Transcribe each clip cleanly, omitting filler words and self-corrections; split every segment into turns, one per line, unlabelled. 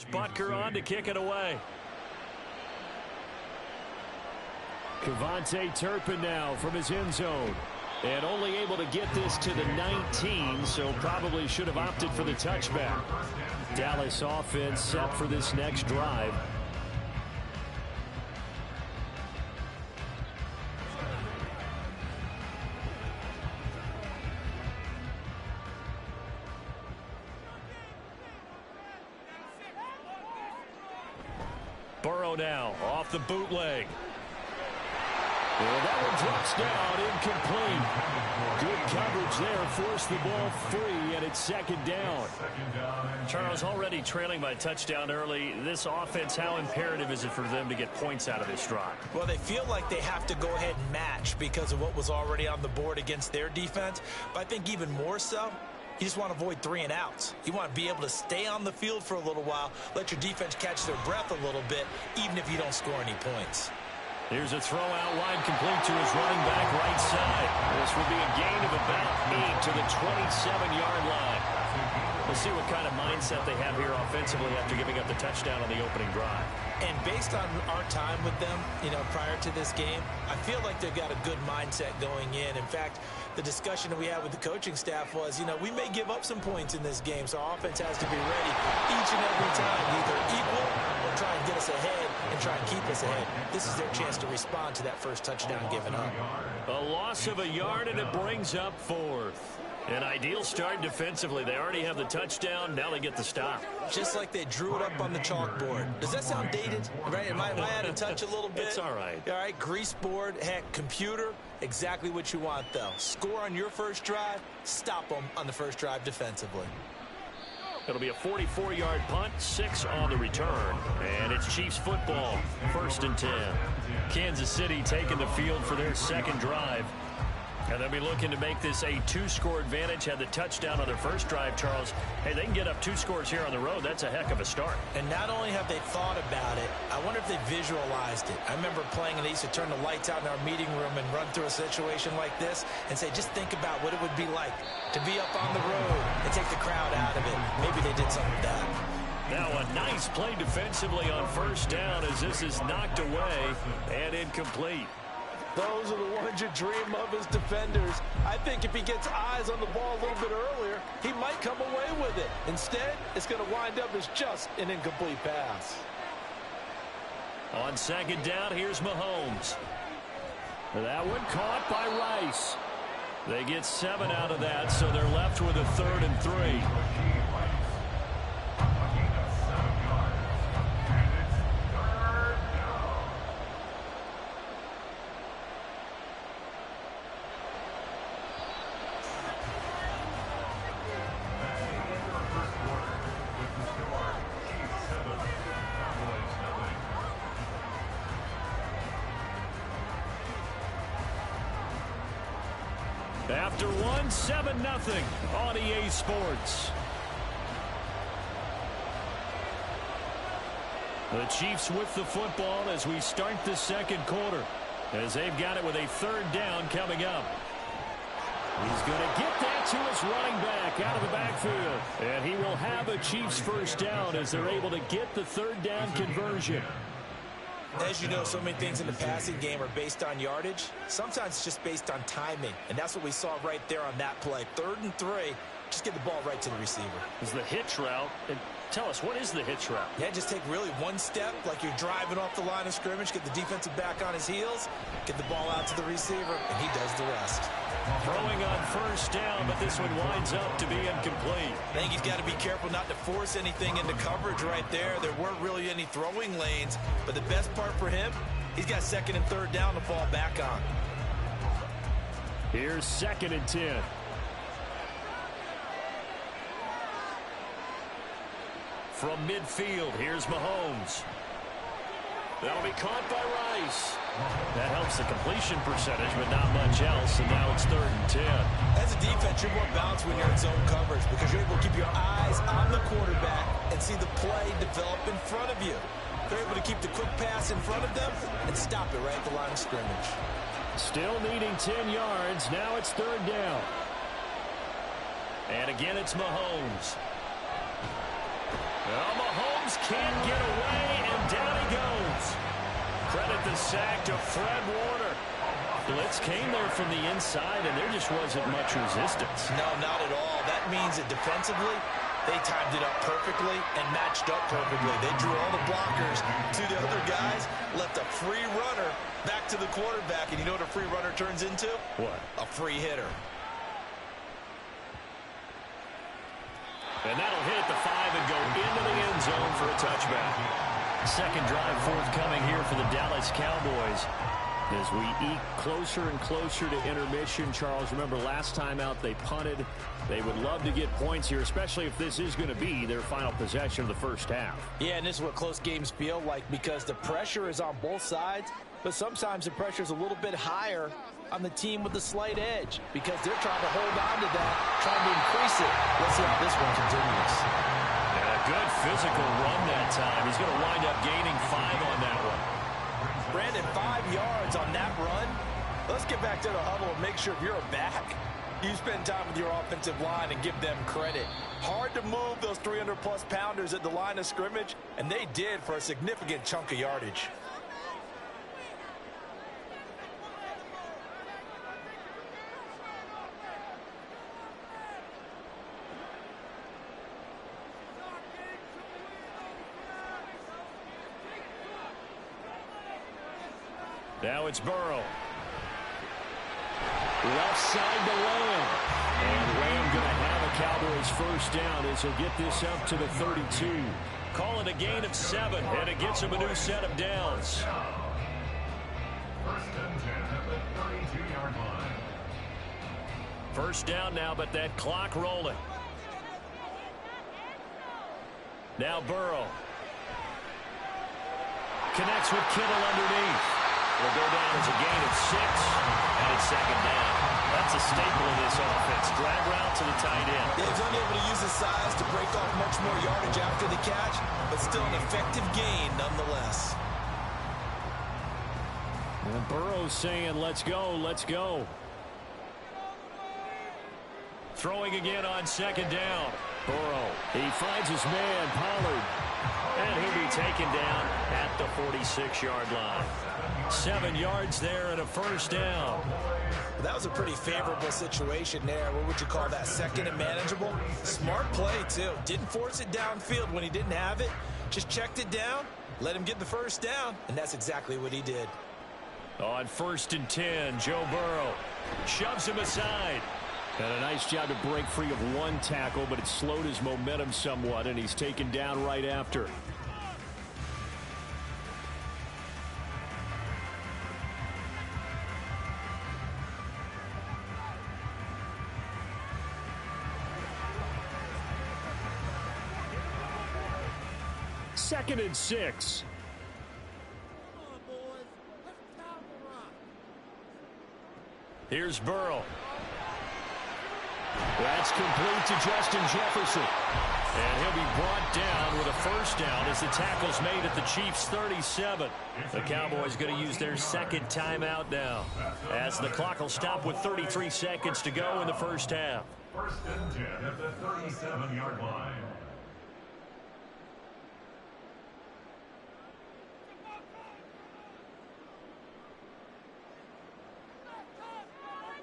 Butker on to kick it away. Kevontae Turpin now from his end zone. And only able to get this to the 19, so probably should have opted for the touchback. Dallas offense set for this next drive. Burrow now off the bootleg. And that one drops down, incomplete. Good coverage there, forced the ball free, and it's second down. Charles, already trailing by touchdown early. This offense, how imperative is it for them to get points out of this drive?
Well, they feel like they have to go ahead and match because of what was already on the board against their defense. But I think even more so, you just want to avoid 3 and outs. You want to be able to stay on the field for a little while, let your defense catch their breath a little bit, even if you don't score any points.
Here's a throw out wide, complete to his running back right side. This will be a gain of about 8 to the 27-yard line. We'll see what kind of mindset they have here offensively after giving up the touchdown on the opening drive.
And based on our time with them, prior to this game, I feel like they've got a good mindset going in. In fact, the discussion that we had with the coaching staff was, we may give up some points in this game, so our offense has to be ready each and every time, either equal or try and get us ahead and try and keep us ahead. This is their chance to respond to that first touchdown given up.
A loss of a yard, and it brings up 4th. An ideal start defensively. They already have the touchdown. Now they get the stop.
Just like they drew it up on the chalkboard. Does that sound dated? Right? Am I out of touch a little bit?
It's all right.
All right, grease board, heck, computer, exactly what you want, though. Score on your first drive, stop them on the first drive defensively.
It'll be a 44-yard punt, 6 on the return. And it's Chiefs football, 1st and 10. Kansas City taking the field for their second drive. And they'll be looking to make this a 2-score advantage. Had the touchdown on their first drive, Charles. Hey, they can get up 2 scores here on the road. That's a heck of a start.
And not only have they thought about it, I wonder if they visualized it. I remember playing and they used to turn the lights out in our meeting room and run through a situation like this and say, just think about what it would be like to be up on the road and take the crowd out of it. Maybe they did something with that.
Now a nice play defensively on first down as this is knocked away and incomplete.
Those are the ones you dream of as defenders. I think if he gets eyes on the ball a little bit earlier, he might come away with it. Instead, it's going to wind up as just an incomplete pass.
On second down, here's Mahomes. That one caught by Rice. They get 7 out of that, so they're left with a 3rd and 3. After 7-0 on EA Sports. The Chiefs with the football as we start the second quarter, as they've got it with a 3rd down coming up. He's going to get that to his running back out of the backfield. And he will have a Chiefs first down as they're able to get the 3rd down conversion.
As you know, so many things in the passing game are based on yardage. Sometimes it's just based on timing. And that's what we saw right there on that play. 3rd and 3. Just get the ball right to the receiver.
Is the hitch route. And tell us, what is the hitch route?
Yeah, just take really one step like you're driving off the line of scrimmage, get the defensive back on his heels, get the ball out to the receiver, and he does the rest.
Throwing on first down, but this one winds up to be incomplete.
I think he's got to be careful not to force anything into coverage right there. There weren't really any throwing lanes, but the best part for him, he's got 2nd and 3rd down to fall back on.
Here's 2nd and 10. From midfield, here's Mahomes. That'll be caught by Rice. That helps the completion percentage, but not much else, and now it's 3rd and 10.
As a defense, you're more balanced when you're in zone coverage because you're able to keep your eyes on the quarterback and see the play develop in front of you. They're able to keep the quick pass in front of them and stop it right at the line of scrimmage.
Still needing 10 yards. Now it's 3rd down. And again, it's Mahomes. Well, Mahomes Mahomes can't get away, and down he goes. Credit the sack to Fred Warner. Blitz came there from the inside, and there just wasn't much resistance.
No, not at all. That means that defensively, they timed it up perfectly and matched up perfectly. They drew all the blockers to the other guys, left a free runner back to the quarterback. And you know what a free runner turns into?
What?
A free hitter.
And that'll hit the 5 and go into the end zone for a touchback. Second drive forthcoming here for the Dallas Cowboys. As we eke closer and closer to intermission, Charles, remember last time out they punted. They would love to get points here, especially if this is going to be their final possession of the first half.
Yeah, and this is what close games feel like because the pressure is on both sides, but sometimes the pressure is a little bit higher on the team with the slight edge because they're trying to hold on to that, trying to increase it. Let's see how this one continues.
And a good physical run that time. He's going to wind up gaining 5 on that one.
Brandon, 5 yards on that run. Let's get back to the huddle and make sure if you're a back, you spend time with your offensive line and give them credit. Hard to move those 300-plus pounders at the line of scrimmage, and they did for a significant chunk of yardage.
Now it's Burrow. Left side to Lamb. And Lamb going to have a Cowboys first down as he'll get this up to the 32. Call it a gain of 7, and it gets him a new set of downs. First down now, but that clock rolling. Now Burrow. Connects with Kittle underneath. It'll go down as a gain of 6, and it's second down. That's a staple of this offense. Drag route to the tight end.
He was unable to use his size to break off much more yardage after the catch, but still an effective gain nonetheless.
And Burrow's saying, let's go, let's go. Throwing again on second down. Burrow, he finds his man, Pollard. And he'll be taken down at the 46-yard line. 7 yards there and a first down.
That was a pretty favorable situation there. What would you call that? Second and manageable? Smart play, too. Didn't force it downfield when he didn't have it. Just checked it down, let him get the first down, and that's exactly what he did.
On 1st and 10, Joe Burrow shoves him aside. And a nice job to break free of one tackle, but it slowed his momentum somewhat, and he's taken down right after. Second and 6. Here's Burrow. That's complete to Justin Jefferson. And he'll be brought down with a first down as the tackle's made at the Chiefs' 37. The Cowboys going to use their second timeout now, as the clock will stop with 33 seconds to go in the first half.
1st and 10 at the 37-yard line.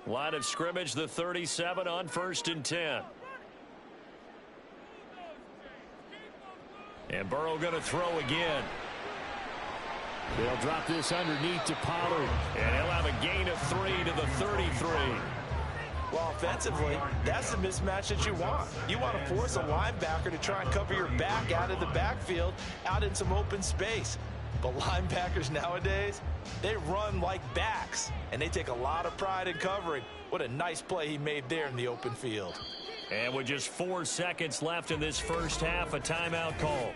Line of scrimmage, the 37 on 1st and 10. And Burrow going to throw again. They'll drop this underneath to Pollard, and he'll have a gain of 3 to the 33.
Well, offensively, that's the mismatch that you want. You want to force a linebacker to try and cover your back out of the backfield, out in some open space. But linebackers nowadays, they run like backs, and they take a lot of pride in covering. What a nice play he made there in the open field.
And with just 4 seconds left in this first half, a timeout call.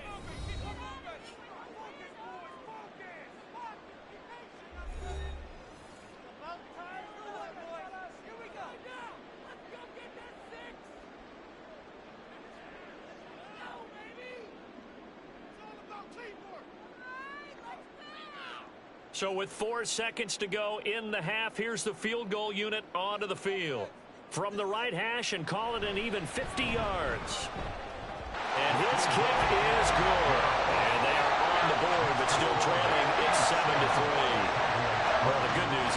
So with 4 seconds to go in the half, here's the field goal unit onto the field. From the right hash, and call it an even 50 yards. And his kick is good.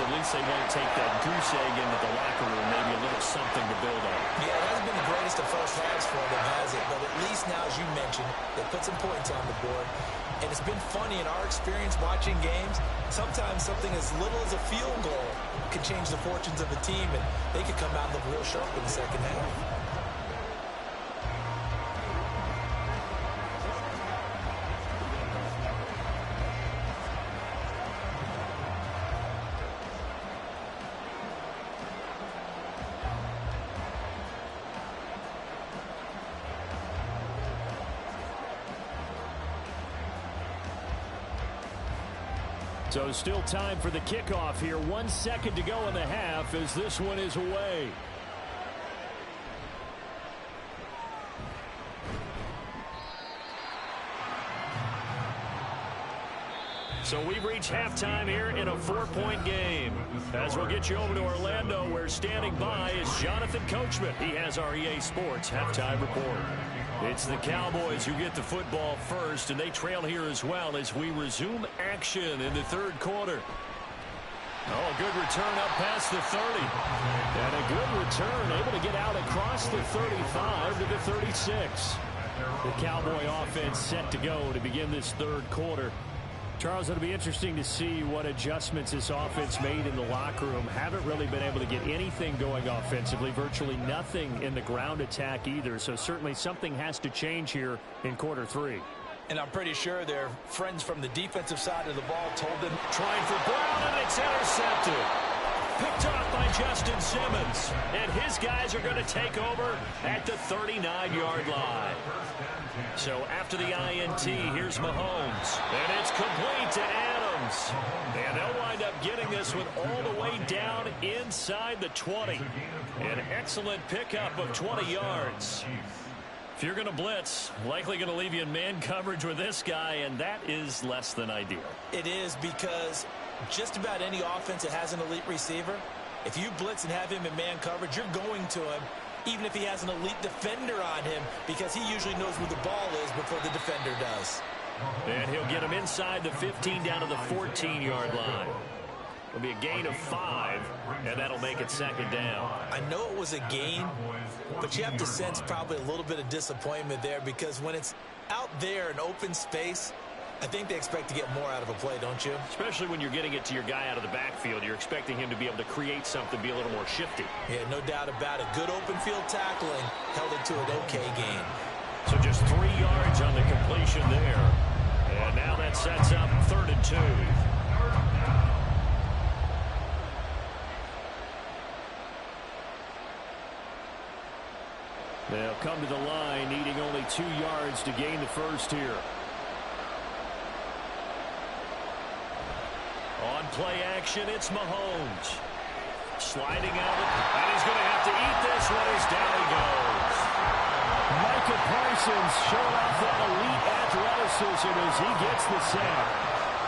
at least they won't take that goose egg into the locker room, maybe a little something to build on.
Yeah, it hasn't been the greatest of first halves for them, has it? But at least now, as you mentioned, they put some points on the board. And it's been funny in our experience watching games. Sometimes something as little as a field goal can change the fortunes of a team, and they could come out and look real sharp in the second half.
So still time for the kickoff here. 1 second to go in the half as this one is away. So we've reached halftime here in a 4-point game. As we'll get you over to Orlando, where standing by is Jonathan Coachman. He has our EA Sports halftime report. It's the Cowboys who get the football first, and they trail here as well as we resume action in the third quarter. Oh, a good return up past the 30. And a good return, able to get out across the 35 to the 36. The Cowboy offense set to go to begin this third quarter. Charles, it'll be interesting to see what adjustments this offense made in the locker room. Haven't really been able to get anything going offensively, virtually nothing in the ground attack either. So certainly something has to change here in quarter three.
And I'm pretty sure their friends from the defensive side of the ball told them.
Trying for Brown, and it's intercepted. Picked off by Justin Simmons. And his guys are going to take over at the 39-yard line. So after the INT, here's Mahomes. And it's complete to Adams. And they'll wind up getting this one all the way down inside the 20. An excellent pickup of 20 yards. If you're going to blitz, likely going to leave you in man coverage with this guy, and that is less than ideal.
It is, because just about any offense that has an elite receiver, if you blitz and have him in man coverage, you're going to him, even if he has an elite defender on him, because he usually knows where the ball is before the defender does.
And he'll get him inside the 15 down to the 14-yard line. It'll be a gain of 5, and that'll make it second down.
I know it was a gain, but you have to sense probably a little bit of disappointment there, because when it's out there in open space, I think they expect to get more out of a play, don't you?
Especially when you're getting it to your guy out of the backfield. You're expecting him to be able to create something, be a little more shifty.
Yeah, no doubt about it. Good open field tackling held it to an okay gain.
So just 3 yards on the completion there. And now that sets up 3rd and 2. They'll come to the line, needing only 2 yards to gain the first here. On play action, it's Mahomes. Sliding out, and he's going to have to eat this one as down he goes. Micah Parsons showing off that elite athleticism as he gets the sack.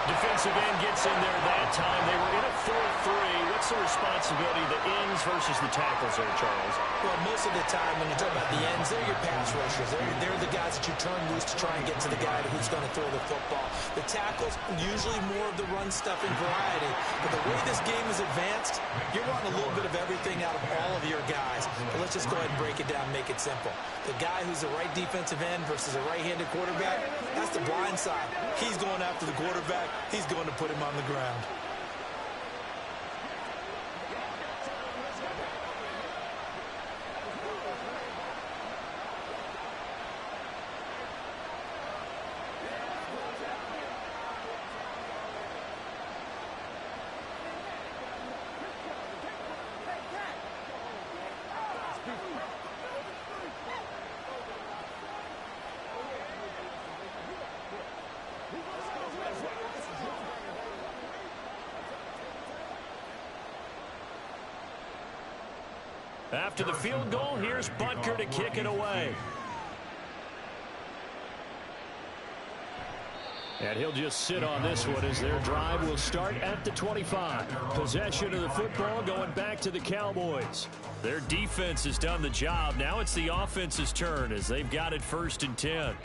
Defensive end gets in there that time. They were in a 4-3. What's the responsibility, the ends versus the tackles there, Charles?
Well, most of the time when you talk about the ends, they're your pass rushers. They're the guys that you turn loose to try and get to the guy who's going to throw the football. The tackles, usually more of the run-stuffing variety. But the way this game is advanced, you're wanting a little bit of everything out of all of your guys. But let's just go ahead and break it down and make it simple. The guy who's a right defensive end versus a right-handed quarterback, that's the blind side. He's going after the quarterback. He's going to put him on the ground.
After the field goal, here's Butker to kick it away. And he'll just sit on this one as their drive will start at the 25. Possession of the football going back to the Cowboys. Their defense has done the job. Now it's the offense's turn as they've got it 1st and 10.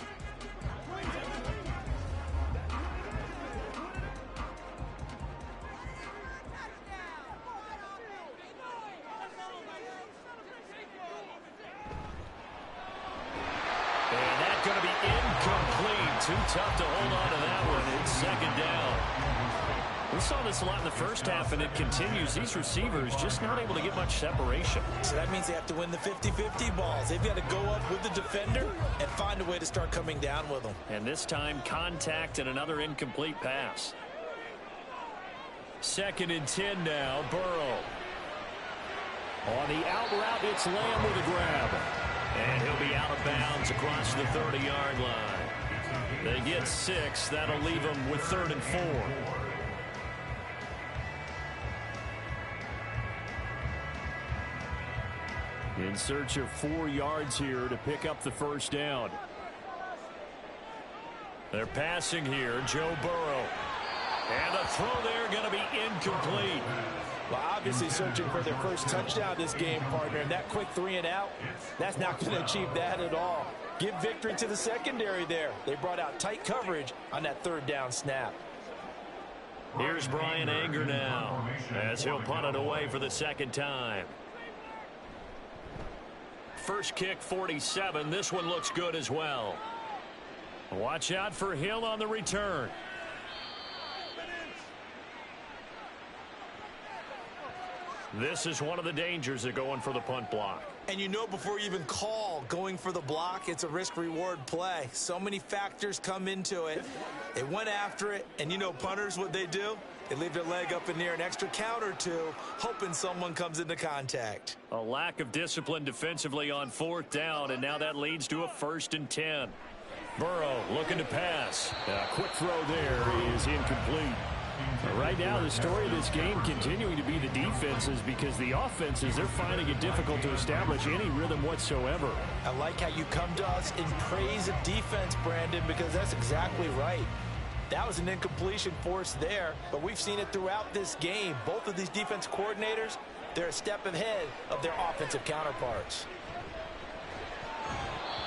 too tough to hold on to that one. It's second down. We saw this a lot in the first half, and it continues. These receivers just not able to get much separation.
So that means they have to win the 50-50 balls. They've got to go up with the defender and find a way to start coming down with them.
And this time, contact and another incomplete pass. 2nd and 10 now, Burrow. On the out route, it's Lamb with a grab. And he'll be out of bounds across the 30-yard line. They get 6. That'll leave them with 3rd and 4. In search of 4 yards here to pick up the first down. They're passing here, Joe Burrow. And the throw there going to be incomplete.
Well, obviously searching for their first touchdown this game, partner. And that quick 3 and out, that's not going to achieve that at all. Give victory to the secondary there. They brought out tight coverage on that 3rd down snap.
Here's Bryan Anger now as he'll punt it away for the 2nd time. First kick, 47. This one looks good as well. Watch out for Hill on the return. This is one of the dangers of going for the punt block.
And you know before you even call going for the block, it's a risk-reward play. So many factors come into it. They went after it, and you know punters, what they do? They leave their leg up in the air an extra count or two, hoping someone comes into contact.
A lack of discipline defensively on 4th down, and now that leads to a 1st and 10. Burrow looking to pass. A quick throw there is incomplete. Right now, the story of this game continuing to be the defenses, because the offenses, they're finding it difficult to establish any rhythm whatsoever.
I like how you come to us in praise of defense, Brandon, because that's exactly right. That was an incompletion forced there, but we've seen it throughout this game. Both of these defense coordinators, they're a step ahead of their offensive counterparts.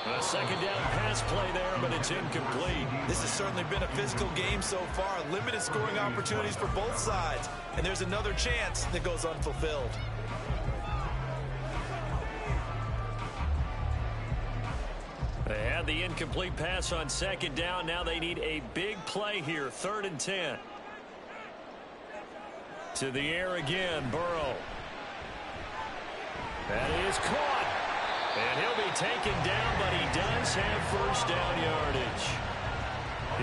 A 2nd down pass play there, but it's incomplete.
This has certainly been a physical game so far. Limited scoring opportunities for both sides. And there's another chance that goes unfulfilled.
They had the incomplete pass on 2nd down. Now they need a big play here. 3rd and 10. To the air again, Burrow. That is caught. And he'll be taken down, but he does have 1st down yardage.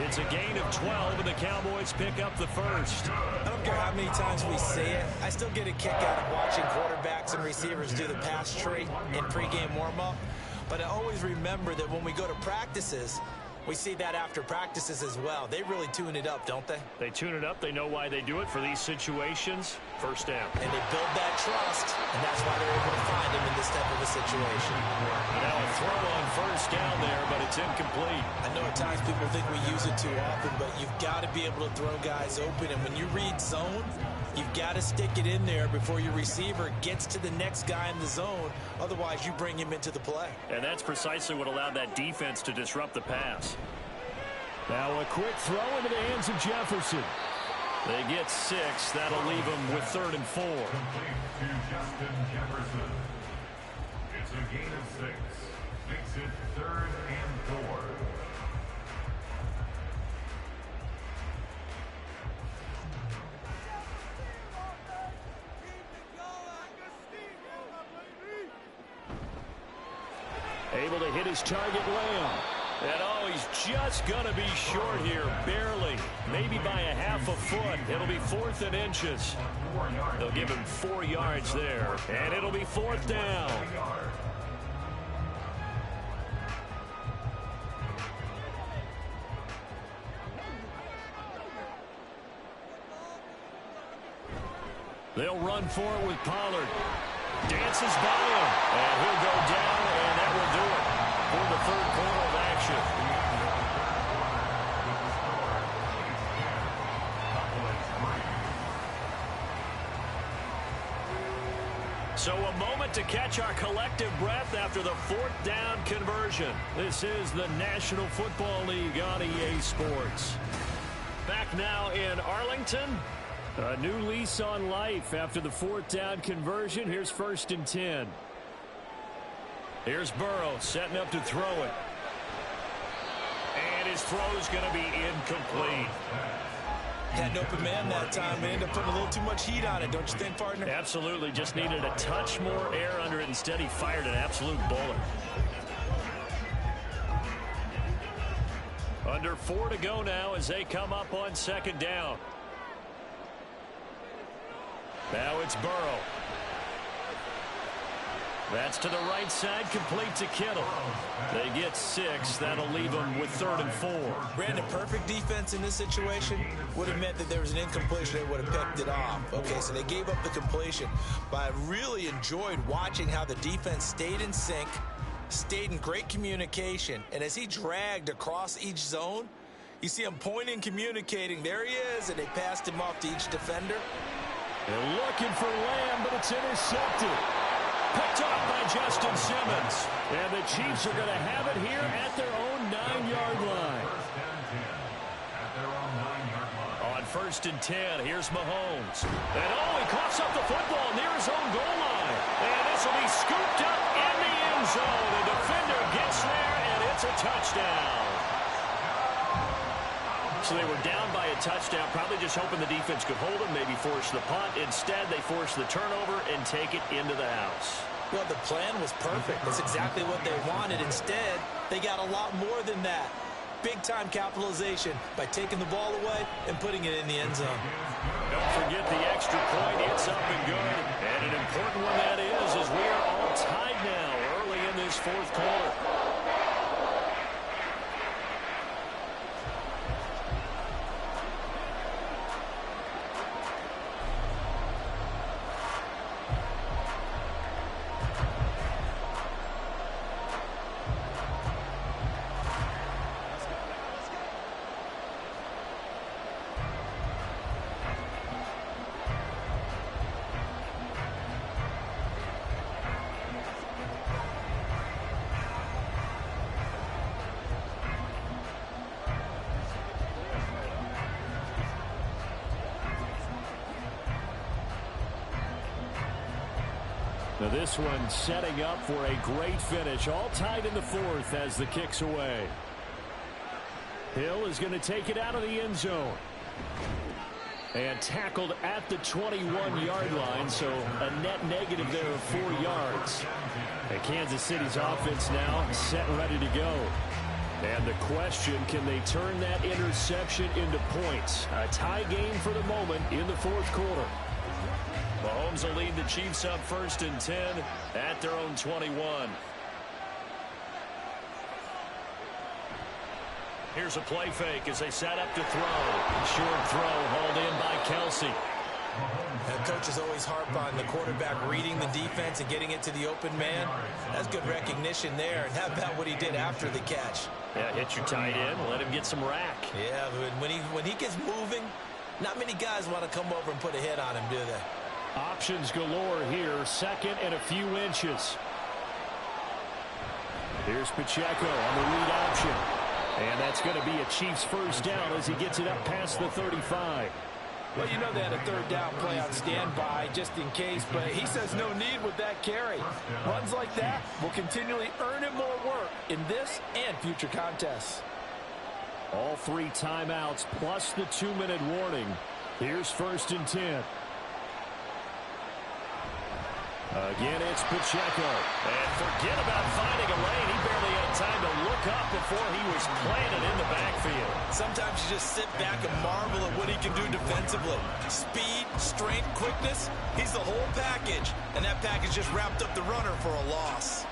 It's a gain of 12, and the Cowboys pick up the 1st.
I don't care how many times we say it. I still get a kick out of watching quarterbacks and receivers do the pass tree in pregame warm-up. But I always remember that when we go to practices, we see that after practices as well. They really tune it up, don't they?
They tune it up. They know why they do it for these situations. 1st down.
And they build that trust, and that's why they're able to find him in this type of a situation.
Now a throw on 1st down there, but it's incomplete.
I know at times people think we use it too often, but you've got to be able to throw guys open. And when you read zone, you've got to stick it in there before your receiver gets to the next guy in the zone. Otherwise, you bring him into the play.
And that's precisely what allowed that defense to disrupt the pass.
Now a quick throw into the hands of Jefferson.
They get 6. That'll leave them with 3rd and 4.
Complete to Justin Jefferson. It's a gain of 6. Makes it 3rd and 4.
Able to hit his target, Lamb.
And he's just going to be short here, barely, maybe by a half a foot. It'll be 4th and inches. They'll give him 4 yards there, and it'll be 4th down. They'll run for it with Pollard. Dances by him, and he'll go down, and that will do it for the 3rd quarter of action. So a moment to catch our collective breath after the 4th down conversion. This is the National Football League on EA Sports. Back now in Arlington.
A new lease on life after the 4th down conversion. Here's 1st and 10.
Here's Burrow setting up to throw it.
And his throw is going to be incomplete.
Had an open man that time. They ended up putting a little too much heat on it, don't you think, partner?
Absolutely. Just needed a touch more air under it. Instead, he fired an absolute bullet. Under 4 to go now as they come up on second down. Now it's Burrow. That's to the right side, complete to Kittle. They get 6. That'll leave them with 3rd and 4.
Brandon, perfect defense in this situation would have meant that there was an incompletion. They would have picked it off. Okay, so they gave up the completion. But I really enjoyed watching how the defense stayed in sync, stayed in great communication. And as he dragged across each zone, you see him pointing, communicating. There he is, and they passed him off to each defender.
They're looking for Lamb, but it's intercepted. Picked off by Justin Simmons. And the Chiefs are going to have it here at their own 9-yard line. On 1st and 10, here's Mahomes. And he coughs up the football near his own goal line. And this will be scooped up in the end zone. The defender gets there, and it's a touchdown. So they were down by a touchdown, probably just hoping the defense could hold them, maybe force the punt. Instead, they force the turnover and take it into the house.
Well, the plan was perfect. That's exactly what they wanted. Instead, they got a lot more than that. Big-time capitalization by taking the ball away and putting it in the end zone.
Don't forget the extra point. It's up and good. And an important one that is, as we are all tied now early in this 4th quarter. Now this one setting up for a great finish. All tied in the 4th as the kick's away. Hill is going to take it out of the end zone. And tackled at the 21-yard line, so a net negative there of 4 yards. And Kansas City's offense now set and ready to go. And the question, can they turn that interception into points? A tie game for the moment in the 4th quarter. Mahomes will lead the Chiefs up 1st and 10 at their own 21. Here's a play fake as they set up to throw. Short throw hauled in by Kelsey.
And coaches always harp on the quarterback reading the defense and getting it to the open man. That's good recognition there. And how about what he did after the catch?
Yeah, hit your tight end, let him get some rack.
Yeah, when he gets moving, not many guys want to come over and put a hit on him, do they?
Options galore here. 2nd and a few inches. Here's Pacheco on the read option. And that's going to be a Chiefs 1st down as he gets it up past the 35.
Well, you know they had a 3rd down play on standby just in case, but he says no need with that carry. Runs like that will continually earn him more work in this and future contests.
All 3 timeouts plus the 2-minute warning. Here's 1st and 10. Again, it's Pacheco. And forget about finding a lane. He barely had time to look up before he was planted in the backfield.
Sometimes you just sit back and marvel at what he can do defensively. Speed, strength, quickness. He's the whole package. And that package just wrapped up the runner for a loss.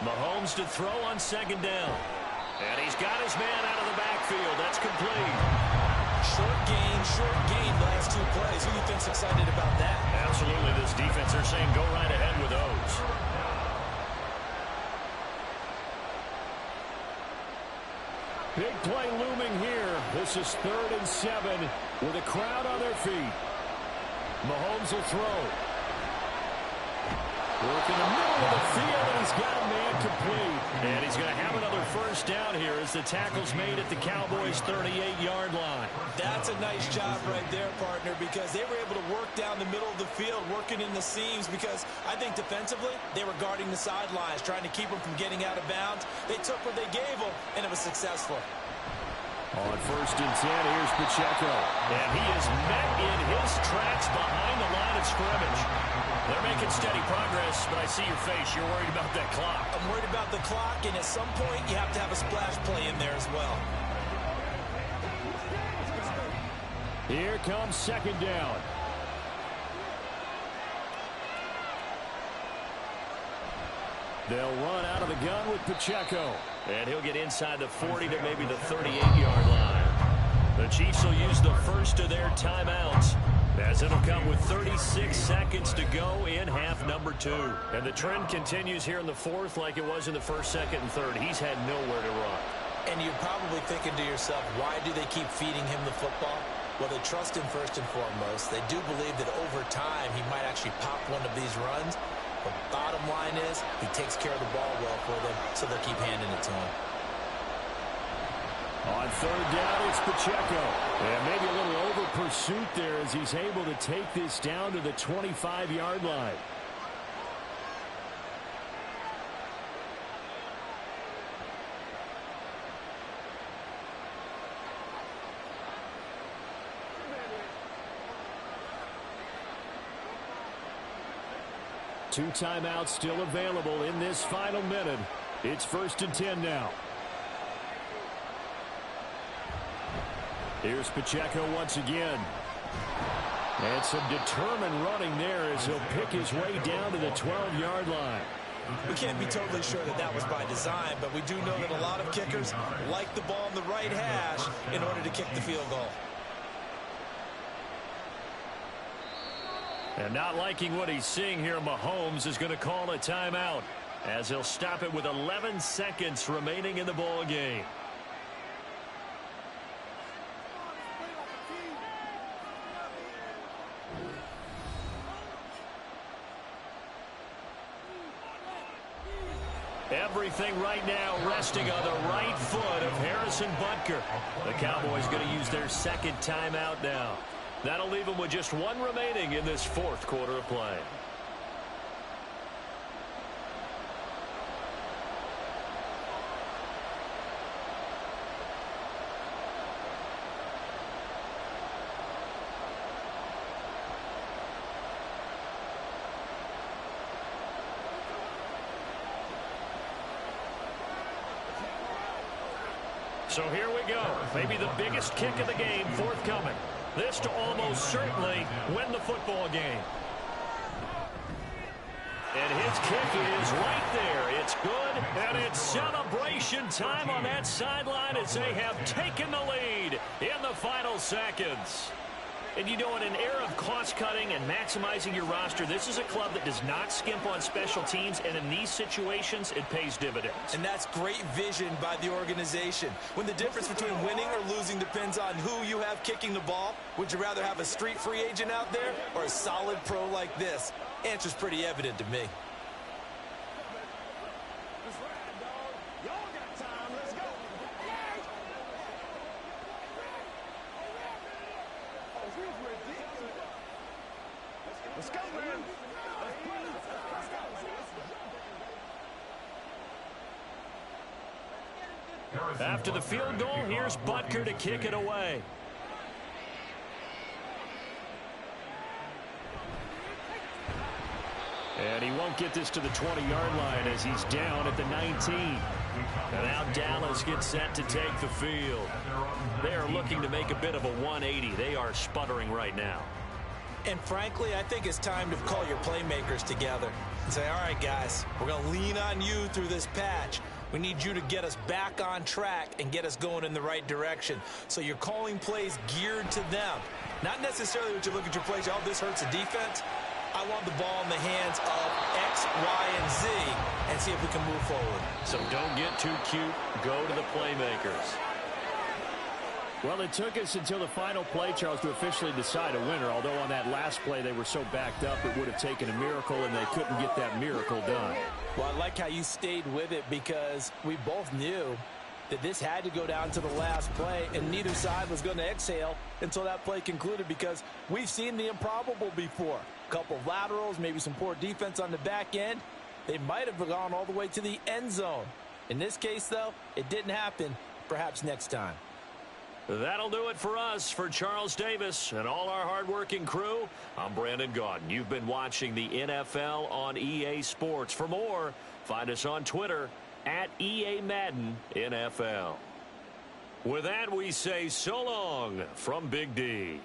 Mahomes to throw on 2nd down. And he's got his man out of the backfield. That's complete.
Short gain last 2 plays. Who do you think's excited about that?
Absolutely. This defense, they're saying go right ahead with those. Big play looming here. This is 3rd and 7 with a crowd on their feet. Mahomes will throw. Work in the middle of the field, and he's got a man complete. And he's going to have another first down here as the tackle's made at the Cowboys' 38-yard line.
That's a nice job right there, partner, because they were able to work down the middle of the field, working in the seams, because I think defensively they were guarding the sidelines, trying to keep them from getting out of bounds. They took what they gave them, and it was successful.
On 1st and 10, here's Pacheco. And he is met in his tracks behind the line of scrimmage. They're making steady progress, but I see your face. You're worried about that clock.
I'm worried about the clock, and at some point you have to have a splash play in there as well.
Here comes 2nd down. They'll run out of the gun with Pacheco. And he'll get inside the 40 to maybe the 38-yard line. The Chiefs will use the first of their timeouts, as it'll come with 36 seconds to go in half number 2. And the trend continues here in the 4th like it was in the 1st, 2nd, and 3rd. He's had nowhere to run.
And you're probably thinking to yourself, why do they keep feeding him the football? Well, they trust him first and foremost. They do believe that over time he might actually pop one of these runs. But bottom line is, he takes care of the ball well for them, so they'll keep handing it to him.
On 3rd down, it's Pacheco. And maybe a little over pursuit there as he's able to take this down to the 25-yard line. Two timeouts still available in this final minute. It's 1st and 10 now. Here's Pacheco once again. And some determined running there as he'll pick his way down to the 12-yard line.
We can't be totally sure that that was by design, but we do know that a lot of kickers like the ball in the right hash in order to kick the field goal.
And not liking what he's seeing here, Mahomes is going to call a timeout as he'll stop it with 11 seconds remaining in the ball game. Everything right now resting on the right foot of Harrison Butker. The Cowboys going to use their 2nd timeout now. That'll leave them with just one remaining in this 4th quarter of play. So here we go. Maybe the biggest kick of the game forthcoming. This to almost certainly win the football game. And his kick is right there. It's good, and it's celebration time on that sideline as they have taken the lead in the final seconds. And you know, in an era of cost-cutting and maximizing your roster, this is a club that does not skimp on special teams, and in these situations, it pays dividends.
And that's great vision by the organization. When the difference between winning or losing depends on who you have kicking the ball, would you rather have a street free agent out there or a solid pro like this? Answer's pretty evident to me.
Let's go, man.
After the field goal, here's Butker to kick it away. And he won't get this to the 20-yard line as he's down at the 19. And now Dallas gets set to take the field. They are looking to make a bit of a 180. They are sputtering right now.
And frankly, I think it's time to call your playmakers together and say, all right, guys, we're going to lean on you through this patch. We need you to get us back on track and get us going in the right direction. So you're calling plays geared to them. Not necessarily when you look at your plays, oh, this hurts the defense. I want the ball in the hands of X, Y, and Z and see if we can move forward.
So don't get too cute. Go to the playmakers. Well, it took us until the final play, Charles, to officially decide a winner, although on that last play they were so backed up it would have taken a miracle, and they couldn't get that miracle done.
Well, I like how you stayed with it because we both knew that this had to go down to the last play, and neither side was going to exhale until that play concluded because we've seen the improbable before. A couple of laterals, maybe some poor defense on the back end. They might have gone all the way to the end zone. In this case, though, it didn't happen. Perhaps next time.
That'll do it for us. For Charles Davis and all our hardworking crew, I'm Brandon Gaudin. You've been watching the NFL on EA Sports. For more, find us on Twitter at EA Madden NFL. With that, we say so long from Big D.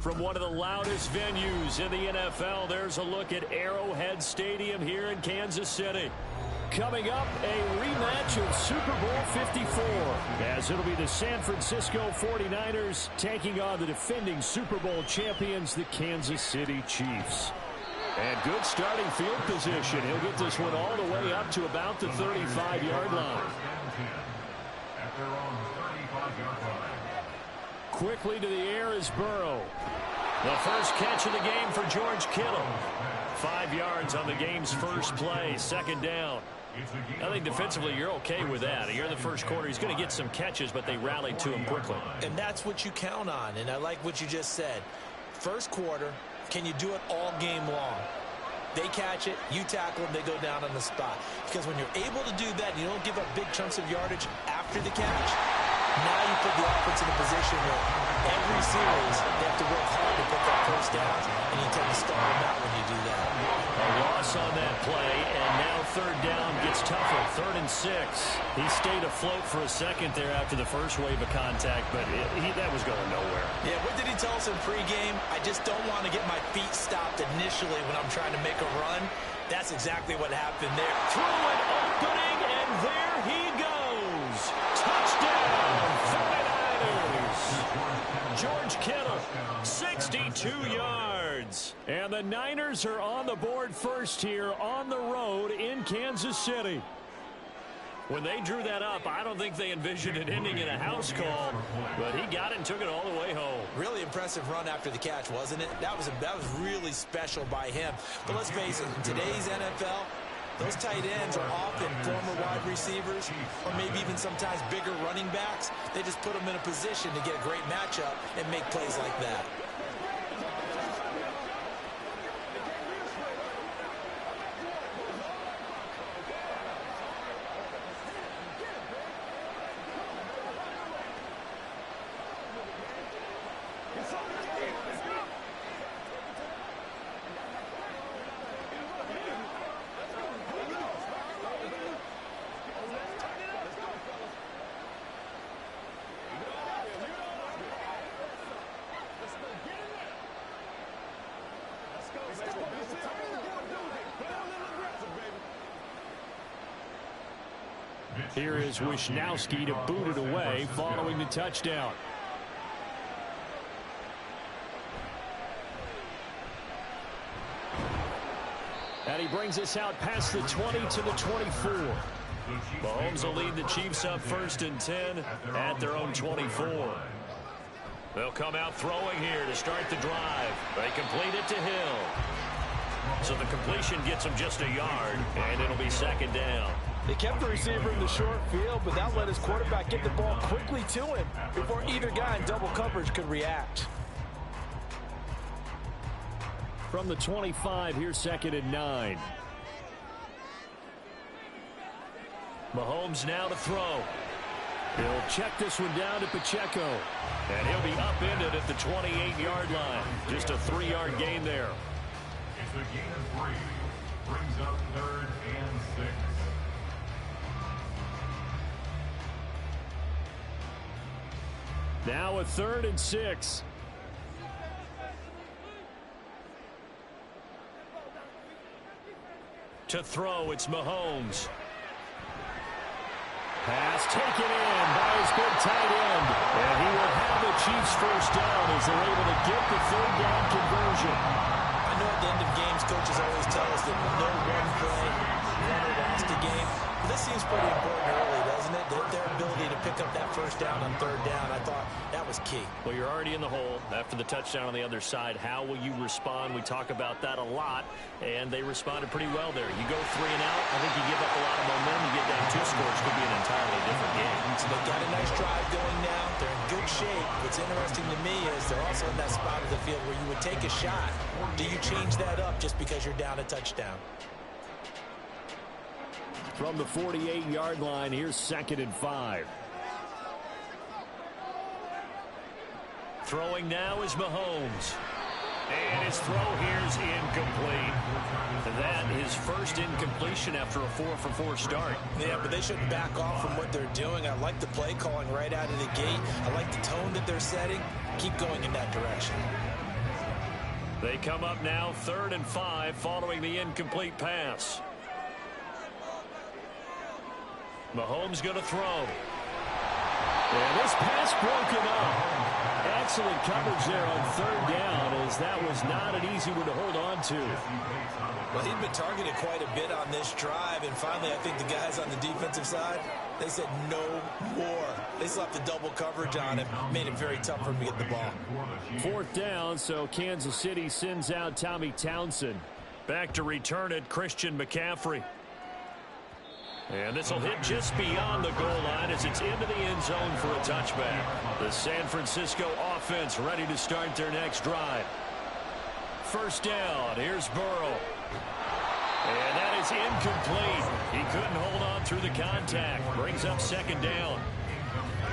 From one of the loudest venues in the NFL, there's a look at Arrowhead Stadium here in Kansas City. Coming up, a rematch of Super Bowl 54, as it'll be the San Francisco 49ers taking on the defending Super Bowl champions, the Kansas City Chiefs. And good starting field position. He'll get this one all the way up to about the 35-yard line. Quickly to the air is Burrow. The first catch of the game for George Kittle. 5 yards on the game's first play, second down. I think defensively you're okay with that. You're in the first quarter. He's going to get some catches, but they rallied to him quickly.
And that's what you count on, and I like what you just said. First quarter, can you do it all game long? They catch it, you tackle them, they go down on the spot. Because when you're able to do that and you don't give up big chunks of yardage after the catch, now you put the offense in a position where every series they have to work hard to pick up first downs, and you tend to stall them out when you do that.
A loss on that play, and now third down gets tougher. 3rd and 6. He stayed afloat for a second there after the first wave of contact, but that was going nowhere.
Yeah, what did he tell us in pregame? I just don't want to get my feet stopped initially when I'm trying to make a run. That's exactly what happened there.
Through an opening, and there he goes. Touchdown, 49ers. George Kittle, 62 yards. And the Niners are on the board first here on the road in Kansas City. When they drew that up, I don't think they envisioned it ending in a house call, but he got it and took it all the way home.
Really impressive run after the catch, wasn't it? That was really special by him. But let's face it, in today's NFL, those tight ends are often former wide receivers or maybe even sometimes bigger running backs. They just put them in a position to get a great matchup and make plays like that.
Here is Wisnowski to boot it away following the touchdown. And he brings us out past the 20 to the 24. Mahomes will lead the Chiefs up 1st and 10 at their own 24. They'll come out throwing here to start the drive. They complete it to Hill. So the completion gets him just a yard, and it'll be 2nd down.
They kept the receiver in the short field, but that let his quarterback get the ball quickly to him before either guy in double coverage could react.
From the 25, here's 2nd and 9. Mahomes now to throw. He'll check this one down to Pacheco. And he'll be upended at the 28-yard line. Just a 3-yard gain there.
It's a gain of 3. Brings up 3rd and 6.
Now a 3rd and 6. To throw, it's Mahomes. Pass taken in by his big tight end. And he will have the Chiefs first down as they're able to get the 3rd down conversion.
I know at the end of games, coaches always tell us that no one play never lost a game. But this seems pretty important early, doesn't it? Their ability to pick up that first down on 3rd down, I thought that was key.
Well, you're already in the hole after the touchdown on the other side. How will you respond? We talk about that a lot, and they responded pretty well there. You go 3 and out, I think you give up a lot of momentum. You get down 2 scores, could be an entirely different game.
So they've got a nice drive going now. They're in good shape. What's interesting to me is they're also in that spot of the field where you would take a shot. Do you change that up just because you're down a touchdown?
From the 48-yard line, here's 2nd and 5. Throwing now is Mahomes. And his throw here is incomplete. That is first incompletion after a 4-for-4 start.
Yeah, but they shouldn't back off from what they're doing. I like the play calling right out of the gate. I like the tone that they're setting. Keep going in that direction.
They come up now 3rd and 5 following the incomplete pass. Mahomes going to throw. And this pass broken up. Excellent coverage there on 3rd down, as that was not an easy one to hold on to.
Well, he'd been targeted quite a bit on this drive, and finally I think the guys on the defensive side, they said no more. They slapped the double coverage on him, made it very tough for him to get the ball.
4th down, so Kansas City sends out Tommy Townsend. Back to return it, Christian McCaffrey. And this will hit just beyond the goal line as it's into the end zone for a touchback. The San Francisco offense ready to start their next drive. 1st down, here's Burrow. And that is incomplete. He couldn't hold on through the contact. Brings up 2nd down.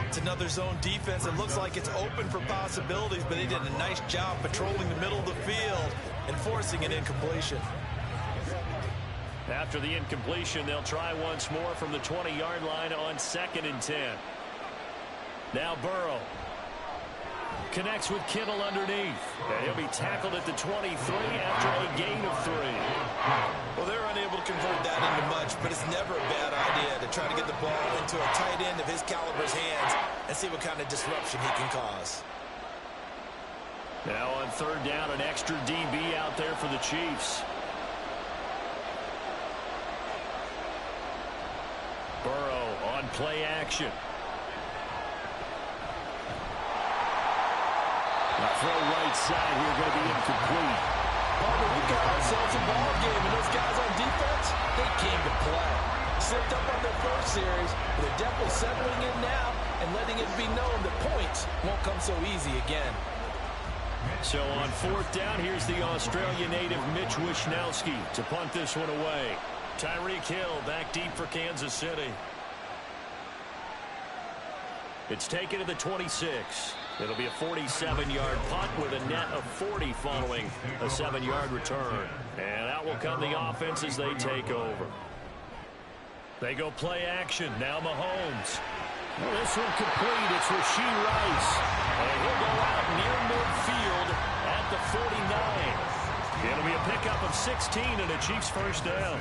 It's another zone defense. It looks like it's open for possibilities, but they did a nice job patrolling the middle of the field and forcing an incompletion.
After the incompletion, they'll try once more from the 20-yard line on 2nd and 10. Now Burrow connects with Kittle underneath. And he'll be tackled at the 23 after a gain of 3.
Well, they're unable to convert that into much, but it's never a bad idea to try to get the ball into a tight end of his caliber's hands and see what kind of disruption he can cause.
Now on 3rd down, an extra DB out there for the Chiefs. Burrow on play action. The throw right side here going to be incomplete.
Barbara, we got ourselves a ball game, and those guys on defense, they came to play. Slipped up on their first series, but they're definitely settling in now and letting it be known that points won't come so easy again.
So on 4th down, here's the Australian native Mitch Wishnowsky to punt this one away. Tyreek Hill back deep for Kansas City. It's taken to the 26. It'll be a 47-yard punt with a net of 40 following a 7-yard return. And out will come the offense as they take over. They go play action. Now Mahomes. Well, this one complete. It's Rashee Rice. And he'll go out near midfield at the 49. It'll be a pickup of 16 and a Chiefs 1st down.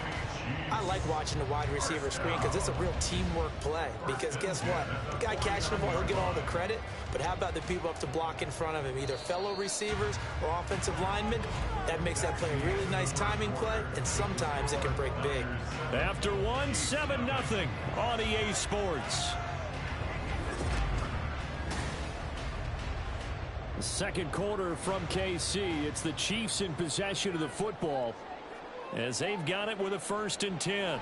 I like watching the wide receiver screen because it's a real teamwork play. Because guess what? The guy catching the ball, he'll get all the credit. But how about the people up to block in front of him, either fellow receivers or offensive linemen? That makes that play a really nice timing play, and sometimes it can break big.
After 7-0 on EA Sports. The 2nd quarter from KC. It's the Chiefs in possession of the football as they've got it with a 1st and 10.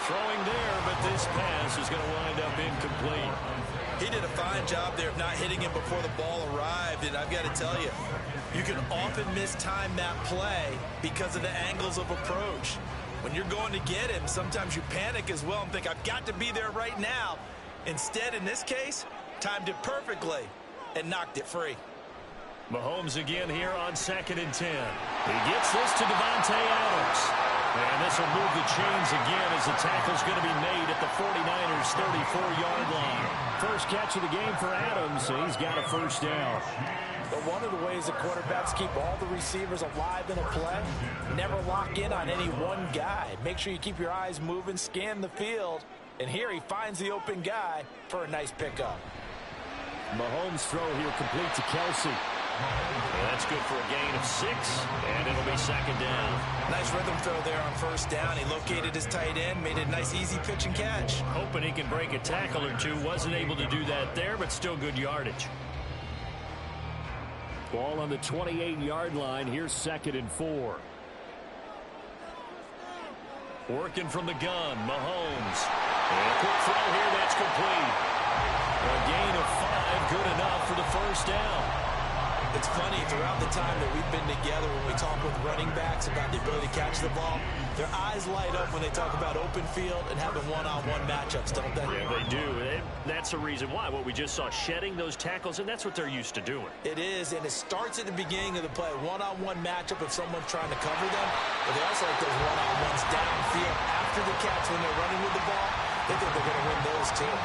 Throwing there, but this pass is going to wind up incomplete.
He did a fine job there of not hitting him before the ball arrived, and I've got to tell you, you can often mistime that play because of the angles of approach. When you're going to get him, sometimes you panic as well and think, I've got to be there right now. Instead, in this case, timed it perfectly and knocked it free.
Mahomes again here on 2nd and 10. He gets this to Davante Adams. And this will move the chains again as the tackle's going to be made at the 49ers' 34-yard line. First catch of the game for Adams, and he's got a 1st down.
But one of the ways that quarterbacks keep all the receivers alive in a play, never lock in on any one guy. Make sure you keep your eyes moving, scan the field, and here he finds the open guy for a nice pickup.
Mahomes' throw here complete to Kelsey. That's good for a gain of 6, and it'll be 2nd down.
Nice rhythm throw there on 1st down. He located his tight end, made it a nice easy pitch and catch.
Hoping he can break a tackle or two. Wasn't able to do that there, but still good yardage. Ball on the 28-yard line. Here's 2nd and 4. Working from the gun, Mahomes. And a quick throw here, that's complete. A gain of 5, good enough for the 1st down.
It's funny, throughout the time that we've been together, when we talk with running backs about the ability to catch the ball, their eyes light up when they talk about open field and having one-on-one matchups, don't they?
Yeah, they do. And that's the reason why. What we just saw, shedding those tackles, and that's what they're used to doing.
It is, and it starts at the beginning of the play. One-on-one matchup if someone's trying to cover them, but they also like those one-on-ones downfield after the catch when they're running with the ball. They think they're going to win those too.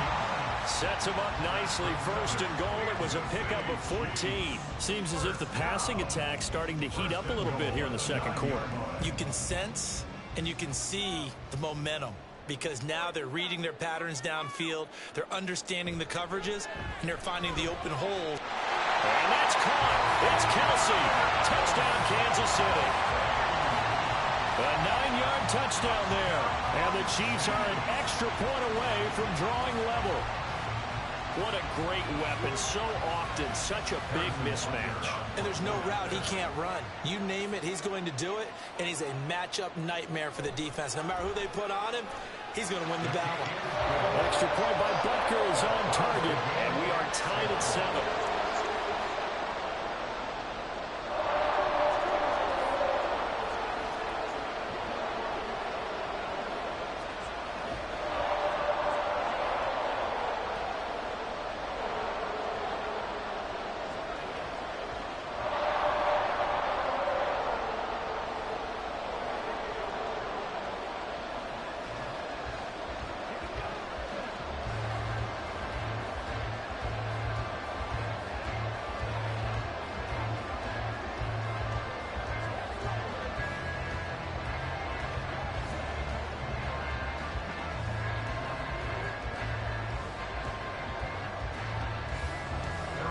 Sets him up nicely. First and goal. It was a pickup of 14.
Seems as if the passing attack's starting to heat up a little bit here in the second quarter.
You can sense and you can see the momentum, because now they're reading their patterns downfield, they're understanding the coverages, and they're finding the open holes.
And that's caught. It's Kelsey. Touchdown, Kansas City. A 9-yard touchdown there. And the Chiefs are an extra point away from drawing level. What a great weapon. So often, such a big mismatch.
And there's no route he can't run. You name it, he's going to do it, and he's a matchup nightmare for the defense. No matter who they put on him, he's going to win the battle.
Extra point by Butker is on target, and we are tied at 7.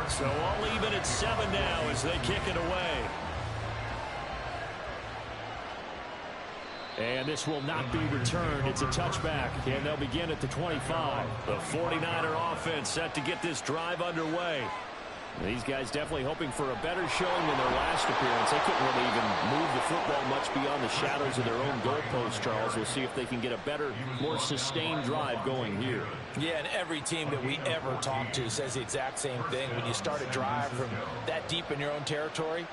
So all even at 7 now as they kick it away. And this will not be returned. It's a touchback, and they'll begin at the 25. The 49er offense set to get this drive underway. These guys definitely hoping for a better showing than their last appearance. They couldn't really even move the football much beyond the shadows of their own goalpost, Charles. We'll see if they can get a better, more sustained drive going here.
Yeah, and every team that we ever talk to says the exact same thing. When you start a drive from that deep in your own territory,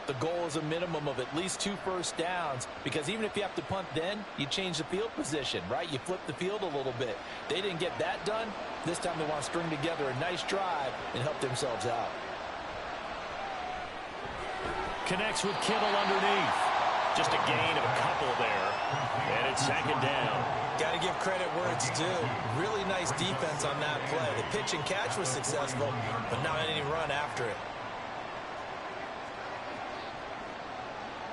the goal is a minimum of at least 2 first downs, because even if you have to punt then, you change the field position, right? You flip the field a little bit. They didn't get that done. This time they want to string together a nice drive and help themselves out.
Connects with Kittle underneath. Just a gain of a couple there. And it's second down.
Got to give credit where it's due. Really nice defense on that play. The pitch and catch was successful, but not any run after it.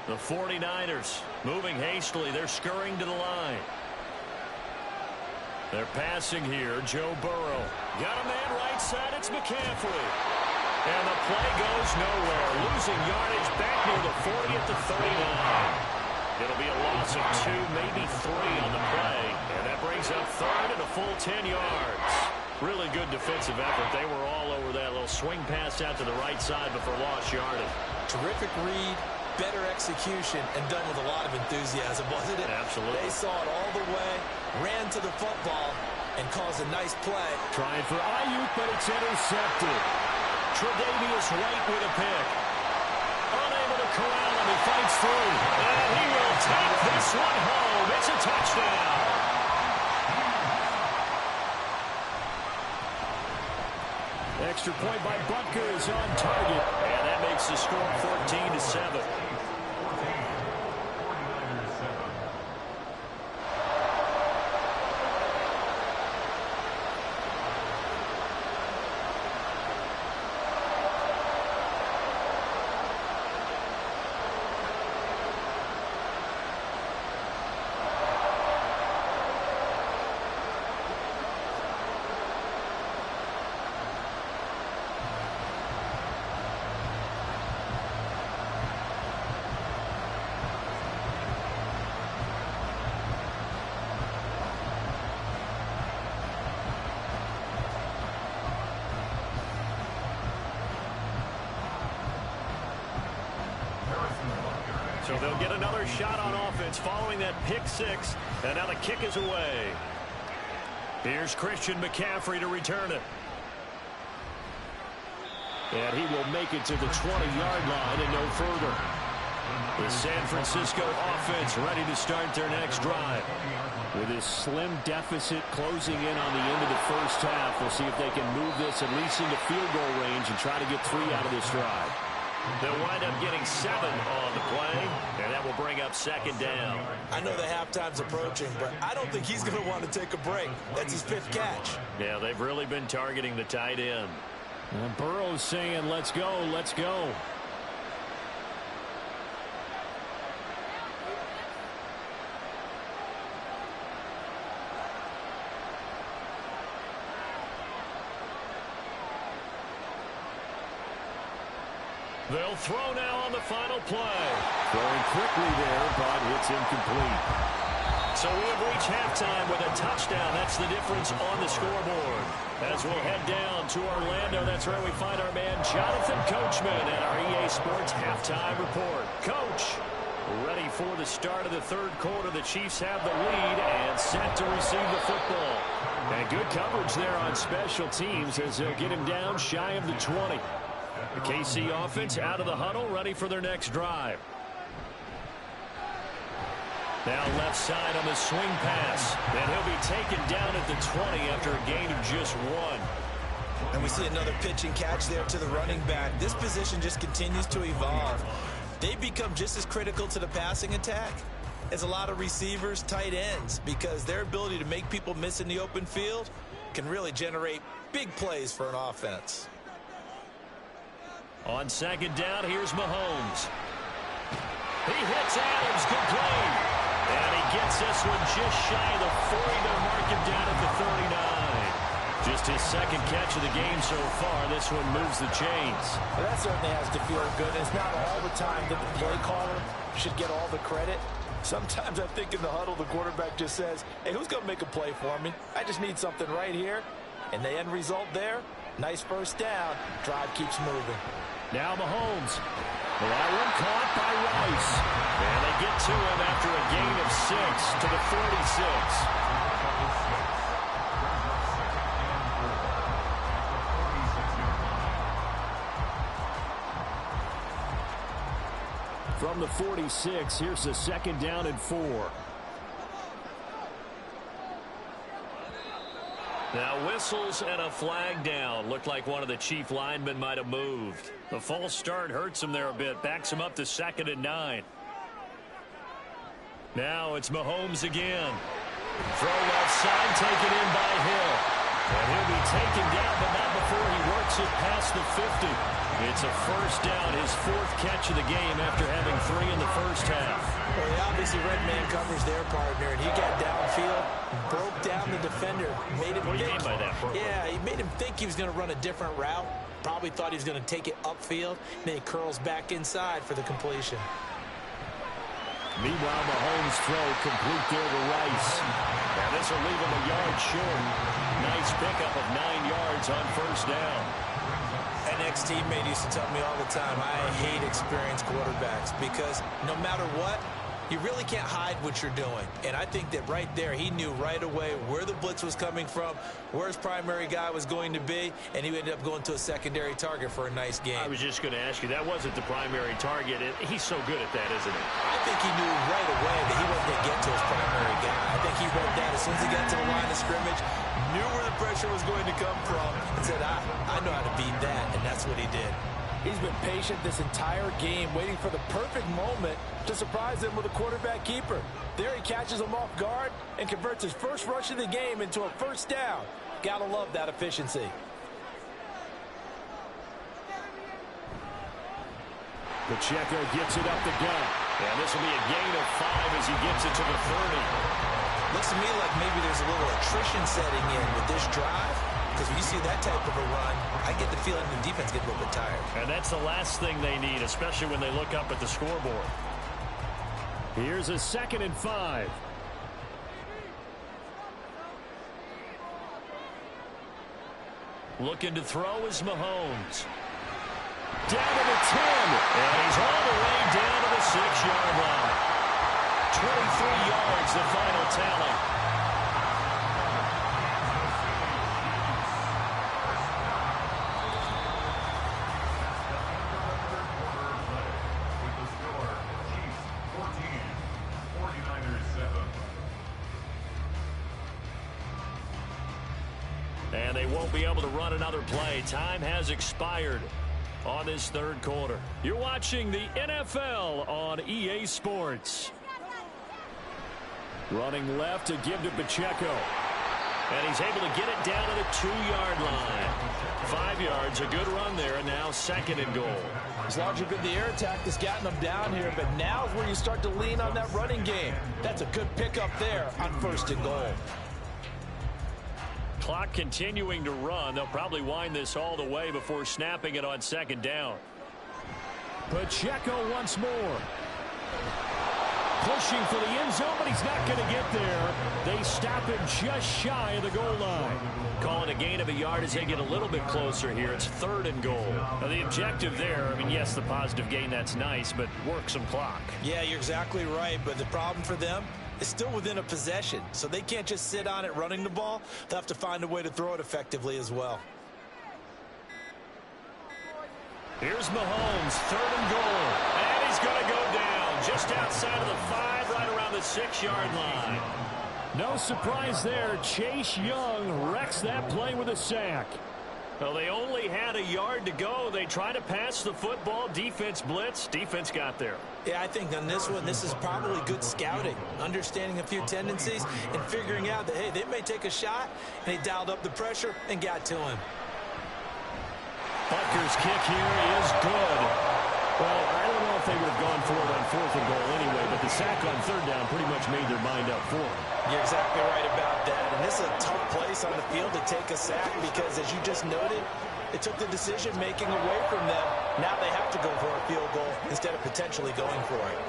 The 49ers moving hastily. They're scurrying to the line. They're passing here. Joe Burrow. Got a man right side. It's McCaffrey. And the play goes nowhere. Losing yardage back near the 40 at the 39. It'll be a loss of 2, maybe 3 on the play. And that brings up third and a full 10 yards. Really good defensive effort. They were all over that little swing pass out to the right side before lost yardage.
Terrific read, better execution, and done with a lot of enthusiasm, wasn't it?
Absolutely.
They saw it all the way, ran to the football, and caused a nice play.
Trying for Ayuk, but it's intercepted. Tre'Davious White with a pick. Unable to corral him. He fights through. And he will take this one home. It's a touchdown. Extra point by Butker is on target. And that makes the score 14-7. So they'll get another shot on offense following that pick 6. And now the kick is away. Here's Christian McCaffrey to return it. And he will make it to the 20-yard line and no further. The San Francisco offense ready to start their next drive. With this slim deficit closing in on the end of the first half, we'll see if they can move this at least into field goal range and try to get 3 out of this drive. They'll wind up getting 7 on the play, and that will bring up second down.
I know the halftime's approaching, but I don't think he's going to want to take a break. That's his 5th catch.
Yeah, they've really been targeting the tight end. And Burrow's saying, let's go, let's go. They'll throw now on the final play. Throwing quickly there, but it's incomplete. So we have reached halftime with a touchdown. That's the difference on the scoreboard. As we'll head down to Orlando, that's where we find our man Jonathan Coachman at our EA Sports Halftime Report. Coach, ready for the start of the third quarter. The Chiefs have the lead and set to receive the football. And good coverage there on special teams as they'll get him down shy of the 20. The KC offense out of the huddle, ready for their next drive. Now left side on the swing pass. And he'll be taken down at the 20 after a gain of just 1.
And we see another pitch and catch there to the running back. This position just continues to evolve. They become just as critical to the passing attack as a lot of receivers, tight ends, because their ability to make people miss in the open field can really generate big plays for an offense.
On second down, here's Mahomes. He hits Adams, good play. And he gets this one just shy of the 40. They'll mark him down at the 39. Just his second catch of the game so far. This one moves the chains.
Well, that certainly has to feel good. It's not all the time that the play caller should get all the credit. Sometimes I think in the huddle, the quarterback just says, hey, who's going to make a play for me? I just need something right here. And the end result there, nice first down. Drive keeps moving.
Now Mahomes. Well, that one caught by Rice. And they get to him after a gain of 6 to the 46. From the 46, here's the second down and 4. Now whistles and a flag down. Looked like one of the Chief linemen might have moved. The false start hurts him there a bit. Backs him up to 2nd and 9. Now it's Mahomes again. Throw left side, taken in by Hill. And he'll be taken down, but not before he works it past the 50. It's a first down, his 4th catch of the game after having 3 in the first half.
Well, he obviously read man coverage their partner, and he got downfield, broke down the defender, made him
What do you
think.
mean by that, Burrow?
Yeah, he made him think he was going to run a different route. Probably thought he was going to take it upfield. Then he curls back inside for the completion.
Meanwhile, Mahomes' throw complete there to Rice. Now this will leave him a yard short. Nice pickup of 9 yards on first down.
An ex-teammate used to tell me all the time, I hate experienced quarterbacks because no matter what, you really can't hide what you're doing. And I think that right there, he knew right away where the blitz was coming from, where his primary guy was going to be, and he ended up going to a secondary target for a nice game.
I was just going to ask you, that wasn't the primary target. He's so good at that, isn't he?
I think he knew right away that he wasn't going to get to his primary guy. I think he read that as soon as he got to the line of scrimmage, knew where the pressure was going to come from, and said, I know how to beat that, and that's what he did.
He's been patient this entire game, waiting for the perfect moment to surprise them with a quarterback keeper. There he catches him off guard and converts his first rush of the game into a first down. Gotta love that efficiency.
Pacheco gets it up the gut. And this will be a gain of 5 as he gets it to the 30.
Looks to me like maybe there's a little attrition setting in with this drive. Because when you see that type of a run, I get the feeling the defense gets a little bit tired.
And that's the last thing they need, especially when they look up at the scoreboard. Here's a 2nd and 5. Looking to throw is Mahomes. Down to the 10. And he's all the way down to the 6-yard line. 23 yards, the final tally. And they won't be able to run another play. Time has expired. on this third quarter. You're watching the NFL on EA Sports. Running left to give to Pacheco. And he's able to get it down to the 2-yard line. 5 yards, a good run there, and now second and goal.
It's largely been the air attack that's gotten them down here, but now is where you start to lean on that running game. That's a good pickup there on first and goal.
Clock continuing to run. They'll probably wind this all the way before snapping it on second down. Pacheco once more. Pushing for the end zone, but he's not going to get there. They stop him just shy of the goal line. Calling a gain of a yard as they get a little bit closer here. It's third and goal. Now the objective there, I mean, yes, the positive gain, that's nice, but work some clock.
Yeah, you're exactly right, but the problem for them is still within a possession, so they can't just sit on it running the ball. They'll have to find a way to throw it effectively as well.
Here's Mahomes, third and goal, and he's going to go down just outside of the 5, right around the 6-yard line. No surprise there. Chase Young wrecks that play with a sack. Well, they only had a yard to go. They tried to pass the football. Defense blitz. Defense got there.
Yeah, I think on this one, this is probably good scouting, understanding a few tendencies and figuring out that, hey, they may take a shot, and he dialed up the pressure and got to him.
Butker's kick here is good. Well, I don't know if they would have gone for it on fourth and goal anyway, but the sack on third down pretty much made their mind up for it.
You're exactly right about that. And this is a tough place on the field to take a sack because, as you just noted, it took the decision-making away from them. Now they have to go for a field goal instead of potentially going for it.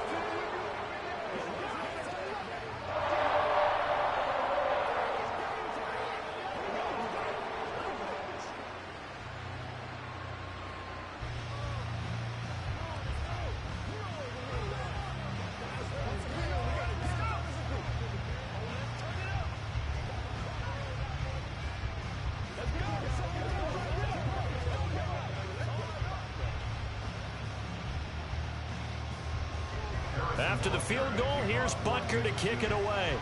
After the field goal, here's Butker to kick it away.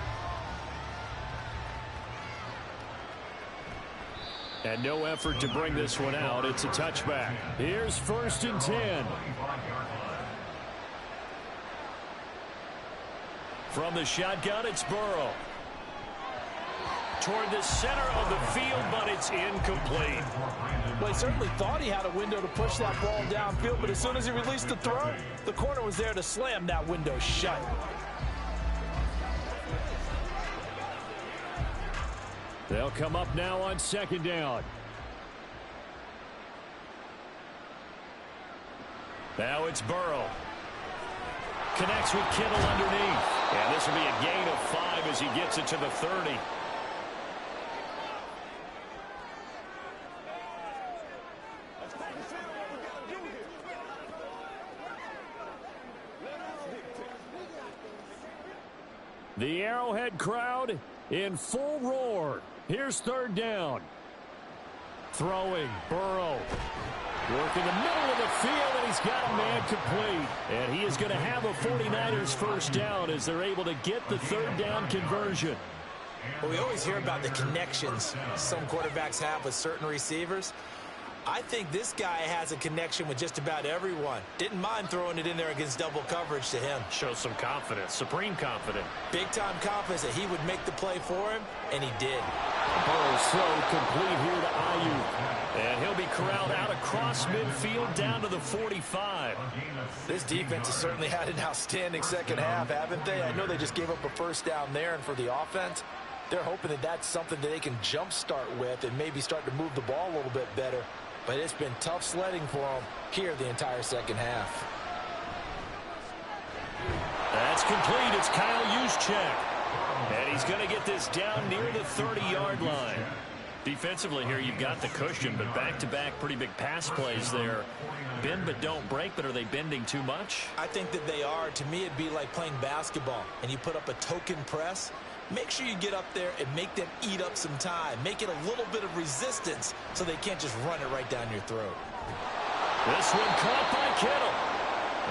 And no effort to bring this one out. It's a touchback. Here's first and 10. From the shotgun, it's Burrow. Toward the center of the field, but it's incomplete.
Well, he certainly thought he had a window to push that ball downfield, but as soon as he released the throw, the corner was there to slam that window shut.
They'll come up now on second down. Now it's Burrow. Connects with Kittle underneath. And this will be a gain of 5 as he gets it to the 30. The Arrowhead crowd in full roar. Here's third down. Throwing, Burrow. Working the middle of the field, and he's got a man complete. And he is going to have a 49ers first down as they're able to get the third down conversion.
Well, we always hear about the connections some quarterbacks have with certain receivers. I think this guy has a connection with just about everyone. Didn't mind throwing it in there against double coverage to him.
Shows some confidence, supreme confidence.
Big-time confidence that he would make the play for him, and he did.
Burrow's throw complete here to Ayuk. And he'll be corralled out across midfield down to the 45.
This defense has certainly had an outstanding second half, haven't they? I know they just gave up a first down there, and for the offense, they're hoping that that's something that they can jumpstart with and maybe start to move the ball a little bit better. But it's been tough sledding for them here the entire second half.
That's complete. It's Kyle Juszczyk. And he's going to get this down near the 30-yard line. Defensively here, you've got the cushion, but back-to-back pretty big pass plays there. Bend but don't break, but are they bending too much?
I think that they are. To me, it'd be like playing basketball, and you put up a token press. Make sure you get up there and make them eat up some time. Make it a little bit of resistance so they can't just run it right down your throat.
This one caught by Kittle.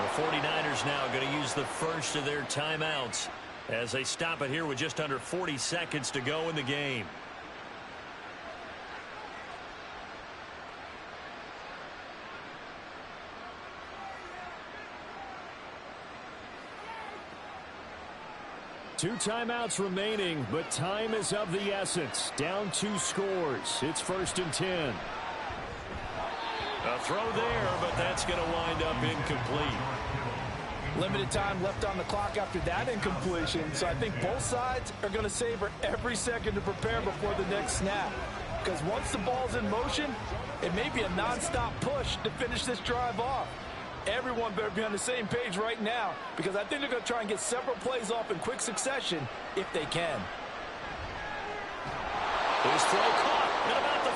The 49ers now going to use the first of their timeouts as they stop it here with just under 40 seconds to go in the game. 2 timeouts remaining, but time is of the essence. Down 2 scores. It's 1st and 10.
A throw there, but that's going to wind up incomplete.
Limited time left on the clock after that incompletion, so I think both sides are going to savor every second to prepare before the next snap. Because once the ball's in motion, it may be a nonstop push to finish this drive off. Everyone better be on the same page right now, because I think they're going to try and get several plays off in quick succession if they can.
His throw caught at about the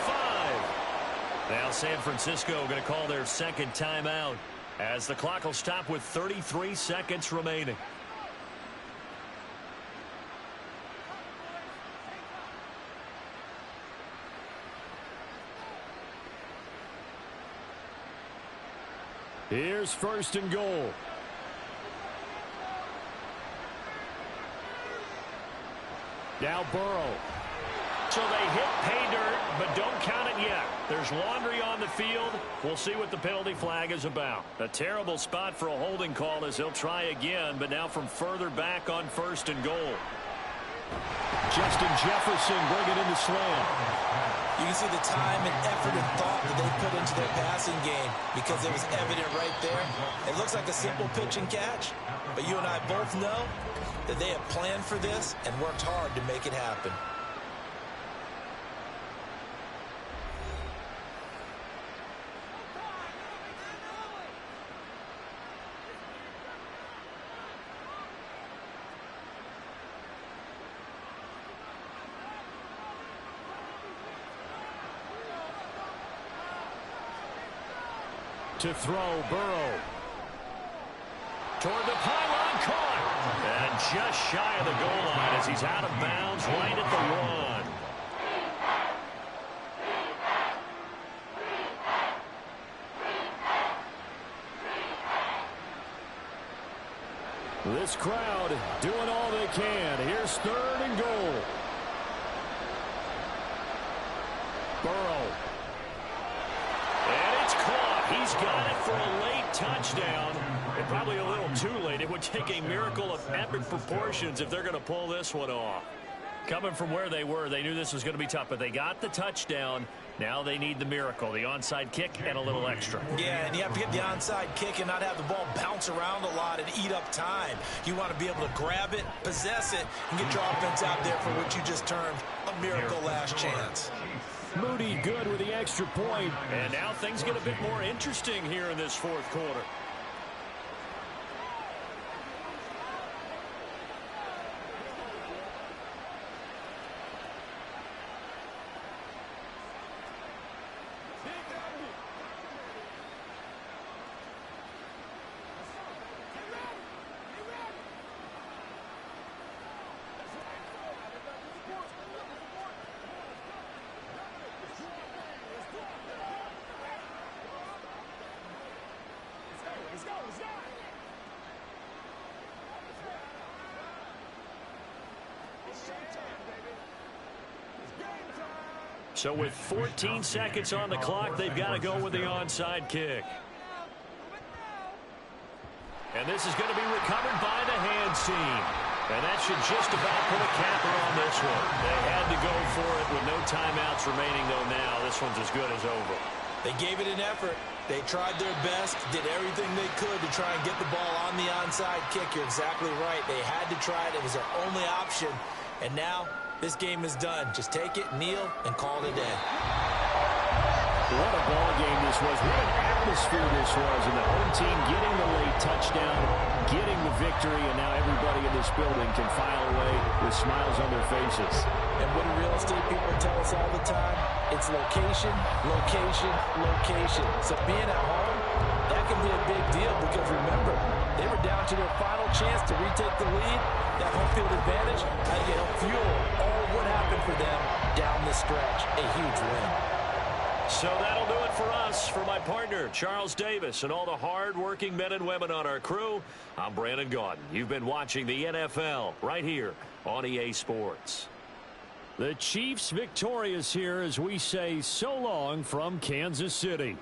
5. Now San Francisco going to call their second timeout, as the clock will stop with 33 seconds remaining.
Here's 1st and goal. Now Burrow.
So they hit pay dirt, but don't count it yet. There's laundry on the field. We'll see what the penalty flag is about. A terrible spot for a holding call as he'll try again, but now from further back on 1st and goal.
Justin Jefferson bringing in the slam.
You can see the time and effort and thought that they put into their passing game because it was evident right there. It looks like a simple pitch and catch, but you and I both know that they have planned for this and worked hard to make it happen.
To throw, Burrow.
Toward the pylon, caught. And just shy of the goal line as he's out of bounds right at the 1.
This crowd doing all they can. Here's 3rd and goal. Burrow.
And it's caught. He's got it for a late touchdown. And probably a little too late. It would take a miracle of epic proportions if they're going to pull this one off. Coming from where they were, they knew this was going to be tough, but they got the touchdown. Now they need the miracle, the onside kick and a little extra.
Yeah, and you have to get the onside kick and not have the ball bounce around a lot and eat up time. You want to be able to grab it, possess it, and get your offense out there for what you just termed a miracle last chance.
Moody good with the extra point.
And now things get a bit more interesting here in this 4th quarter. So with 14 seconds on the clock, they've got to go with the onside kick. And this is going to be recovered by the hands team. And that should just about put a capper on this one. They had to go for it with no timeouts remaining, though now this one's as good as over.
They gave it an effort. They tried their best, did everything they could to try and get the ball on the onside kick. You're exactly right. They had to try it. It was their only option. And now this game is done. Just take it, kneel, and call it a day.
What a ball game this was. What an atmosphere this was. And the home team getting the late touchdown, getting the victory, and now everybody in this building can file away with smiles on their faces.
And what do real estate people tell us all the time? It's location, location, location. So being at home, that can be a big deal because remember, they were down to their final chance to retake the lead. That home field advantage had to help fuel all of what happened for them down the stretch. A huge win.
So that'll do it for us. For my partner, Charles Davis, and all the hard-working men and women on our crew, I'm Brandon Gaudin. You've been watching the NFL right here on EA Sports.
The Chiefs victorious here as we say so long from Kansas City.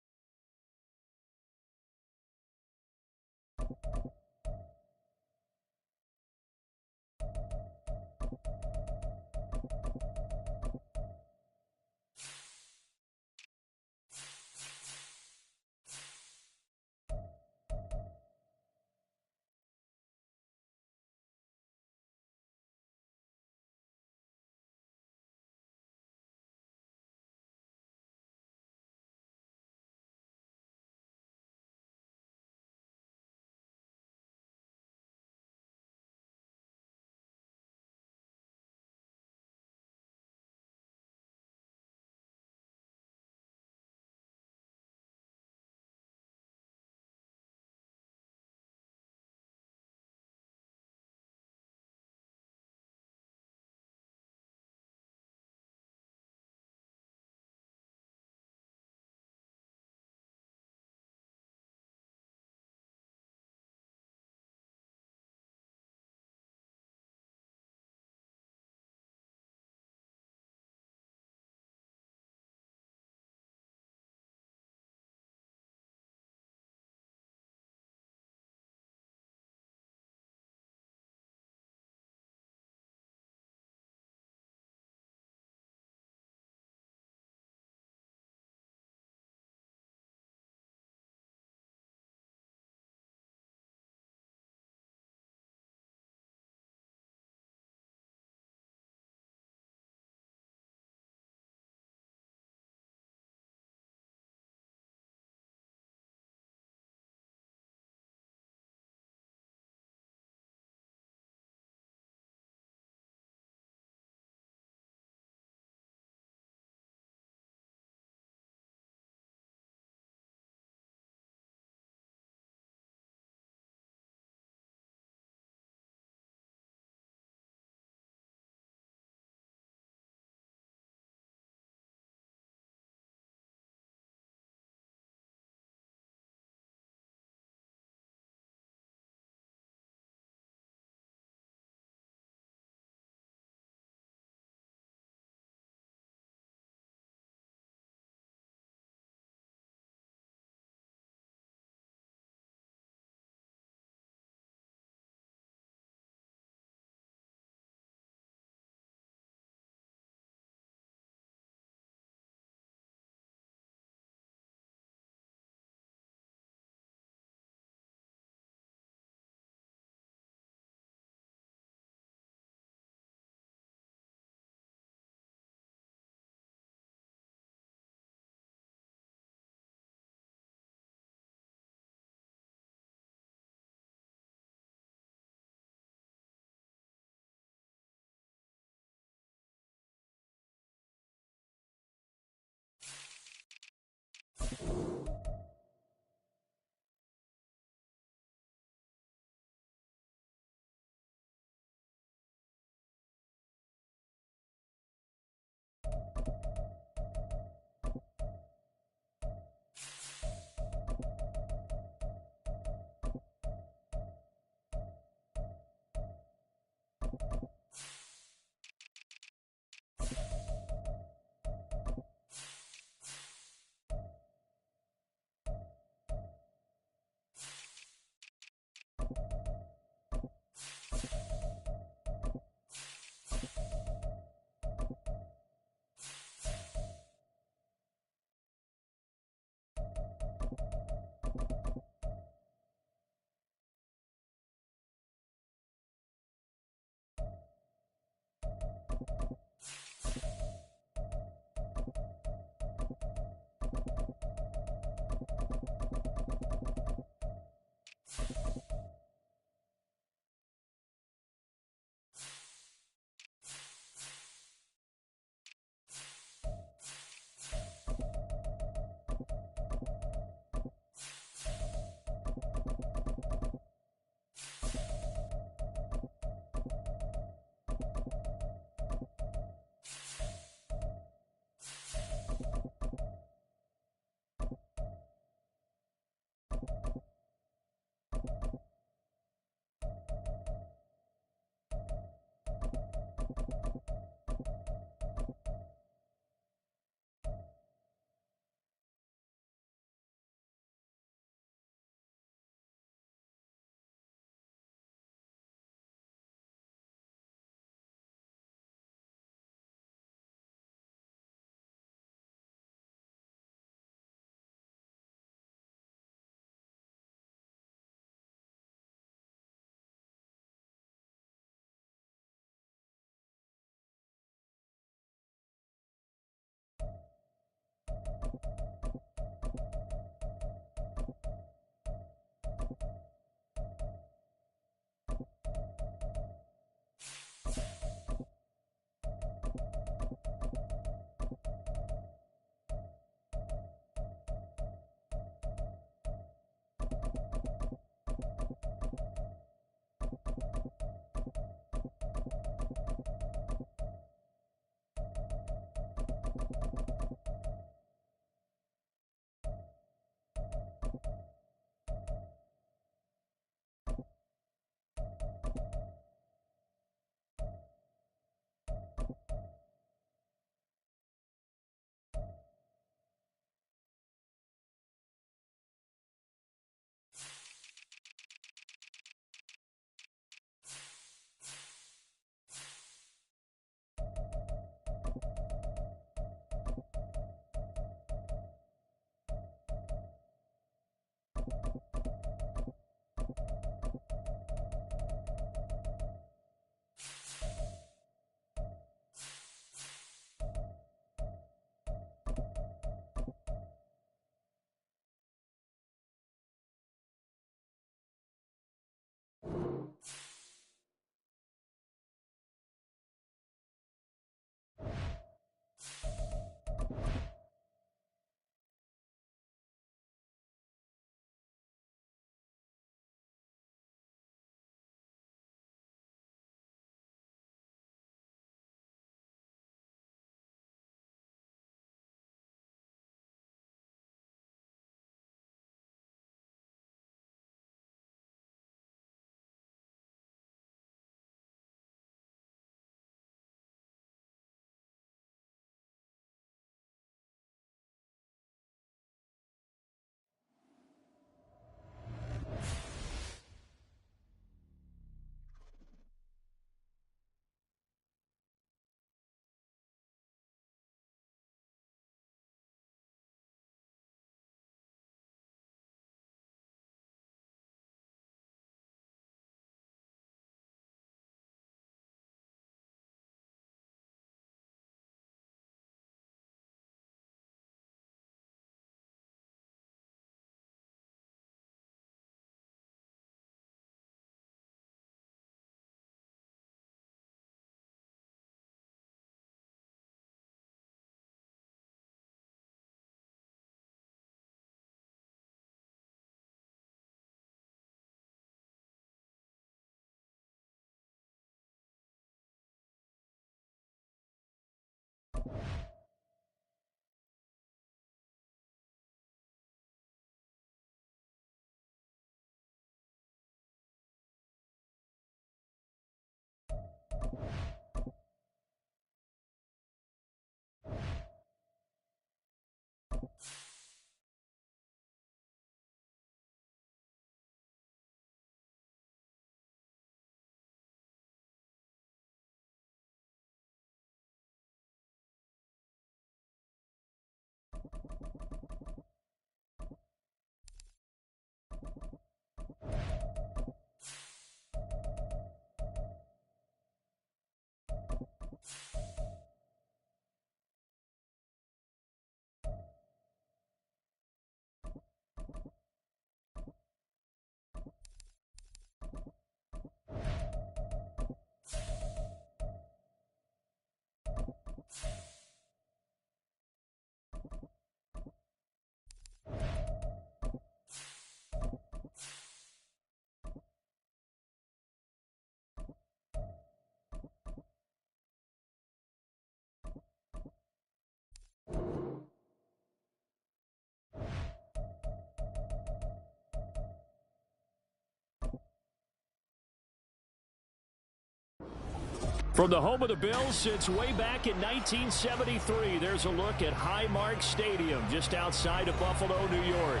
From the home of the Bills since way back in 1973, there's a look at Highmark Stadium just outside of Buffalo, New York.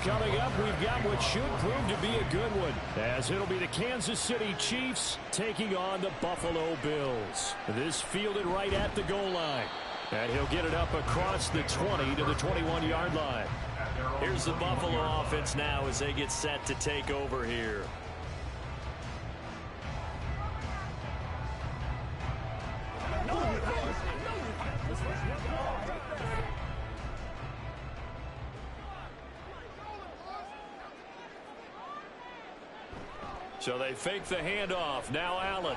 Coming up, we've got what should prove to be a good one, as it'll be the Kansas City Chiefs taking on the Buffalo Bills. This fielded right at the goal line. And he'll get it up across the 20 to the 21-yard line.
Here's the Buffalo offense now as they get set to take over here. So they fake the handoff. Now Allen.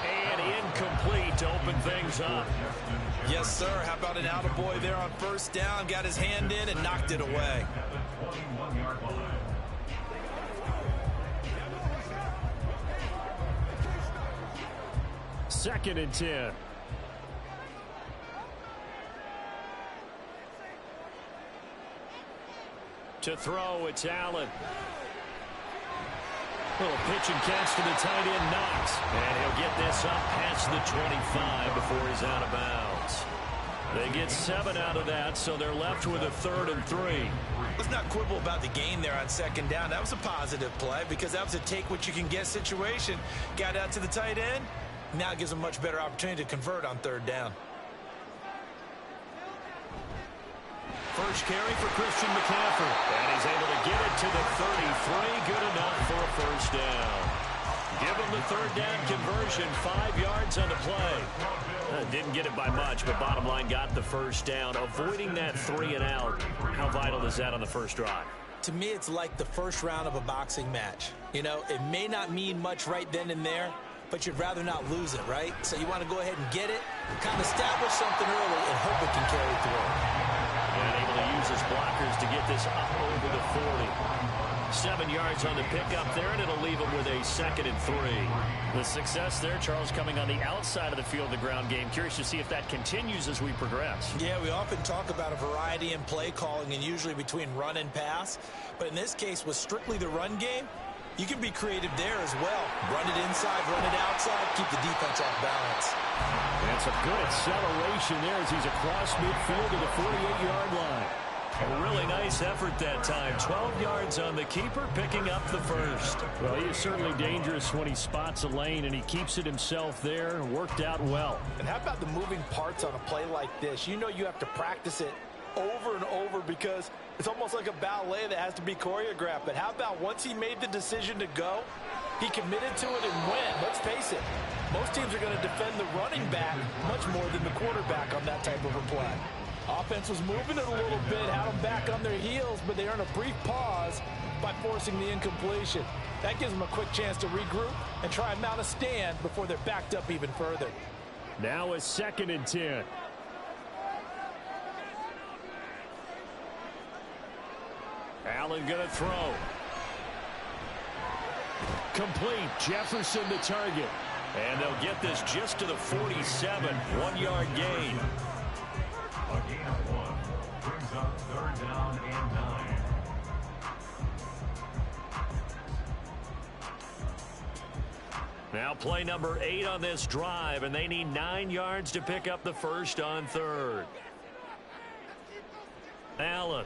And incomplete to open things up.
Yes, sir. How about an attaboy there on first down? Got his hand in and knocked it away.
Second and 10.
To throw, it's Allen. Little pitch and catch to the tight end, Knox. And he'll get this up past the 25 before he's out of bounds. They get 7 out of that, so they're left with a 3rd and 3.
Let's not quibble about the gain there on second down. That was a positive play because that was a take-what-you-can-get situation. Got out to the tight end. Now gives them much better opportunity to convert on 3rd down.
First carry for Christian McCaffrey. And he's able to get it to the 33. Good enough for a first down. Give him the 3rd down conversion. 5 yards on the play. Didn't get it by much, but bottom line got the first down. Avoiding that 3 and out. How vital is that on the first drive?
To me, it's like the first round of a boxing match. You know, it may not mean much right then and there, but you'd rather not lose it, right? So you want to go ahead and get it, kind of establish something early, and hope it can carry through.
And able to use his blockers to get this up over the 40. 7 yards on the pickup there, and it'll leave him with a 2nd and 3.
The success there, Charles, coming on the outside of the field of the ground game. Curious to see if that continues as we progress.
Yeah, we often talk about a variety in play calling and usually between run and pass. But in this case, with strictly the run game, you can be creative there as well. Run it inside, run it outside, keep the defense off balance.
And some good acceleration there as he's across midfield to the 48-yard line.
A really nice effort that time. 12 yards on the keeper, picking up the first.
Well, he is certainly dangerous when he spots a lane, and he keeps it himself there. Worked out well.
And how about the moving parts on a play like this? You know you have to practice it over and over because it's almost like a ballet that has to be choreographed. But how about once he made the decision to go, he committed to it and went. Let's face it, most teams are going to defend the running back much more than the quarterback on that type of a play. Offense was moving it a little bit, had them back on their heels, but they earned a brief pause by forcing the incompletion. That gives them a quick chance to regroup and try and mount a stand before they're backed up even further.
Now a 2nd and 10.
Allen going to throw.
Complete. Jefferson the target.
And they'll get this just to the 47. 1-yard gain.
A gain of 1 brings up 3rd down and 9.
Now play number 8 on this drive, and they need 9 yards to pick up the first on 3rd. Allen.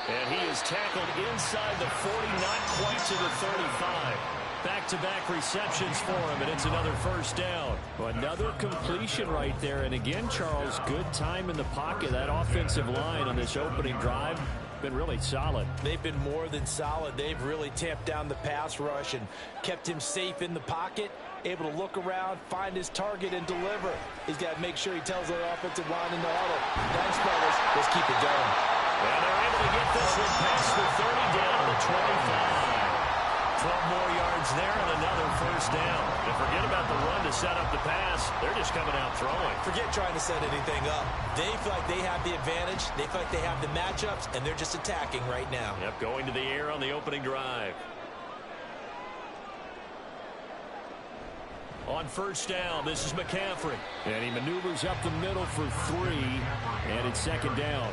And he is tackled inside the 40, not quite to the 35. Back-to-back receptions for him, and it's another first down.
Another completion right there. And again, Charles, good time in the pocket. That offensive line on this opening drive been really solid.
They've been more than solid. They've really tamped down the pass rush and kept him safe in the pocket, able to look around, find his target, and deliver. He's got to make sure he tells their offensive line in the huddle, thanks, fellas, let's keep it going.
And they're able to get this one past the 30 down to the 25. 12 more yards there and another first down. And forget about the run to set up the pass. They're just coming out throwing.
Forget trying to set anything up. They feel like they have the advantage. They feel like they have the matchups, and they're just attacking right now.
Yep, going to the air on the opening drive. On first down, this is McCaffrey.
And he maneuvers up the middle for 3, and it's 2nd down.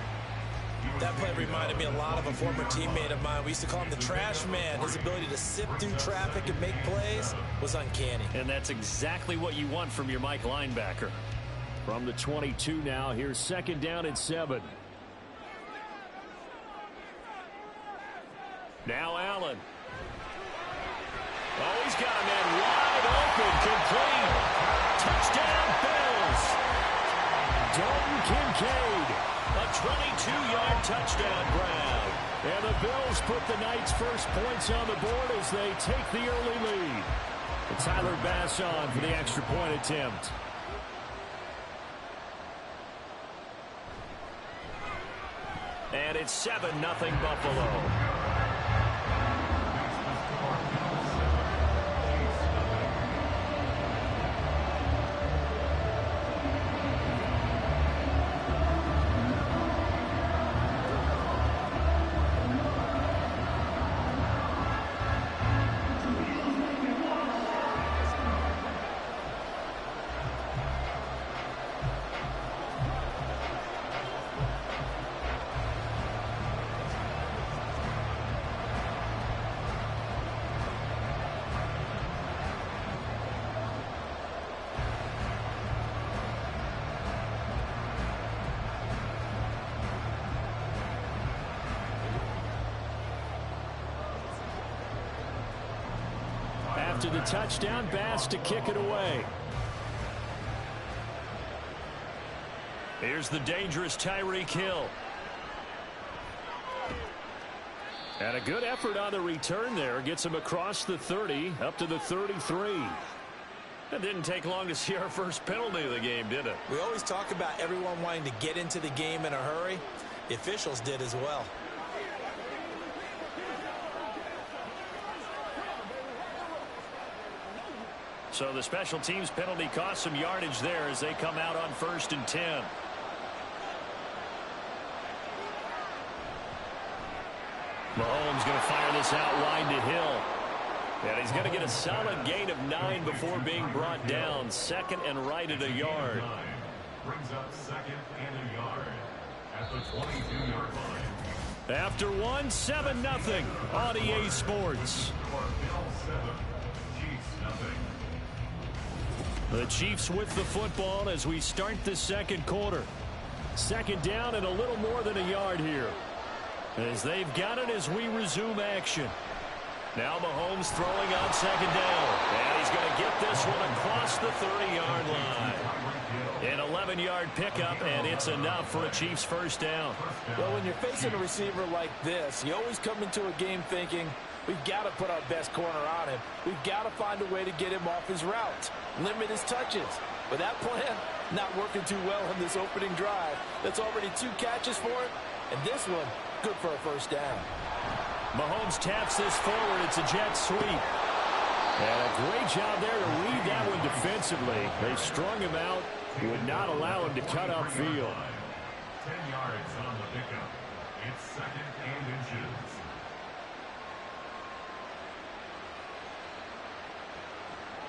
That play reminded me a lot of a former teammate of mine. We used to call him the trash man. His ability to sift through traffic and make plays was uncanny.
And that's exactly what you want from your Mike linebacker. From the 22 now, here's 2nd down and 7. Now Allen. Oh, he's got a man wide open, complete. Touchdown, Bills. Dalton Kincaid, a 22-yard touchdown grab. And the Bills put the Knights' first points on the board as they take the early lead. And Tyler Bass on for the extra point attempt. And it's 7-0 Buffalo. After the touchdown, Bass to kick it away. Here's the dangerous Tyreek Hill. And a good effort on the return there. Gets him across the 30, up to the 33. It didn't take long to see our first penalty of the game, did it?
We always talk about everyone wanting to get into the game in a hurry. The officials did as well.
So the special teams penalty cost some yardage there as they come out on 1st and 10. Mahomes going to fire this out wide to Hill. And he's going to get a solid gain of 9 before being brought down. 2nd and right at a yard.
Brings up 2nd and a yard at the 22-yard line.
After 1, 7-0 on EA Sports. The Chiefs with the football as we start the 2nd quarter. 2nd down and a little more than a yard here. As they've got it as we resume action. Now Mahomes throwing on 2nd down. And he's going to get this one across the 30-yard line. An 11-yard pickup, and it's enough for a Chiefs first down.
Well, when you're facing a receiver like this, you always come into a game thinking, we've got to put our best corner on him. We've got to find a way to get him off his route, limit his touches. But that plan, not working too well on this opening drive. That's already 2 catches for him, and this one, good for a first down.
Mahomes taps this forward. It's a jet sweep. And a great job there to read that one defensively. They strung him out, would not allow him to cut upfield.
10 yards on the pickup. It's 2nd and inches.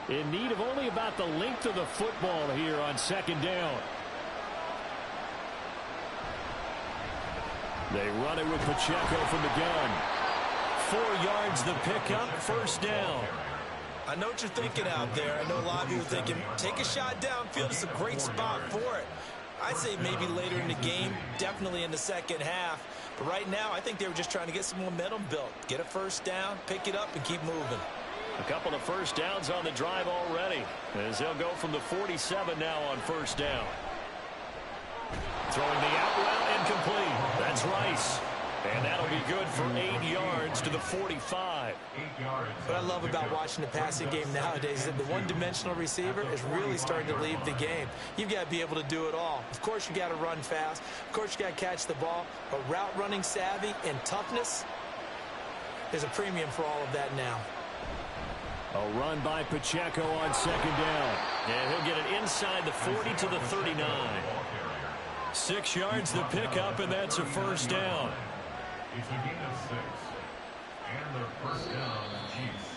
In need of only about the length of the football here on 2nd down. They run it with Pacheco from the gun. 4 yards the pickup, first down.
I know what you're thinking out there. I know a lot of you are thinking, take a shot downfield. It's a great spot for it. I'd say maybe later in the game, definitely in the 2nd half. But right now, I think they were just trying to get some momentum built. Get a first down, pick it up, and keep moving.
A couple of first downs on the drive already, as they'll go from the 47 now on 1st down. Throwing the out route and complete. That's Rice. And that'll be good for 8 yards to the 45.
8 yards.
What I love about watching the passing game nowadays is that the one-dimensional receiver is really starting to leave the game. You've got to be able to do it all. Of course, you got to run fast. Of course, you got to catch the ball. But route running savvy and toughness, there's a premium for all of that now.
A run by Pacheco on 2nd down. And he'll get it inside the 40 to the 39. 6 yards the pickup, and that's a first down.
It's a gain of 6. And the first down, Chiefs.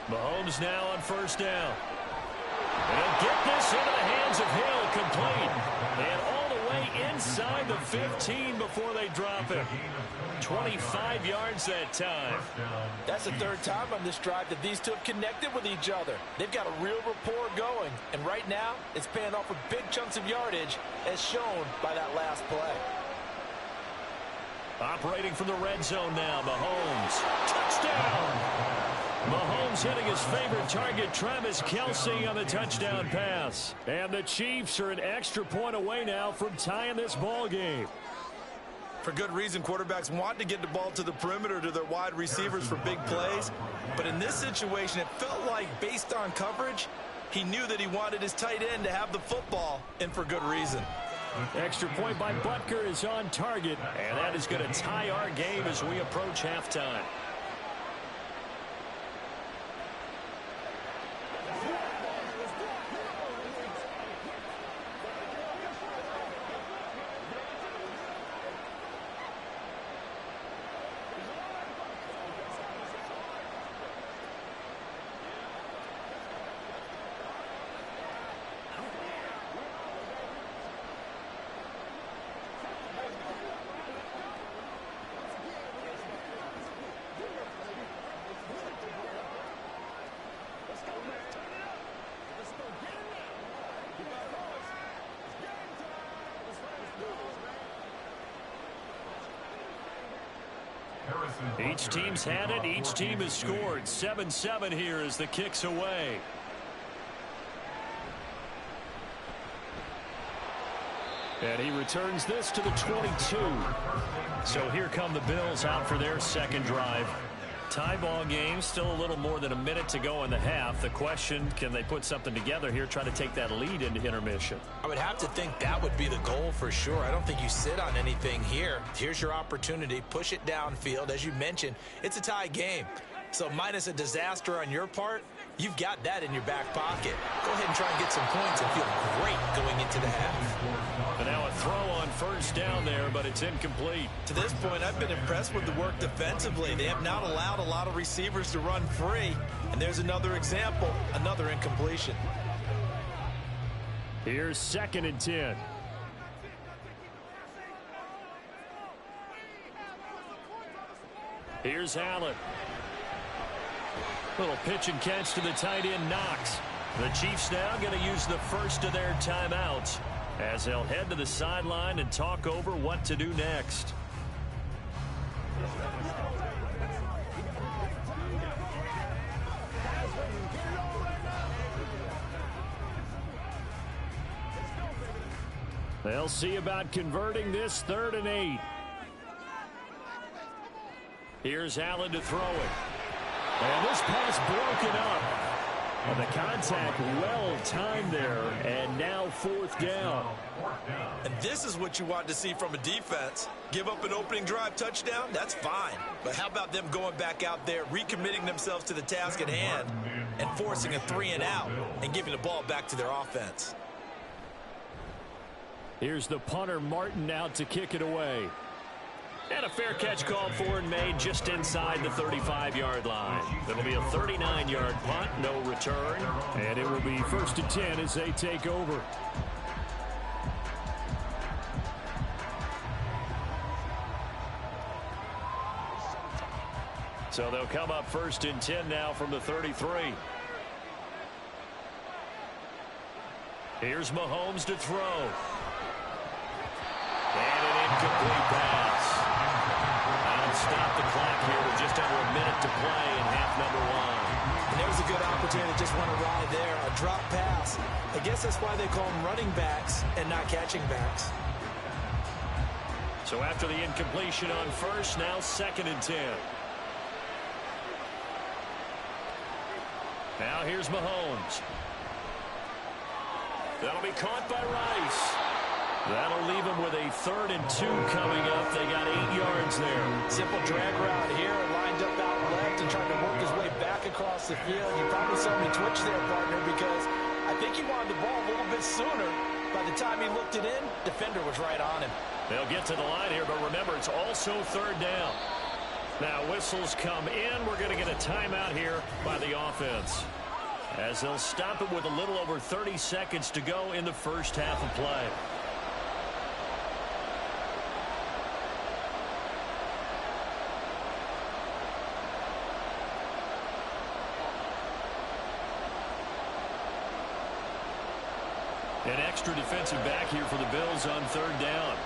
Mahomes now on first down. And he'll get this into the hands of Hill, complete. And all the way inside the 15 before they drop it. 25 yards that time.
That's the third time on this drive that these two have connected with each other. They've got a real rapport going. And right now, it's paying off with big chunks of yardage, as shown by that last play.
Operating from the red zone now, Mahomes. Touchdown! Mahomes hitting his favorite target, Travis Kelce, on the touchdown pass. And the Chiefs are an extra point away now from tying this ball game.
For good reason, quarterbacks want to get the ball to the perimeter to their wide receivers for big plays. But in this situation, it felt like, based on coverage, he knew that he wanted his tight end to have the football, and for good reason.
Extra point by Butker is on target, and that is going to tie our game as we approach halftime. Each team's had it. Each team has scored. 7-7 here as the kick's away. And he returns this to the 22. So here come the Bills out for their second drive. Tie ball game, still a little more than a minute to go in the half. The question, can they put something together here, try to take that lead into intermission?
I would have to think that would be the goal for sure. I don't think you sit on anything here. Here's your opportunity. Push it downfield. As you mentioned, it's a tie game. So minus a disaster on your part, you've got that in your back pocket. Go ahead and try and get some points and feel great going into the half.
And now a throw on first down there, but it's incomplete.
To this point, I've been impressed with the work defensively. They have not allowed a lot of receivers to run free. And there's another example, another incompletion.
Here's 2nd and 10. Here's Allen. Little pitch and catch to the tight end, Knox. The Chiefs now going to use the first of their timeouts as they'll head to the sideline and talk over what to do next. They'll see about converting this 3rd and 8. Here's Allen to throw it. And this pass broken up. And the contact well timed there. And now 4th down.
And this is what you want to see from a defense. Give up an opening drive touchdown, that's fine. But how about them going back out there, recommitting themselves to the task at hand, and forcing a 3-and-out and giving the ball back to their offense.
Here's the punter, Martin, out to kick it away. And a fair catch called for and made just inside the 35-yard line. It'll be a 39-yard punt, no return. And it will be 1st and 10 as they take over. So they'll come up 1st and 10 now from the 33. Here's Mahomes to throw. And an incomplete pass. I'll stop the clock here with just under a minute to play in half number 1.
And there's a good opportunity to just want to ride there. A drop pass. I guess that's why they call them running backs and not catching backs.
So after the incompletion on first, now 2nd and 10. Now here's Mahomes. That'll be caught by Rice. That'll leave him with a 3rd and 2 coming up. They got 8 yards there.
Simple drag route here, lined up out left and trying to work his way back across the field. You probably saw me twitch there, partner, because I think he wanted the ball a little bit sooner. By the time he looked it in, defender was right on him.
They'll get to the line here, but remember, it's also 3rd down. Now whistles come in. We're going to get a timeout here by the offense, as they'll stop it with a little over 30 seconds to go in the first half of play. An extra defensive back here for the Bills on third down.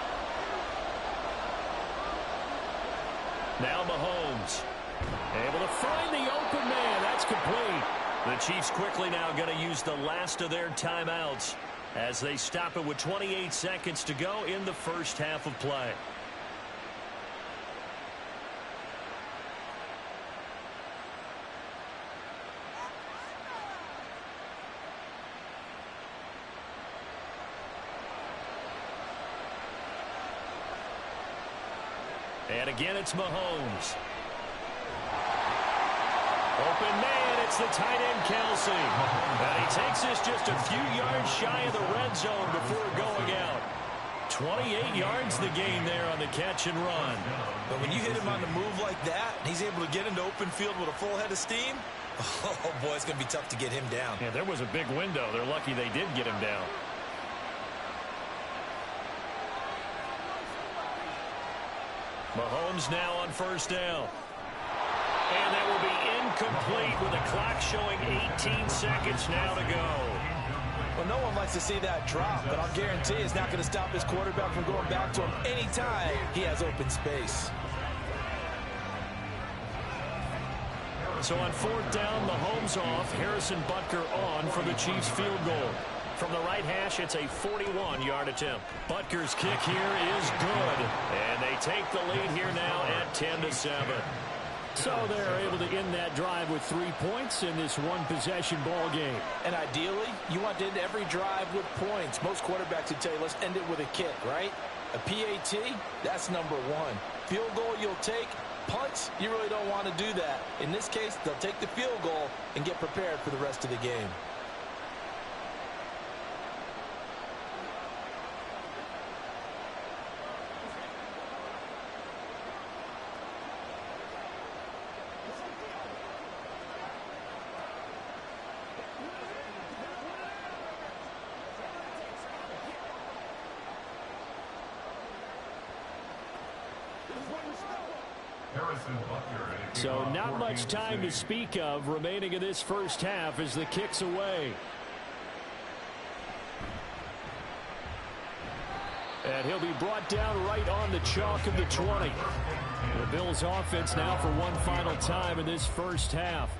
Now Mahomes, able to find the open man. That's complete. The Chiefs quickly now going to use the last of their timeouts as they stop it with 28 seconds to go in the first half of play. And again, it's Mahomes. Open man, it's the tight end, Kelsey. And he takes this just a few yards shy of the red zone before going out. 28 yards the gain there on the catch and run.
But when you hit him on the move like that, he's able to get into open field with a full head of steam, oh, boy, it's going to be tough to get him down.
Yeah, there was a big window. They're lucky they did get him down. Mahomes now on first down. And that will be incomplete with the clock showing 18 seconds now to go.
Well, no one likes to see that drop, but I'll guarantee it's not going to stop his quarterback from going back to him anytime he has open space.
So on fourth down, Mahomes off, Harrison Butker on for the Chiefs field goal. From the right hash, it's a 41-yard attempt. Butker's kick here is good. And they take the lead here now at 10-7. So they're able to end that drive with 3 points in this one-possession ball game.
And ideally, you want to end every drive with points. Most quarterbacks would tell you, let's end it with a kick, right? A PAT, that's number one. Field goal you'll take. Punts, you really don't want to do that. In this case, they'll take the field goal and get prepared for the rest of the game.
So not much time to speak of remaining in this first half as the kick's away. And he'll be brought down right on the chalk of the 20. The Bills offense now for one final time in this first half.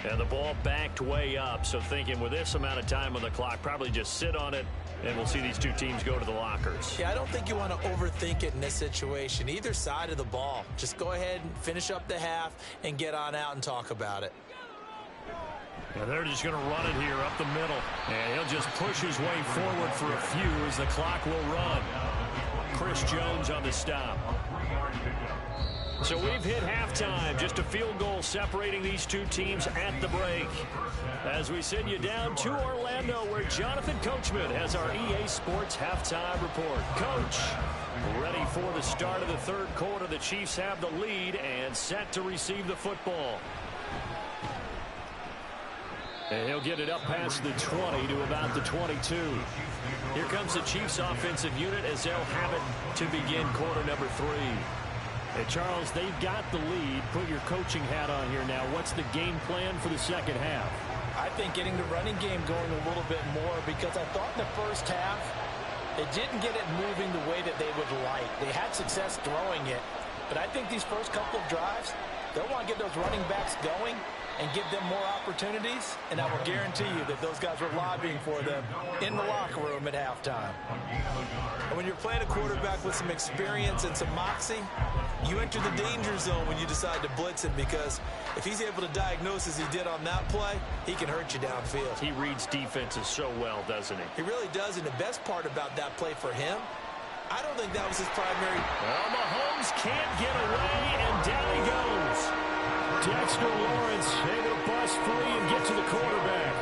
And the ball backed way up, so thinking with this amount of time on the clock, probably just sit on it, and we'll see these two teams go to the lockers.
Yeah, I don't think you want to overthink it in this situation. Either side of the ball. Just go ahead and finish up the half and get on out and talk about it.
And they're just going to run it here up the middle. And he'll just push his way forward for a few as the clock will run. Chris Jones on the stop. So we've hit halftime. Just a field goal separating these two teams at the break. As we send you down to Orlando, where Jonathan Coachman has our EA Sports halftime report. Coach, ready for the start of the third quarter. The Chiefs have the lead and set to receive the football. And he'll get it up past the 20 to about the 22. Here comes the Chiefs offensive unit as they'll have it to begin quarter number 3. And Charles, they've got the lead. Put your coaching hat on here now. What's the game plan for the second half?
I think getting the running game going a little bit more, because I thought in the first half they didn't get it moving the way that they would like. They had success throwing it, but I think these first couple of drives, they'll want to get those running backs going and give them more opportunities, and I will guarantee you that those guys were lobbying for them in the locker room at halftime.
And when you're playing a quarterback with some experience and some moxie, you enter the danger zone when you decide to blitz him, because if he's able to diagnose as he did on that play, he can hurt you downfield.
He reads defenses so well, doesn't he?
He really does, and the best part about that play for him, I don't think that was his primary.
Well, Mahomes can't get away, and down he goes. Dexter Lawrence able to bust free and get to the quarterback.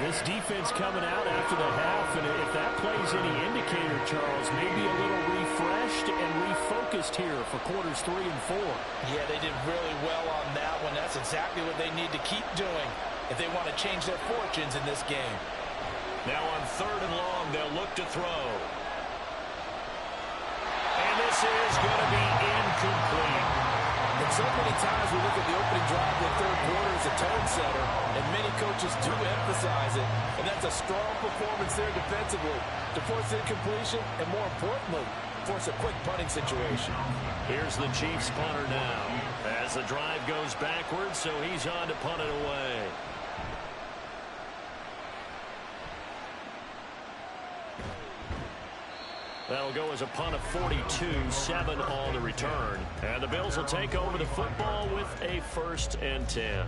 The this defense coming out after the half, and if that plays any indicator, Charles, maybe a little refreshed and refocused here for quarters 3 and 4.
Yeah, they did really well on that one. That's exactly what they need to keep doing if they want to change their fortunes in this game.
Now on 3rd and long, they'll look to throw. And this is going to be incomplete.
And so many times we look at the opening drive of the third quarter as a tone setter, and many coaches do emphasize it. And that's a strong performance there defensively to force incompletion and, more importantly, force a quick punting situation.
Here's the Chiefs punter now as the drive goes backwards, so he's on to punt it away. That'll go as a punt of 42, 7 on the return. And the Bills will take over the football with a 1st and 10.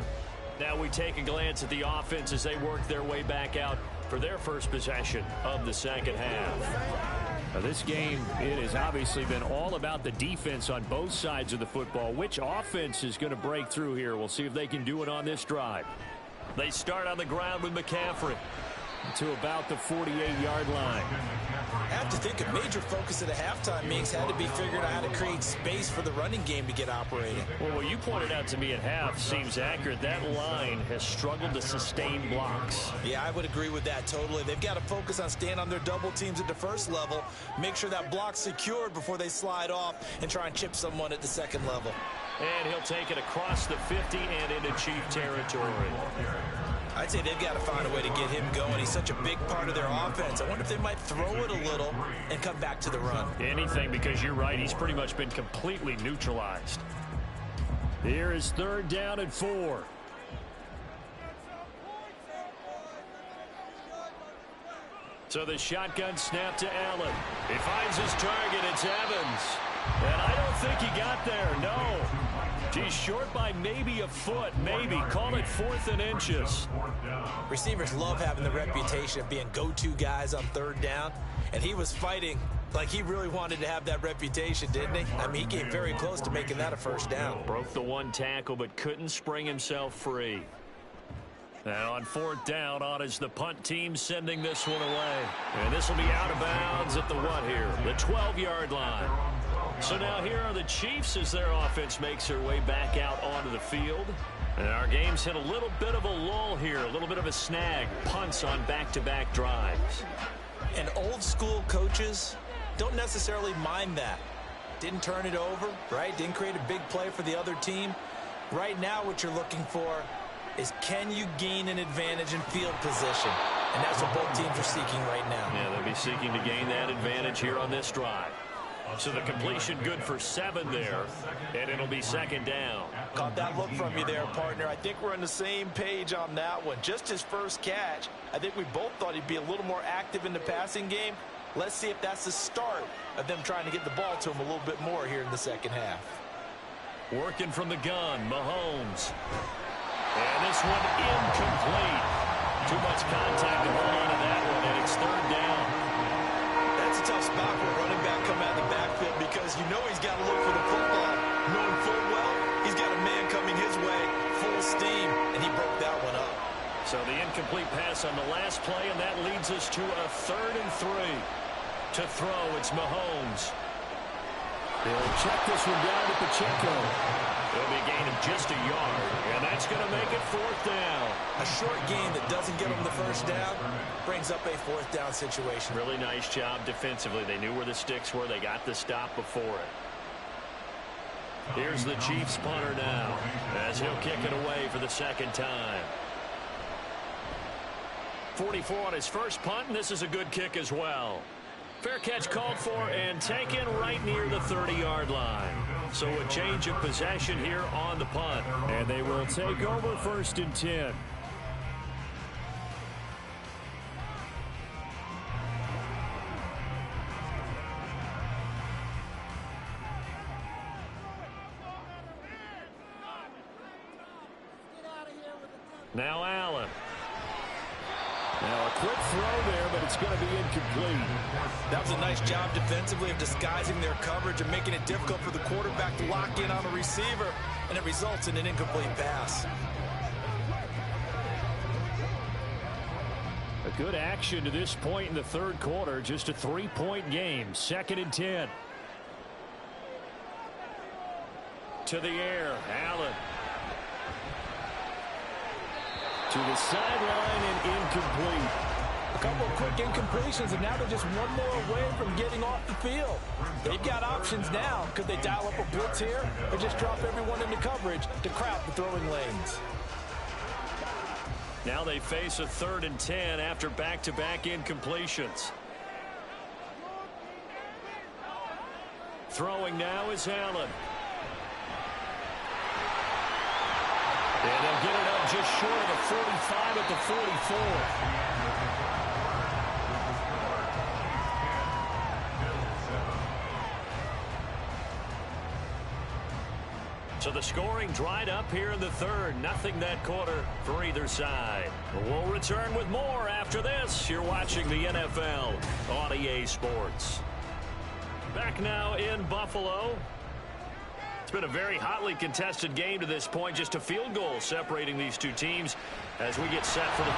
Now we take a glance at the offense as they work their way back out for their first possession of the second half.
Now this game, it has obviously been all about the defense on both sides of the football. Which offense is going to break through here? We'll see if they can do it on this drive. They start on the ground with McCaffrey to about the 48-yard line.
I have to think a major focus at the halftime meetings had to be figuring out how to create space for the running game to get operating.
Well, what you pointed out to me at half seems accurate. That line has struggled to sustain blocks.
Yeah, I would agree with that totally. They've got to focus on staying on their double teams at the first level, make sure that block's secured before they slide off and try and chip someone at the second level.
And he'll take it across the 50 and into Chief territory.
I'd say they've got to find a way to get him going. He's such a big part of their offense. I wonder if they might throw it a little and come back to the run.
Anything, because you're right. He's pretty much been completely neutralized. Here is 3rd down and 4. So the shotgun snap to Allen. He finds his target. It's Evans. And I don't think he got there. No. He's short by maybe a foot, maybe. Call it 4th and inches.
Receivers love having the reputation of being go-to guys on 3rd down, and he was fighting like he really wanted to have that reputation, didn't he? I mean, he came very close to making that a 1st down.
Broke the 1 tackle, but couldn't spring himself free. Now on 4th down, on is the punt team sending this one away. And this will be out of bounds at the what here? The 12-yard line. So now here are the Chiefs as their offense makes their way back out onto the field. And our game's hit a little bit of a lull here, a little bit of a snag. Punts on back-to-back drives.
And old-school coaches don't necessarily mind that. Didn't turn it over, right? Didn't create a big play for the other team. Right now what you're looking for is, can you gain an advantage in field position? And that's what both teams are seeking right now.
Yeah, they'll be seeking to gain that advantage here on this drive. So the completion good for 7 there, and it'll be 2nd down.
Caught that look from you there, partner. I think we're on the same page on that one. Just his first catch, I think we both thought he'd be a little more active in the passing game. Let's see if that's the start of them trying to get the ball to him a little bit more here in the second half.
Working from the gun, Mahomes. And this one incomplete. Too much contact to hold on to that one, and it's 3rd down.
That's a tough spot for a running back come out of the backfield because you know he's got to look for the football. Knowing full well, he's got a man coming his way, full steam, and he broke that one up.
So the incomplete pass on the last play, and that leads us to a 3rd and 3. To throw, it's Mahomes. They'll check this one down to Pacheco. It'll be a gain of just a yard, and that's going to make it 4th down.
A short gain that doesn't get them the 1st down brings up a 4th down situation.
Really nice job defensively. They knew where the sticks were. They got the stop before it. Here's the Chiefs punter now as he'll kick it away for the 2nd time. 44 on his first punt, and this is a good kick as well. Fair catch called for and taken right near the 30-yard line. So a change of possession here on the punt. And they will take over 1st and 10. Now Allen. Now a quick throw there, but it's going to be incomplete.
That was a nice job defensively of disguising their coverage and making it difficult for the quarterback to lock in on a receiver, and it results in an incomplete pass.
good action to this point in the third quarter. Just a 3-point game. 2nd and 10. To the air. Allen. To the sideline and incomplete.
A couple of quick incompletions, and now they're just one more away from getting off the field. They've got options now. Could they dial up a blitz here or just drop everyone into coverage to crowd the throwing lanes?
Now they face a 3rd and 10 after back-to-back incompletions. Throwing now is Allen. And they'll get it up just short of the 45 at the 44. So the scoring dried up here in the third. Nothing that quarter for either side. We'll return with more after this. You're watching the NFL on EA Sports. Back now in Buffalo. It's been a very hotly contested game to this point. Just a field goal separating these two teams as we get set for the... Oh,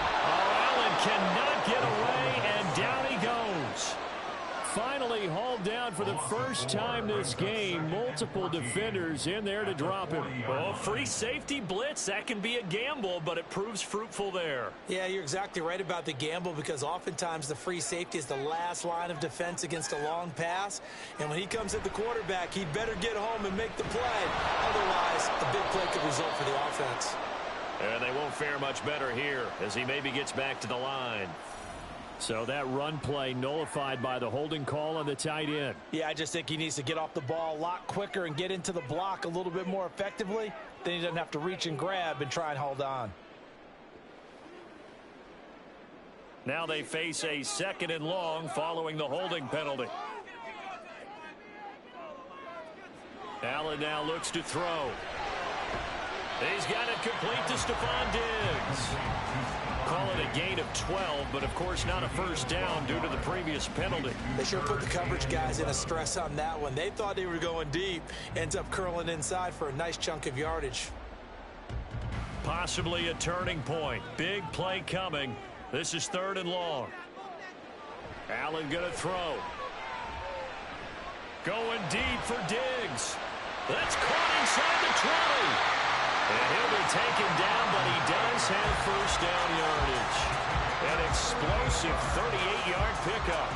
Allen cannot get away, and down he goes. Finally hauled down for the first time this game. Multiple defenders in there to drop him. Oh, free safety blitz. That can be a gamble, but it proves fruitful there.
Yeah, you're exactly right about the gamble because oftentimes the free safety is the last line of defense against a long pass. And when he comes at the quarterback, he'd better get home and make the play. Otherwise, a big play could result for the offense.
And they won't fare much better here as he maybe gets back to the line. So that run play nullified by the holding call on the tight end.
Yeah, I just think he needs to get off the ball a lot quicker and get into the block a little bit more effectively. Then he doesn't have to reach and grab and try and hold on.
Now they face a 2nd and long following the holding penalty. Allen now looks to throw. He's got it complete to Stephon Diggs. Call it a gain of 12, but of course not a first down due to the previous penalty.
They sure put the coverage guys in a stress on that one. They thought they were going deep. Ends up curling inside for a nice chunk of yardage.
Possibly a turning point. Big play coming. This is 3rd and long. Allen going to throw. Going deep for Diggs. That's caught inside the 20. And he'll be taken down, but he does have first down yardage. An explosive 38-yard pickup.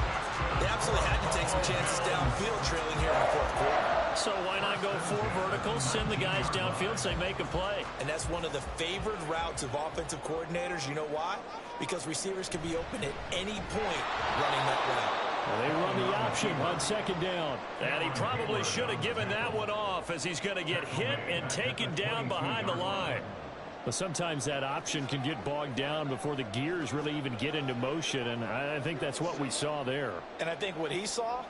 They absolutely had to take some chances downfield trailing here in the fourth quarter.
So why not go 4 verticals, send the guys downfield, say make a play.
And that's one of the favored routes of offensive coordinators. You know why? Because receivers can be open at any point running that route.
Well, they run the option on 2nd down. And he probably should have given that one off as he's going to get hit and taken down behind the line. But sometimes that option can get bogged down before the gears really even get into motion, and I think that's what we saw there.
And I think what he saw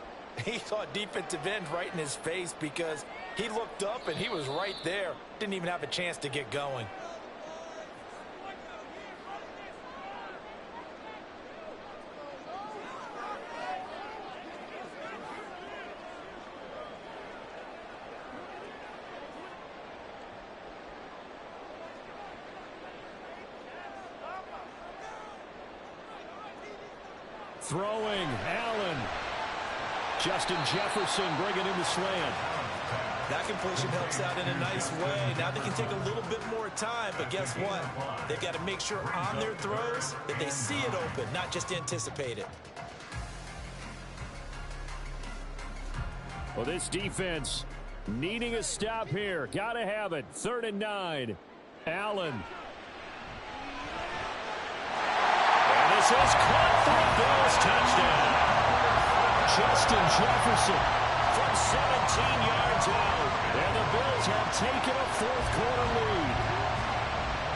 defensive end right in his face because he looked up and he was right there. Didn't even have a chance to get going.
Throwing, Allen. Justin Jefferson bringing in the slant.
That completion helps out in a nice way. Now they can take a little bit more time, but guess what? They've got to make sure on their throws that they see it open, not just anticipate it.
Well, this defense needing a stop here. Got to have it. 3rd and 9. Allen. And this is caught for a Bills touchdown. Justin Jefferson from 17 yards out. And the Bills have taken a fourth quarter lead.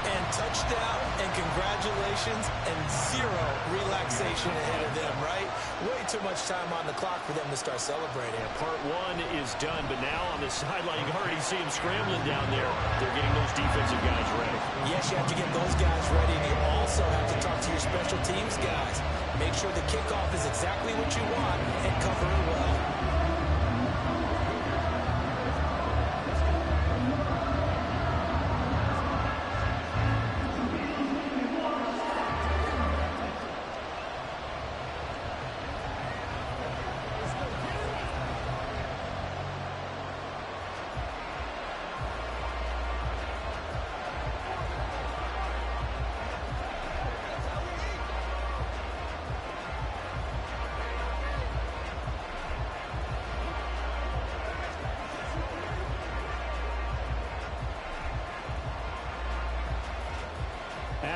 And touchdown and congratulations and zero relaxation ahead of them, right? Way too much time on the clock for them to start celebrating.
Part 1 is done, but now on the sideline, you can already see them scrambling down there. They're getting those defensive guys ready.
Yes, you have to get those guys ready, and you also have to talk to your special teams guys. Make sure the kickoff is exactly what you want and cover it well.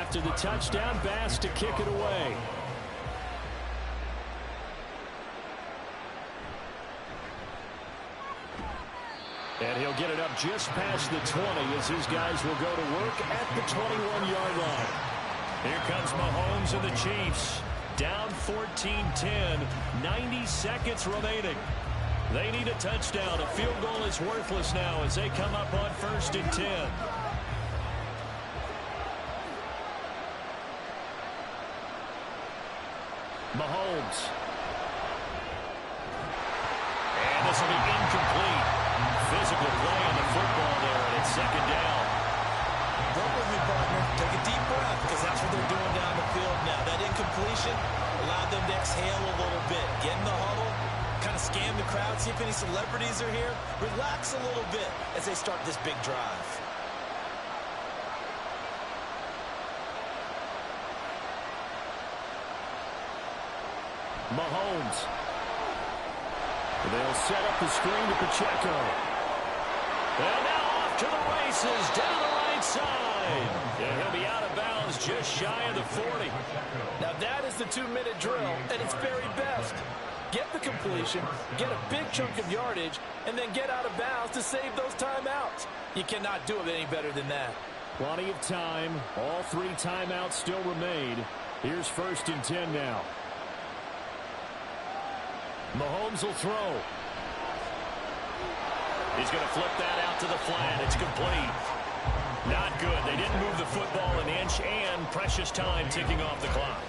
After the touchdown, Bass to kick it away. And he'll get it up just past the 20 as his guys will go to work at the 21-yard line. Here comes Mahomes and the Chiefs. Down 14-10, 90 seconds remaining. They need a touchdown. A field goal is worthless now as they come up on 1st and 10. Mahomes. And this will be incomplete. Physical play on the football there, and it's 2nd down.
Work with me, partner. Take a deep breath, because that's what they're doing down the field now. That incompletion allowed them to exhale a little bit. Get in the huddle, kind of scan the crowd, see if any celebrities are here. Relax a little bit as they start this big drive.
Mahomes. They'll set up the screen to Pacheco. And now off to the races down the right side. And he'll be out of bounds just shy of the 40.
Now that is the 2-minute drill at its very best. Get the completion, get a big chunk of yardage, and then get out of bounds to save those timeouts. You cannot do it any better than that.
Plenty of time. All 3 timeouts still remain. Here's 1st and 10 now. Mahomes will throw. He's going to flip that out to the flat. It's complete. Not good. They didn't move the football an inch, and precious time ticking off the clock.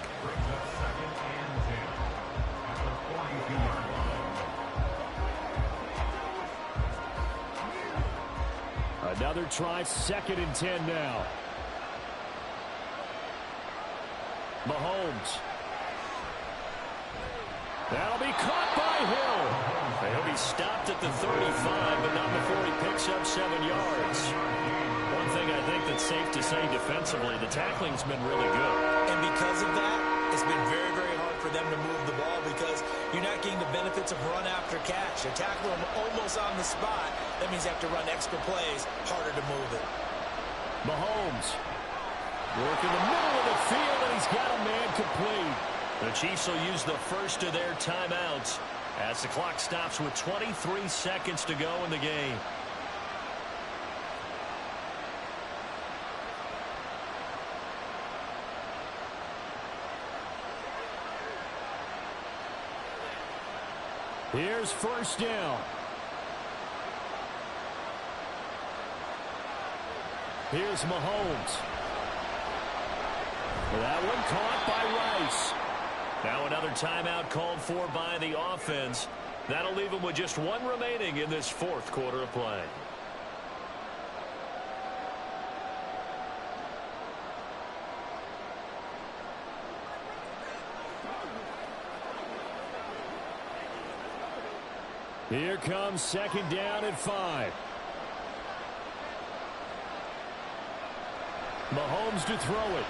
Another try, 2nd and 10 now. Mahomes. That'll be caught by Hill. He'll be stopped at the 35, but not before he picks up 7 yards. One thing I think that's safe to say defensively, the tackling's been really good.
And because of that, it's been very, very hard for them to move the ball because you're not getting the benefits of run after catch. They tackle them almost on the spot. That means you have to run extra plays, harder to move it.
Mahomes. Work in the middle of the field, and he's got a man complete. The Chiefs will use the first of their timeouts as the clock stops with 23 seconds to go in the game. Here's 1st down. Here's Mahomes. That one caught by Rice. Now another timeout called for by the offense. That'll leave them with just 1 remaining in this 4th quarter of play. Here comes 2nd down and 5. Mahomes to throw it.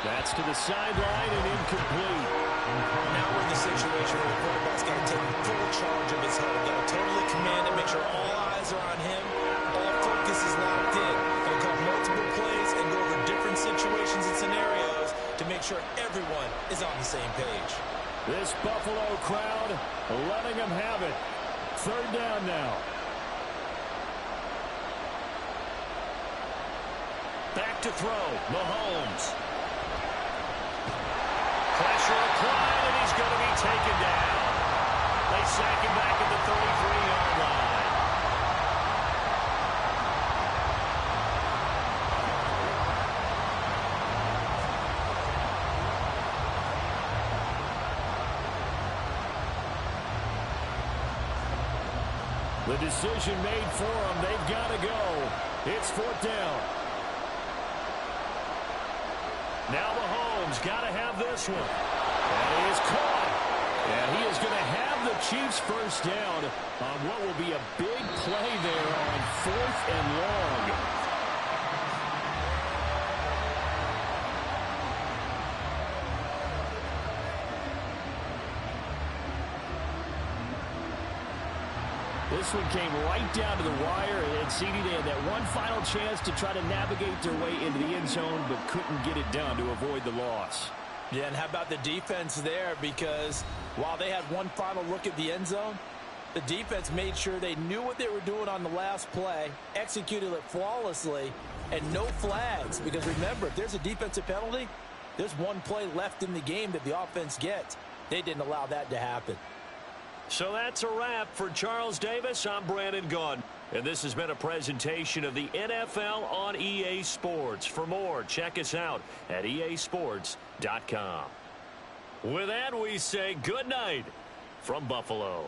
That's to the sideline and incomplete.
Now we're in the situation where the quarterback's got to take full charge of his huddle. Got to totally command it, make sure all eyes are on him. All focus is locked in. Got to call multiple plays and go over different situations and scenarios to make sure everyone is on the same page.
This Buffalo crowd letting them have it. 3rd down now. Back to throw. Mahomes. Pressure applied, and he's going to be taken down. They sack him back at the 33-yard line. The decision made for them. They've got to go. It's 4th down. Now Mahomes got to have this one. And he is caught. And he is going to have the Chiefs 1st down on what will be a big play there on 4th and long. This one came right down to the wire, and CD, they had that one final chance to try to navigate their way into the end zone, but couldn't get it done to avoid the loss.
Yeah, and how about the defense there? Because while they had one final look at the end zone, the defense made sure they knew what they were doing on the last play, executed it flawlessly, and no flags. Because remember, if there's a defensive penalty, there's one play left in the game that the offense gets. They didn't allow that to happen.
So that's a wrap for Charles Davis. I'm Brandon Gaudin. And this has been a presentation of the NFL on EA Sports. For more, check us out at easports.com. With that, we say good night from Buffalo.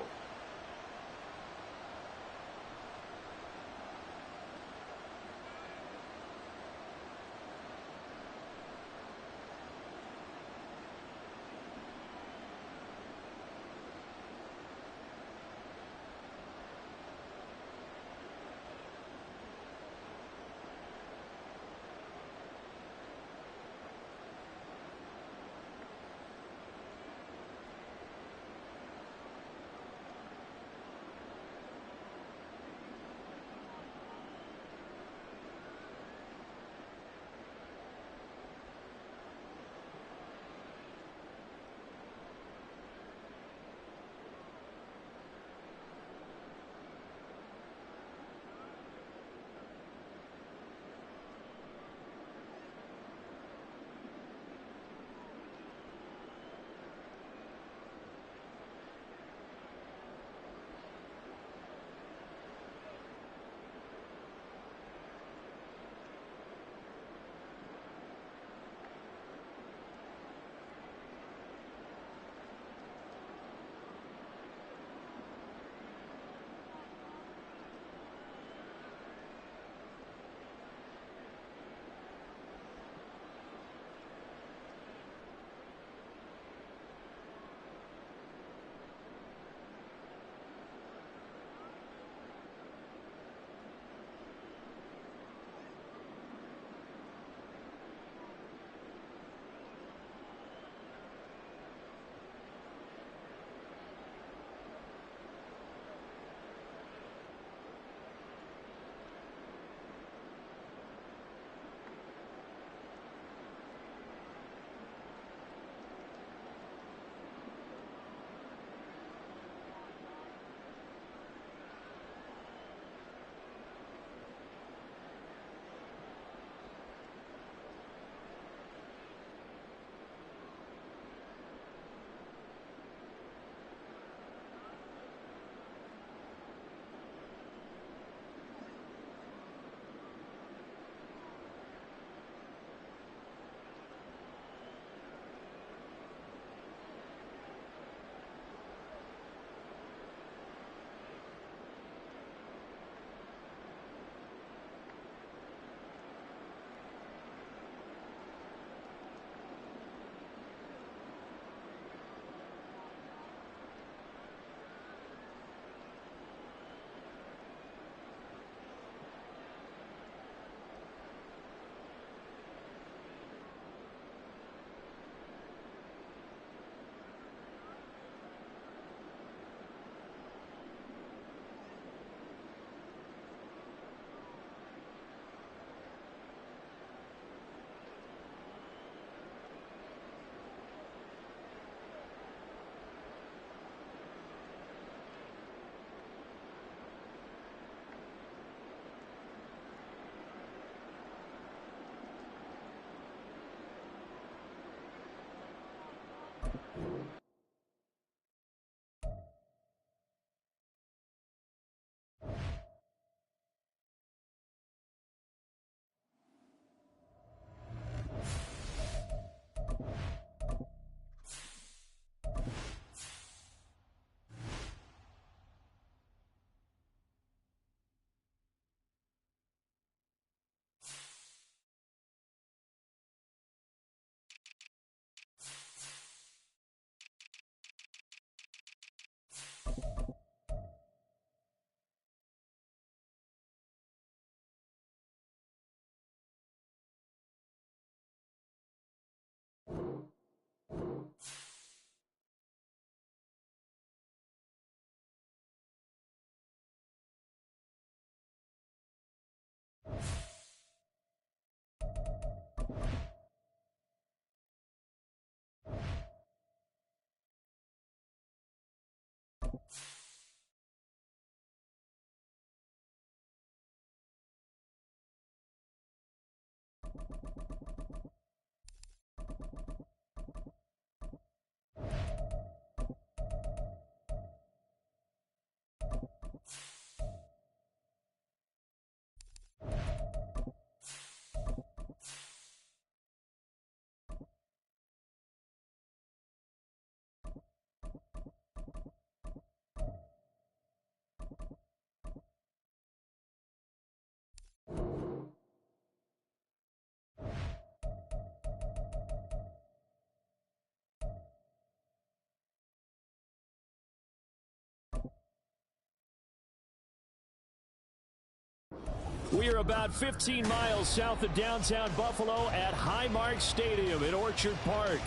We are about 15 miles south of downtown Buffalo at Highmark Stadium in Orchard Park.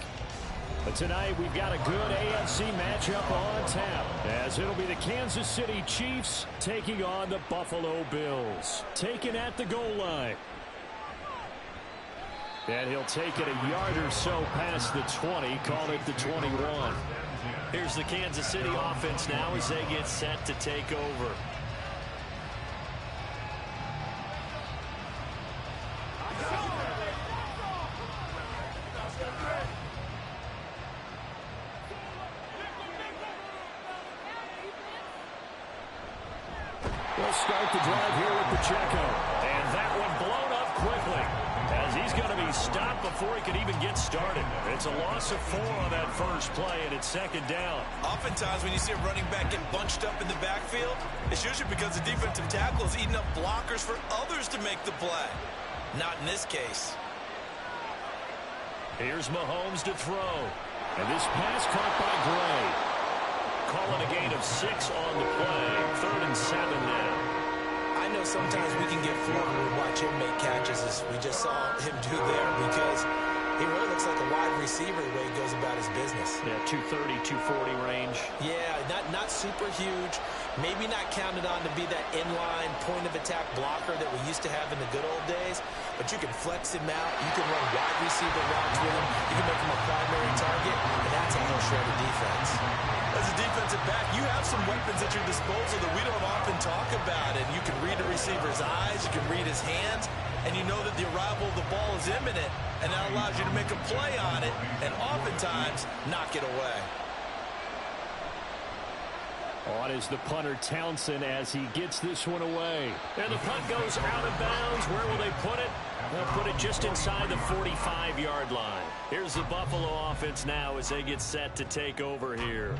But tonight we've got a good AFC matchup on tap, as it'll be the Kansas City Chiefs taking on the Buffalo Bills. Taken at the goal line. And he'll take it a yard or so past the 20, call it the 21.
Here's the Kansas City offense now as they get set to take over.
We'll start the drive here with Pacheco.
And that one blown up quickly, as he's going to be stopped before he can even get started. It's a loss of 4 on that first play, and it's second down.
Oftentimes when you see a running back get bunched up in the backfield, it's usually because the defensive tackle is eating up blockers for others to make the play. Not in this case.
Here's Mahomes to throw.
And this pass caught by Gray.
Calling a gain of 6 on the play. 3rd and 7 now.
I know sometimes we can get fooled when we watch him make catches, as we just saw him do there, because he really looks like a wide receiver the way he goes about his business.
Yeah, 230, 240 range.
Yeah, not super huge. Maybe not counted on to be that inline point-of-attack blocker that we used to have in the good old days, but you can flex him out. You can run wide receiver routes with him. You can make him a primary target, and that's how he'll shred a defense. As a defensive back, you have some weapons at your disposal that we don't often talk about, and you can read a receiver's eyes, you can read his hands, and you know that the arrival of the ball is imminent, and that allows you to make a play on it, and oftentimes knock it away.
On is the punter Townsend as he gets this one away.
And the punt goes out of bounds. Where will they put it? They'll put it just inside the 45-yard line. Here's the Buffalo offense now as they get set to take over here.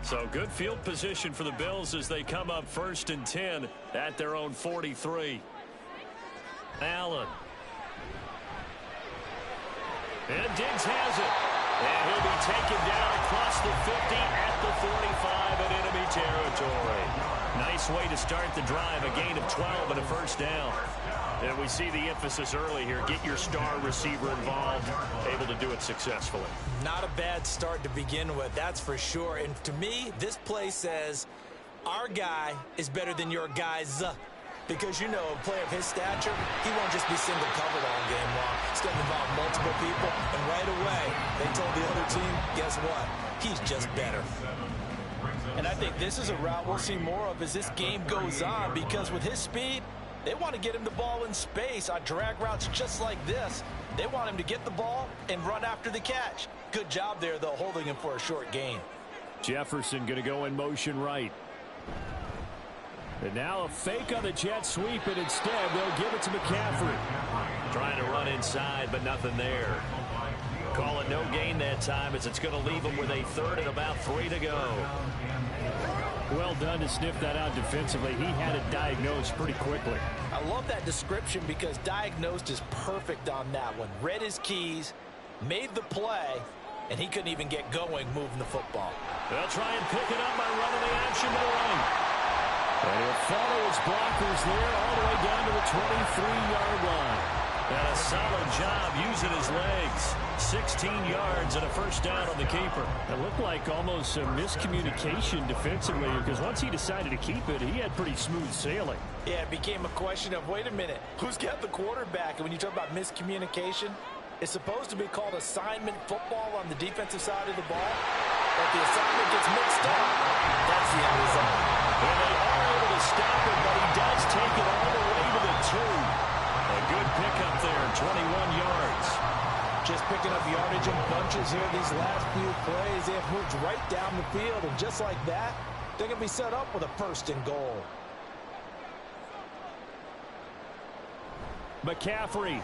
So good field position for the Bills as they come up 1st and 10 at their own 43. Allen. And Diggs has it. And he'll be taken down across the 50 at the 45 in enemy territory. Nice way to start the drive. A gain of 12 and a first down. And we see the emphasis early here. Get your star receiver involved. Able to do it successfully.
Not a bad start to begin with, that's for sure. And to me, this play says our guy is better than your guys. Because, you know, a player of his stature, he won't just be single covered all game long. He's going to involve multiple people, and right away, they told the other team, guess what? He's just better. And I think this is a route we'll see more of as this game goes on, because with his speed, they want to get him the ball in space on drag routes just like this. They want him to get the ball and run after the catch. Good job there, though, holding him for a short gain.
Jefferson going to go in motion right. And now a fake on the jet sweep, and instead they'll give it to McCaffrey.
Trying to run inside, but nothing there. Call it no gain that time, as it's going to leave him with a 3rd and about 3 to go.
Well done to sniff that out defensively. He had it diagnosed pretty quickly.
I love that description because diagnosed is perfect on that one. Read his keys, made the play, and he couldn't even get going moving the football.
They'll try and pick it up by running the action to the right.
And he'll follow his blockers there all the way down to the 23-yard line.
And a solid job using his legs. 16 yards and a first down on the keeper.
It looked like almost a miscommunication defensively, because once he decided to keep it, he had pretty smooth sailing.
Yeah, it became a question of, wait a minute, who's got the quarterback? And when you talk about miscommunication, it's supposed to be called assignment football on the defensive side of the ball. But the assignment gets mixed up. That's the end result.
And they are able to stop him, but he does take it all the way to the 2. A good pickup there, 21 yards.
Just picking up yardage in bunches here these last few plays. They have moved right down the field, and just like that, they're going to be set up with a 1st and goal.
McCaffrey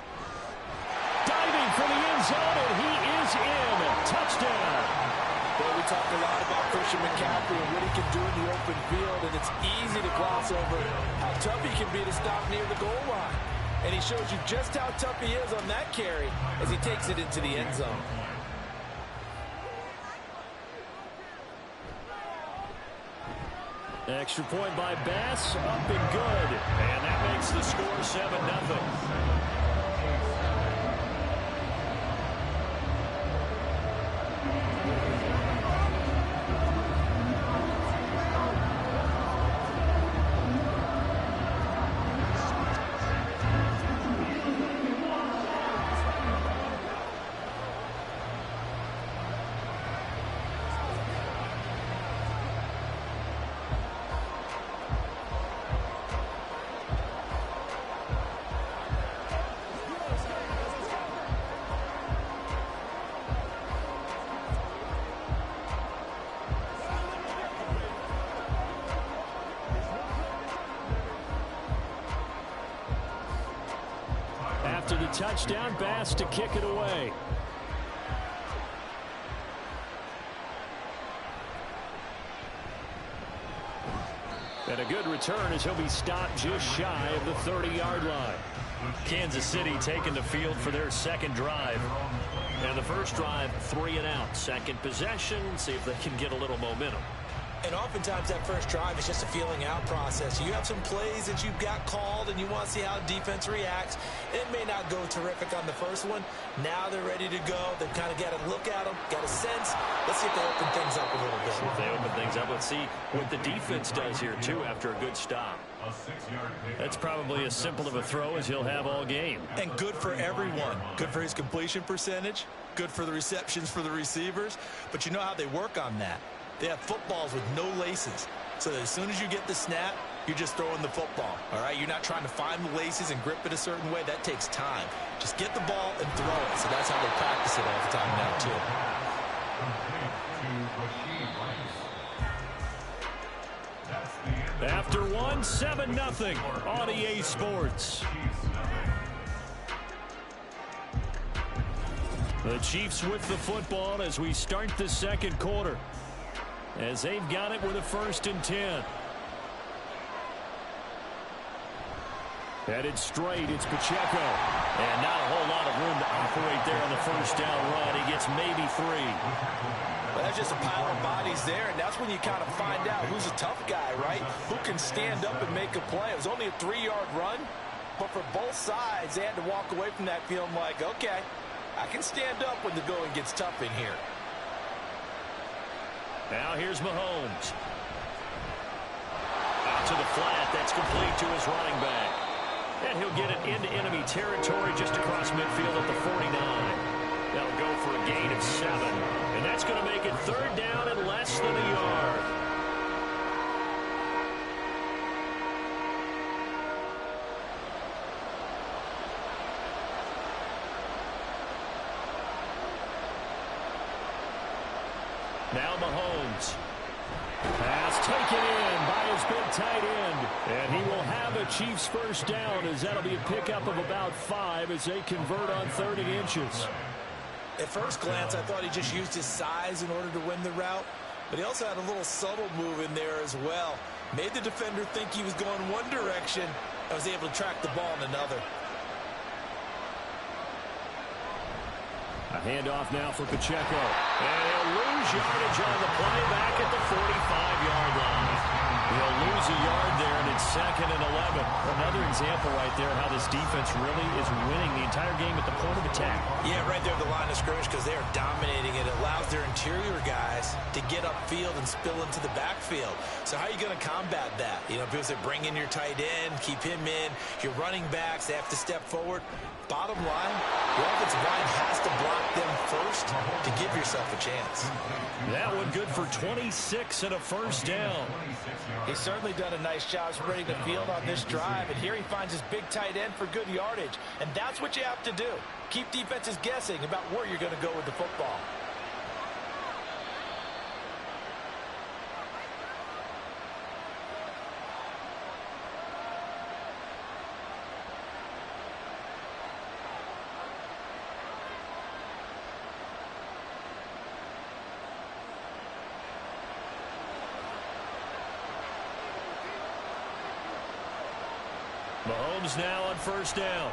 diving for the end zone, and he is in. Touchdown.
Well, we talked a lot about Christian McCaffrey and what he can do in the open field, and it's easy to gloss over how tough he can be to stop near the goal line. And he shows you just how tough he is on that carry as he takes it into the end zone.
Extra point by Bass, up and good.
And that makes the score 7-0.
After the touchdown, Bass to kick it away. And a good return as he'll be stopped just shy of the 30-yard line.
Kansas City taking the field for their second drive. And the first drive, 3 and out. Second possession, see if they can get a little momentum.
And oftentimes that first drive is just a feeling out process. You have some plays that you've got called and you want to see how defense reacts. It may not go terrific on the first one. Now they're ready to go. They've kind of got to look at them, got a sense. Let's see if they open things up a little bit.
See if they open things up. Let's see what the defense does here, too, after a good stop.
That's probably as simple of a throw as he'll have all game.
And good for everyone. Good for his completion percentage. Good for the receptions for the receivers. But you know how they work on that. They have footballs with no laces. So that as soon as you get the snap, you're just throwing the football. All right? You're not trying to find the laces and grip it a certain way. That takes time. Just get the ball and throw it. So that's how they practice it all the time now, too.
After one, 7-0 on EA Sports. The Chiefs with the football as we start the second quarter. As they've got it with a 1st and 10. Headed straight, it's Pacheco. And not a whole lot of room to operate there on the first down run. He gets maybe 3.
Well, that's just a pile of bodies there, and that's when you kind of find out who's a tough guy, right? Who can stand up and make a play. It was only a 3-yard run, but for both sides, they had to walk away from that feeling like, okay, I can stand up when the going gets tough in here.
Now here's Mahomes. Out to the flat. That's complete to his running back. And he'll get it into enemy territory just across midfield at the 49. That'll go for a gain of 7. And that's going to make it 3rd down and less than a yard. Now Mahomes. Pass taken in by his big tight end. And he will have a Chiefs first down as that'll be a pickup of about 5 as they convert on 3rd and inches.
At first glance, I thought he just used his size in order to win the route. But he also had a little subtle move in there as well. Made the defender think he was going one direction and was able to track the ball in another.
A handoff now for Pacheco. And he'll lose yardage on the play back at the 45-yard line. He'll lose a yard there, and it's 2nd and 11. Another example right there how this defense really is winning the entire game at the point of attack.
Yeah, right there at the line of scrimmage because they are dominating it. It allows their interior guys to get upfield and spill into the backfield. So how are you going to combat that? You know, because they bring in your tight end, keep him in. Your running backs, they have to step forward. Bottom line, your offensive line has to block them first to give yourself a chance.
That one good for 26 and a first down.
He's certainly done a nice job spreading the field on this drive, and here he finds his big tight end for good yardage. And that's what you have to do. Keep defenses guessing about where you're going to go with the football.
Mahomes now on first down.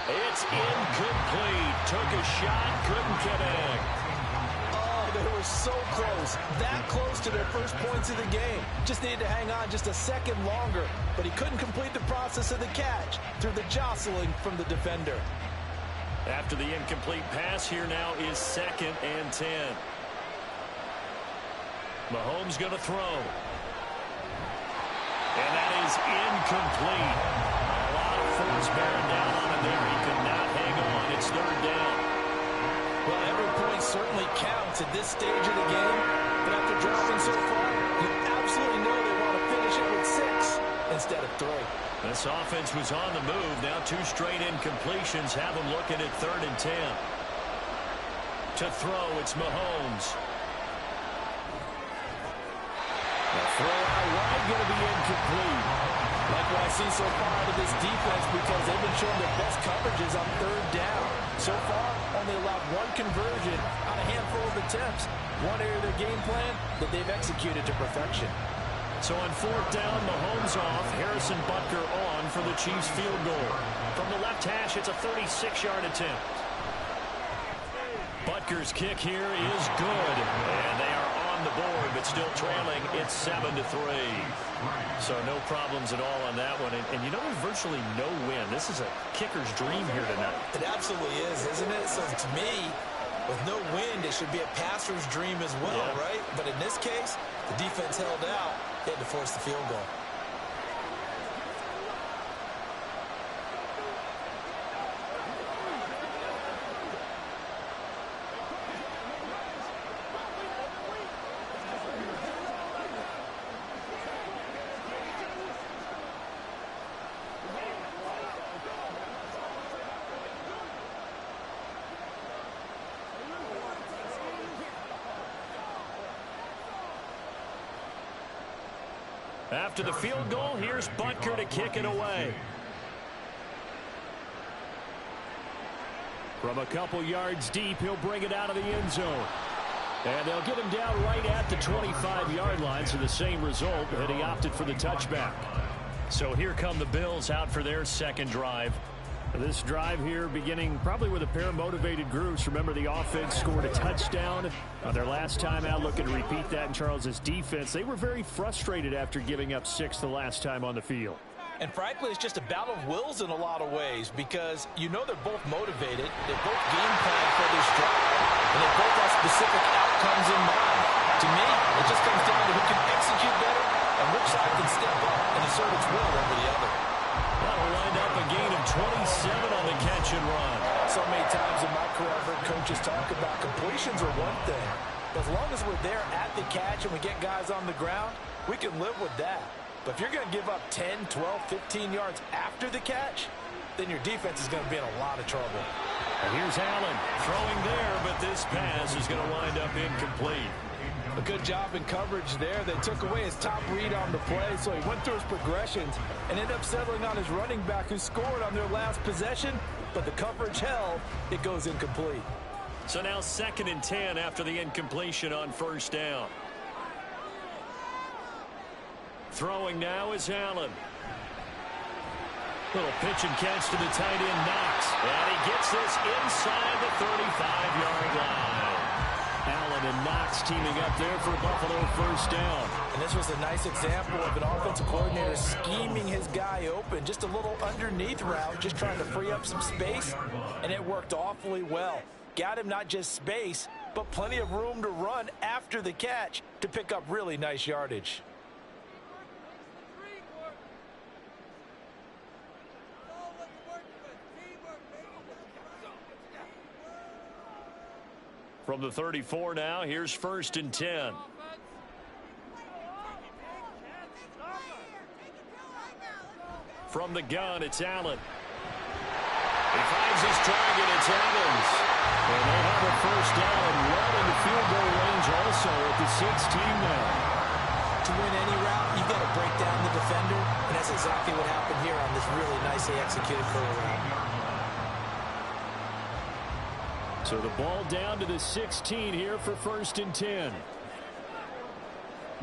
It's incomplete. Took a shot, couldn't connect.
Oh, they were so close, that close to their first points of the game. Just needed to hang on just a second longer, but he couldn't complete the process of the catch through the jostling from the defender.
After the incomplete pass, here now is 2nd and 10. Mahomes going to throw. And that is incomplete. A lot of force bearing down on him there. He could not hang on. It's 3rd down.
Well, every point certainly counts at this stage of the game. But after dropping so far, you absolutely know they want to finish it with 6 instead of 3.
This offense was on the move. Now 2 straight incompletions have them looking at 3rd and 10. To throw, it's Mahomes. The throw out wide going to be incomplete.
Like what I see so far out of this defense, because they've been showing their best coverages on 3rd down. So far, only allowed 1 conversion on a handful of attempts. One area of their game plan that they've executed to perfection.
So on 4th down, Mahomes off, Harrison Butker on for the Chiefs field goal. From the left hash, it's a 36-yard attempt. Butker's kick here is good, and they are on the board, but still trailing. It's 7-3. So no problems at all on that one. And you know, there's virtually no win. This is a kicker's dream here tonight.
It absolutely is, isn't it? So to me, with no wind, it should be a passer's dream as well, right? But in this case, the defense held out. They had to force the field goal.
After the field goal, here's Butker to kick it away. From a couple yards deep, he'll bring it out of the end zone. And they'll get him down right at the 25-yard line, so the same result, but he opted for the touchback. So here come the Bills out for their 2nd drive. This drive here beginning probably with a pair of motivated groups. Remember, the offense scored a touchdown on their last time out. Looking to repeat that in Charles's defense. They were very frustrated after giving up 6 the last time on the field.
And frankly, it's just a battle of wills in a lot of ways, because you know they're both motivated. They both game plan for this drive, and they both have specific outcomes in mind. To me, it just comes down to who can execute better and which side can step up and assert its will over the other.
That'll wind up a gain of 27 on the catch and run.
So many times in my career, I've heard coaches talk about completions are one thing. But as long as we're there at the catch and we get guys on the ground, we can live with that. But if you're going to give up 10, 12, 15 yards after the catch, then your defense is going to be in a lot of trouble.
And here's Allen throwing there, but this pass is going to wind up incomplete.
A good job in coverage there. They took away his top read on the play, so he went through his progressions and ended up settling on his running back who scored on their last possession, but the coverage held. It goes incomplete.
So now 2nd and 10 after the incompletion on 1st down. Throwing now is Allen. Little pitch and catch to the tight end, Knox. And he gets this inside the 35-yard line. Allen and Knox teaming up there for Buffalo 1st down.
And this was a nice example of an offensive coordinator scheming his guy open. Just a little underneath route, just trying to free up some space, and it worked awfully well. Got him not just space, but plenty of room to run after the catch to pick up really nice yardage.
From the 34 now, here's 1st and 10. From the gun, it's Allen. He finds his target, it's Evans. And they have a 1st down well in the field goal range also at the 16 now.
To win any route, you've got to break down the defender, and that's exactly what happened here on this really nicely executed curl route.
So the ball down to the 16 here for 1st and 10.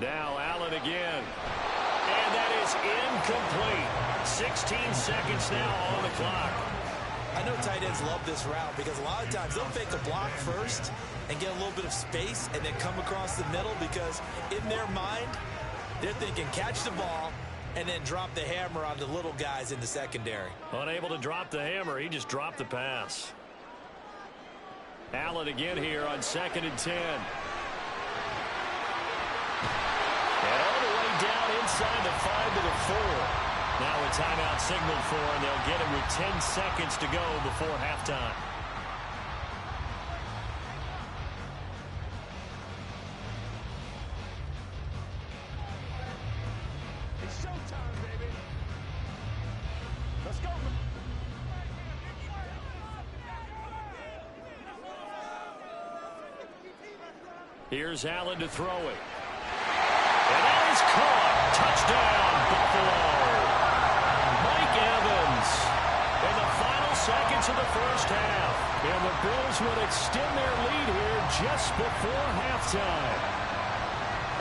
Now Allen again. And that is incomplete. 16 seconds now on the clock.
I know tight ends love this route because a lot of times they'll fake a block first and get a little bit of space and then come across the middle because in their mind, they're thinking catch the ball and then drop the hammer on the little guys in the secondary.
Unable to drop the hammer, he just dropped the pass. Allen again here on 2nd and 10. And all the way down inside the 5 to the 4. Now a timeout signaled for, and they'll get him with 10 seconds to go before halftime.
It's showtime, baby. Let's go.
Here's Allen to throw it. And that is caught. Touchdown, Buffalo. Mike Evans in the final seconds of the first half. And the Bills would extend their lead here just before halftime.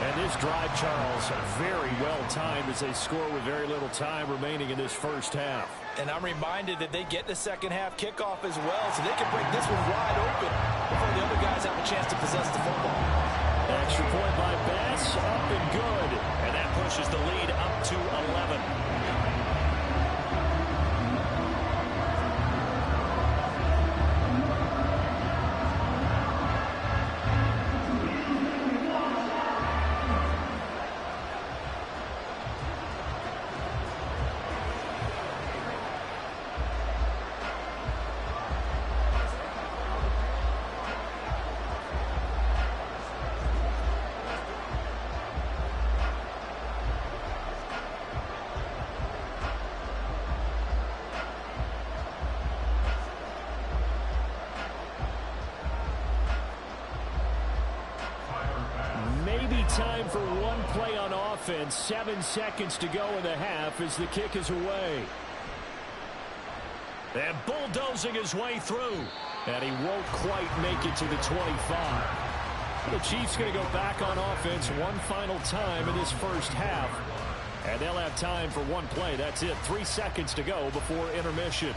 And this drive, Charles, very well timed as they score with very little time remaining in this first half.
And I'm reminded that they get the second half kickoff as well, so they can break this one wide open before the other guys have a chance to possess the football.
Extra point by Bass, up and good. And that pushes the lead up to 11. Time for one play on offense. 7 seconds to go in the half as the kick is away. And bulldozing his way through. And he won't quite make it to the 25. The Chiefs going to go back on offense one final time in this first half. And they'll have time for one play. That's it. 3 seconds to go before intermission.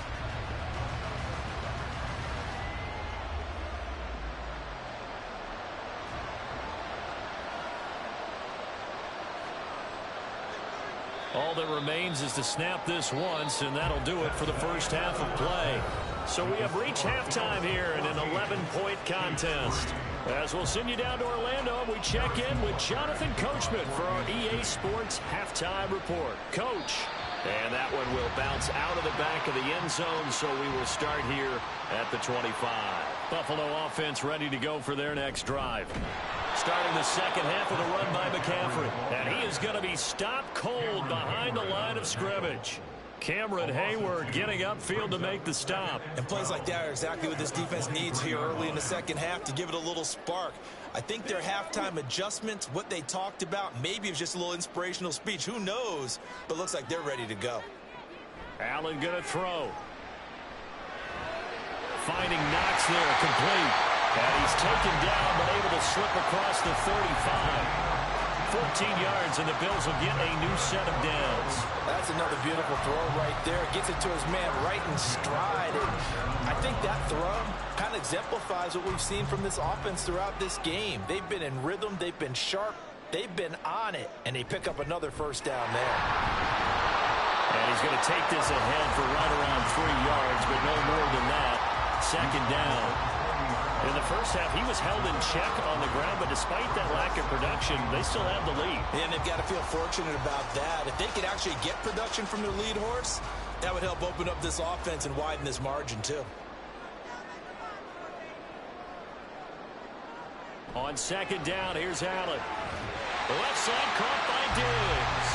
All that remains is to snap this once, and that'll do it for the first half of play. So we have reached halftime here in an 11-point contest. As we'll send you down to Orlando, we check in with Jonathan Coachman for our EA Sports Halftime Report. Coach. And that one will bounce out of the back of the end zone, so we will start here at the 25. Buffalo offense ready to go for their next drive. Starting the second half with a run by McCaffrey. And he is going to be stopped cold behind the line of scrimmage. Cameron Hayward getting upfield to make the stop.
And plays like that are exactly what this defense needs here early in the second half to give it a little spark. I think their halftime adjustments, what they talked about, maybe it was just a little inspirational speech. Who knows? But looks like they're ready to go.
Allen going to throw. Finding Knox there, complete. And he's taken down, but able to slip across the 35. 14 yards, and the Bills will get a new set of downs.
That's another beautiful throw right there. Gets it to his man right in stride. And I think that throw kind of exemplifies what we've seen from this offense throughout this game. They've been in rhythm. They've been sharp. They've been on it. And they pick up another first down there.
And he's going to take this ahead for right around 3 yards, but no more than that. Second down. In the first half, he was held in check on the ground, but despite that lack of production, they still have the lead.
And they've got to feel fortunate about that. If they could actually get production from their lead horse, that would help open up this offense and widen this margin, too.
On second down, here's Allen. The left side caught by Diggs.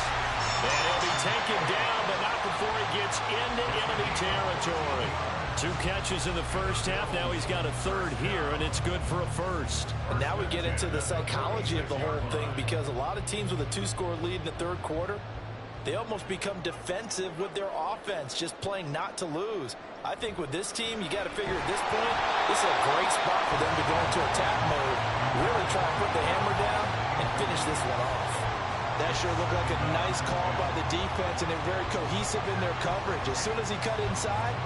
And he'll be taken down, but not before he gets into enemy territory. 2 catches in the first half. Now he's got a third here, and it's good for a first.
And now we get into the psychology of the whole thing, because a lot of teams with a 2-score lead in the third quarter, they almost become defensive with their offense, just playing not to lose. I think with this team, you got to figure at this point, this is a great spot for them to go into attack mode, really try to put the hammer down and finish this one off.
That sure looked like a nice call by the defense, and they're very cohesive in their coverage. As soon as he cut inside,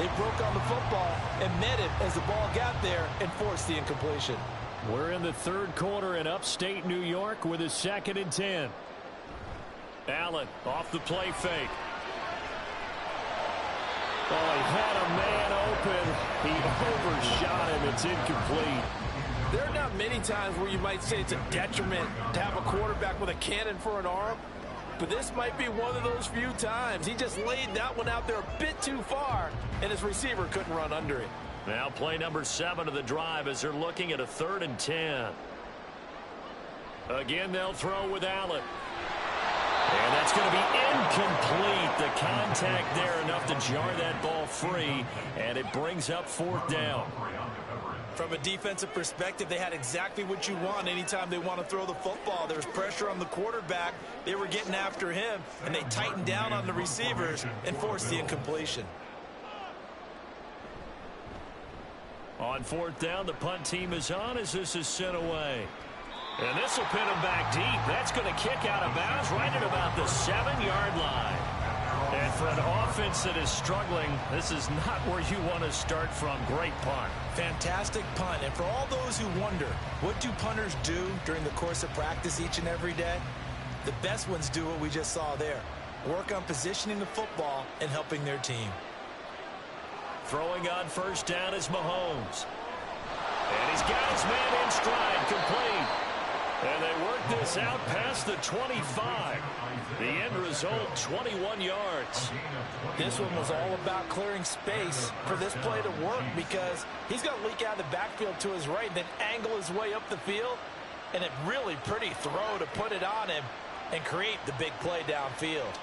They broke on the football and met it as the ball got there and forced the incompletion.
We're in the third quarter in upstate New York with a 2nd and 10. Allen off the play fake. Oh, he had a man open. He overshot him. It's incomplete.
There are not many times where you might say it's a detriment to have a quarterback with a cannon for an arm, but this might be one of those few times. He just laid that one out there a bit too far, and his receiver couldn't run under it.
Now play number 7 of the drive as they're looking at a 3rd and 10. Again, they'll throw with Allen. And that's going to be incomplete. The contact there enough to jar that ball free, and it brings up 4th down.
From a defensive perspective, they had exactly what you want anytime they want to throw the football. There was pressure on the quarterback. They were getting after him, and they tightened down on the receivers and forced the incompletion.
On 4th down, the punt team is on as this is sent away. And this will pin him back deep. That's going to kick out of bounds right at about the 7-yard line. And for an offense that is struggling, this is not where you want to start from. Great punt.
Fantastic punt. And for all those who wonder, what do punters do during the course of practice each and every day? The best ones do what we just saw there. Work on positioning the football and helping their team.
Throwing on 1st down is Mahomes. And he's got his man in stride, complete. And they work this out past the 25. The end result, 21 yards.
This one was all about clearing space for this play to work because he's going to leak out of the backfield to his right, then angle his way up the field. And a really pretty throw to put it on him and create the big play downfield.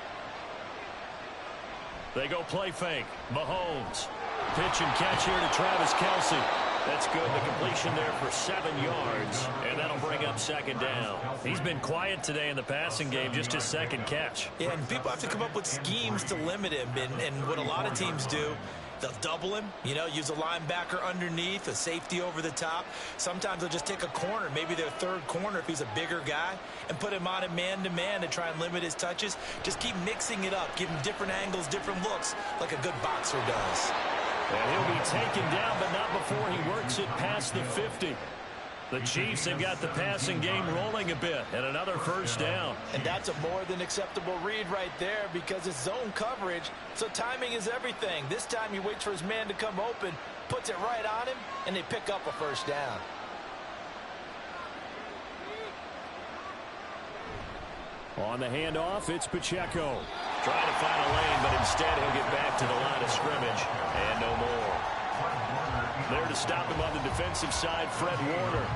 They go play fake. Mahomes. Pitch and catch here to Travis Kelce. That's good. The completion there for 7 yards, and that'll bring up 2nd down. He's been quiet today in the passing game, just his 2nd catch.
Yeah, and people have to come up with schemes to limit him, and what a lot of teams do, they'll double him, use a linebacker underneath, a safety over the top. Sometimes they'll just take a corner, maybe their 3rd corner if he's a bigger guy, and put him on a man-to-man to try and limit his touches. Just keep mixing it up, give him different angles, different looks, like a good boxer does.
And he'll be taken down, but not before he works it past the 50. The Chiefs have got the passing game rolling a bit, and another 1st down.
And that's a more than acceptable read right there because it's zone coverage, so timing is everything. This time he waits for his man to come open, puts it right on him, and they pick up a 1st down.
On the handoff, it's Pacheco. Trying to find a lane, but instead he'll get back to the line of scrimmage, and no more. There to stop him on the defensive side, Fred Warner.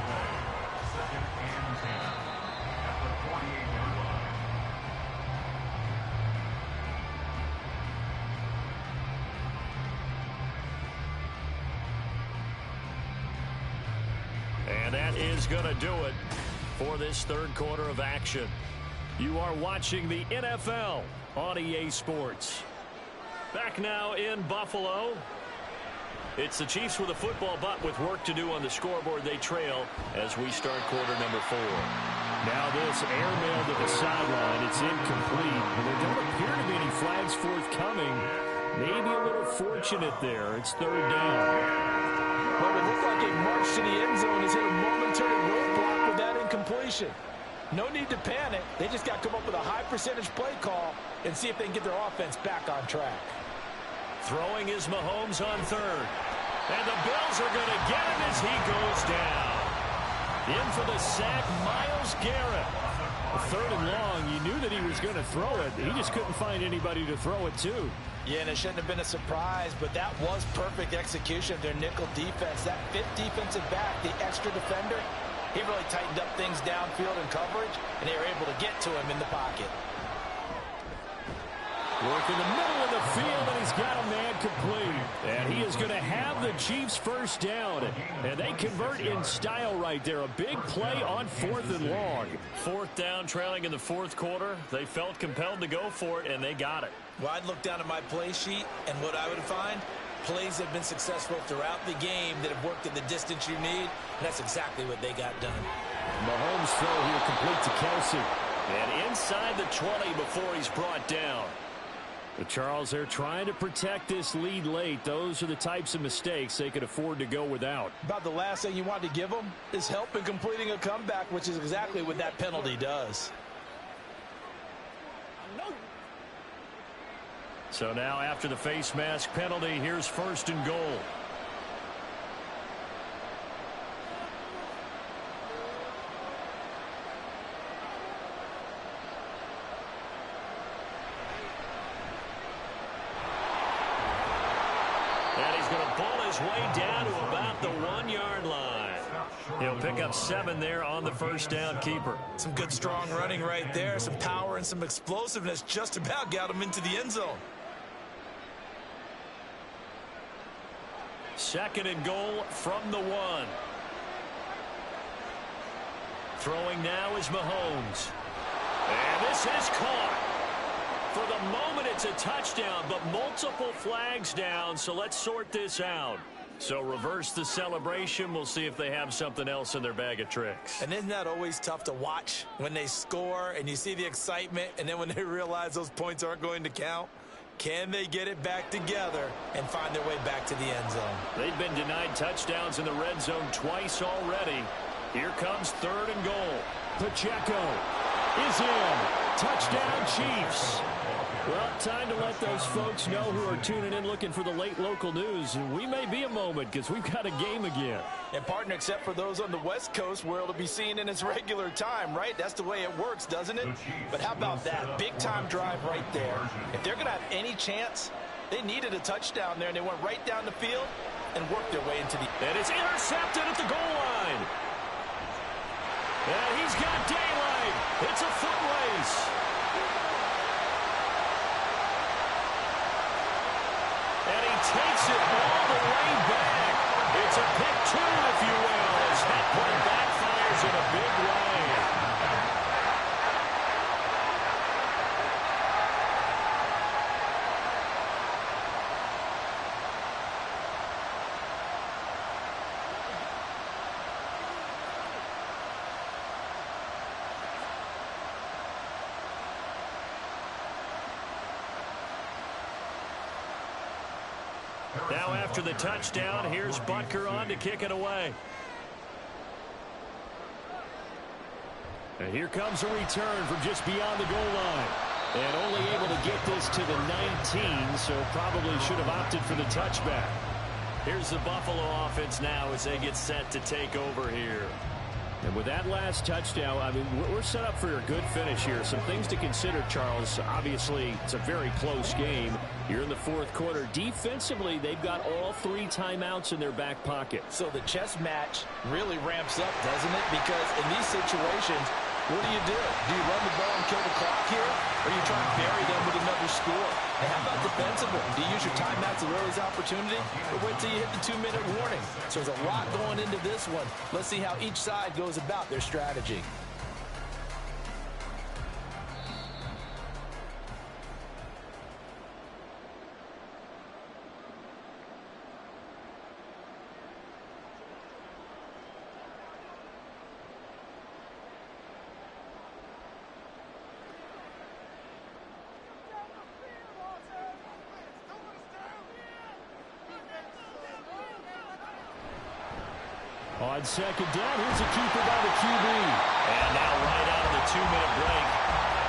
And that is going to do it for this 3rd quarter of action. You are watching the NFL on EA Sports. Back now in Buffalo. It's the Chiefs with a football, but with work to do on the scoreboard. They trail as we start quarter number 4. Now this airmail to the sideline. It's incomplete. And there don't appear to be any flags forthcoming. Maybe a little fortunate there. It's 3rd down.
Well, it looked like a march to the end zone has hit a momentary roadblock with that incompletion. No need to panic. They just got to come up with a high percentage play call and see if they can get their offense back on track.
Throwing is Mahomes on 3rd. And the Bills are going to get him as he goes down. In for the sack, Myles Garrett. 3rd and long, you knew that he was going to throw it. He just couldn't find anybody to throw it to.
Yeah, and it shouldn't have been a surprise, but that was perfect execution of their nickel defense. That 5th defensive back, the extra defender, he really tightened up things downfield in coverage, and they were able to get to him in the pocket.
Work in the middle of the field, and he's got a man complete. And he is going to have the Chiefs 1st down. And they convert in style right there. A big play on 4th and long. 4th down, trailing in the 4th quarter. They felt compelled to go for it, and they got it.
Well, I'd look down at my play sheet, and what I would find, plays have been successful throughout the game that have worked in the distance you need, and that's exactly what they got done.
Mahomes throw here complete to Kelce. And inside the 20 before he's brought down. But Charles, they're trying to protect this lead late. Those are the types of mistakes they could afford to go without.
About the last thing you want to give them is help in completing a comeback, which is exactly what that penalty does.
So now after the face mask penalty, here's 1st and goal. And he's going to pull his way down to about the 1-yard line. He'll pick up 7 there on the first down keeper.
Some good strong running right there. Some power and some explosiveness just about got him into the end zone.
2nd and goal from the 1. Throwing now is Mahomes. And this is caught. For the moment, it's a touchdown, but multiple flags down, so let's sort this out. So reverse the celebration. We'll see if they have something else in their bag of tricks.
And isn't that always tough to watch when they score and you see the excitement, and then when they realize those points aren't going to count? Can they get it back together and find their way back to the end zone?
They've been denied touchdowns in the red zone twice already. Here comes 3rd and goal. Pacheco is in. Touchdown, Chiefs. Well, time to let those folks know who are tuning in looking for the late local news. And we may be a moment because we've got a game again.
And, partner, except for those on the West Coast where it'll be seen in its regular time, right? That's the way it works, doesn't it? But how about that? Big-time drive right there. If they're going to have any chance, they needed a touchdown there, and they went right down the field and worked their way into the...
And it's intercepted at the goal line. And he's got daylight. It's a foot race. And he takes it all the way back. It's a pick 2, if you will, as that play backfires in a big way. Now after the touchdown, here's Butker on to kick it away. And here comes a return from just beyond the goal line. And only able to get this to the 19, so probably should have opted for the touchback. Here's the Buffalo offense now as they get set to take over here. And with that last touchdown, I mean, we're set up for a good finish here. Some things to consider, Charles. Obviously, it's a very close game. You're in the 4th quarter. Defensively, they've got all 3 timeouts in their back pocket.
So the chess match really ramps up, doesn't it? Because in these situations, what do? Do you run the ball and kill the clock here? Or you try and bury them with another score? And how about defensively? Do you use your timeouts at the earliest opportunity? Or wait till you hit the 2-minute warning? So there's a lot going into this one. Let's see how each side goes about their strategy.
On 2nd down, here's a keeper by the QB. And now right out of the 2-minute break,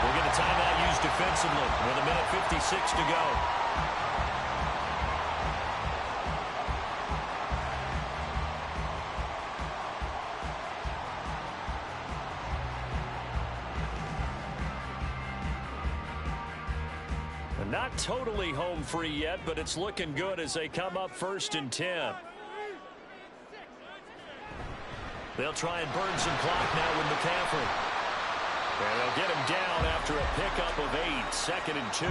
we'll get a timeout used defensively with 1:56 to go. And not totally home free yet, but it's looking good as they come up 1st and 10. They'll try and burn some clock now with McCaffrey. And they'll get him down after a pickup of 8, 2nd and 2.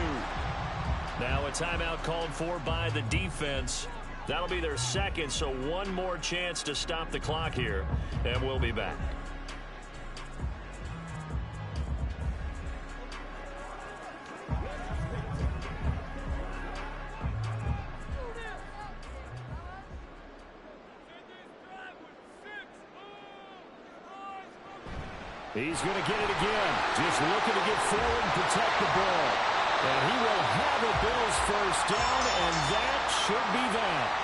Now a timeout called for by the defense. That'll be their 2nd, so one more chance to stop the clock here. And we'll be back. He's going to get it again. Just looking to get forward and protect the ball. And he will have Buffalo Bills first down, and that should be that.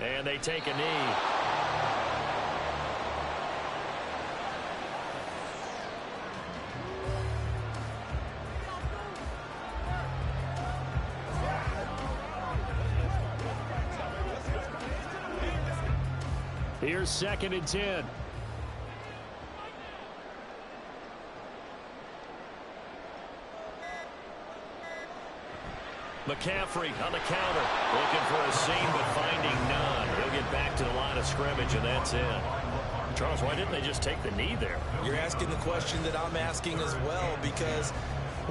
And they take a knee. Here's 2nd and 10. McCaffrey on the counter. Looking for a seam, but finding none. He'll get back to the line of scrimmage, and that's it. Charles, why didn't they just take the knee there?
You're asking the question that I'm asking as well, because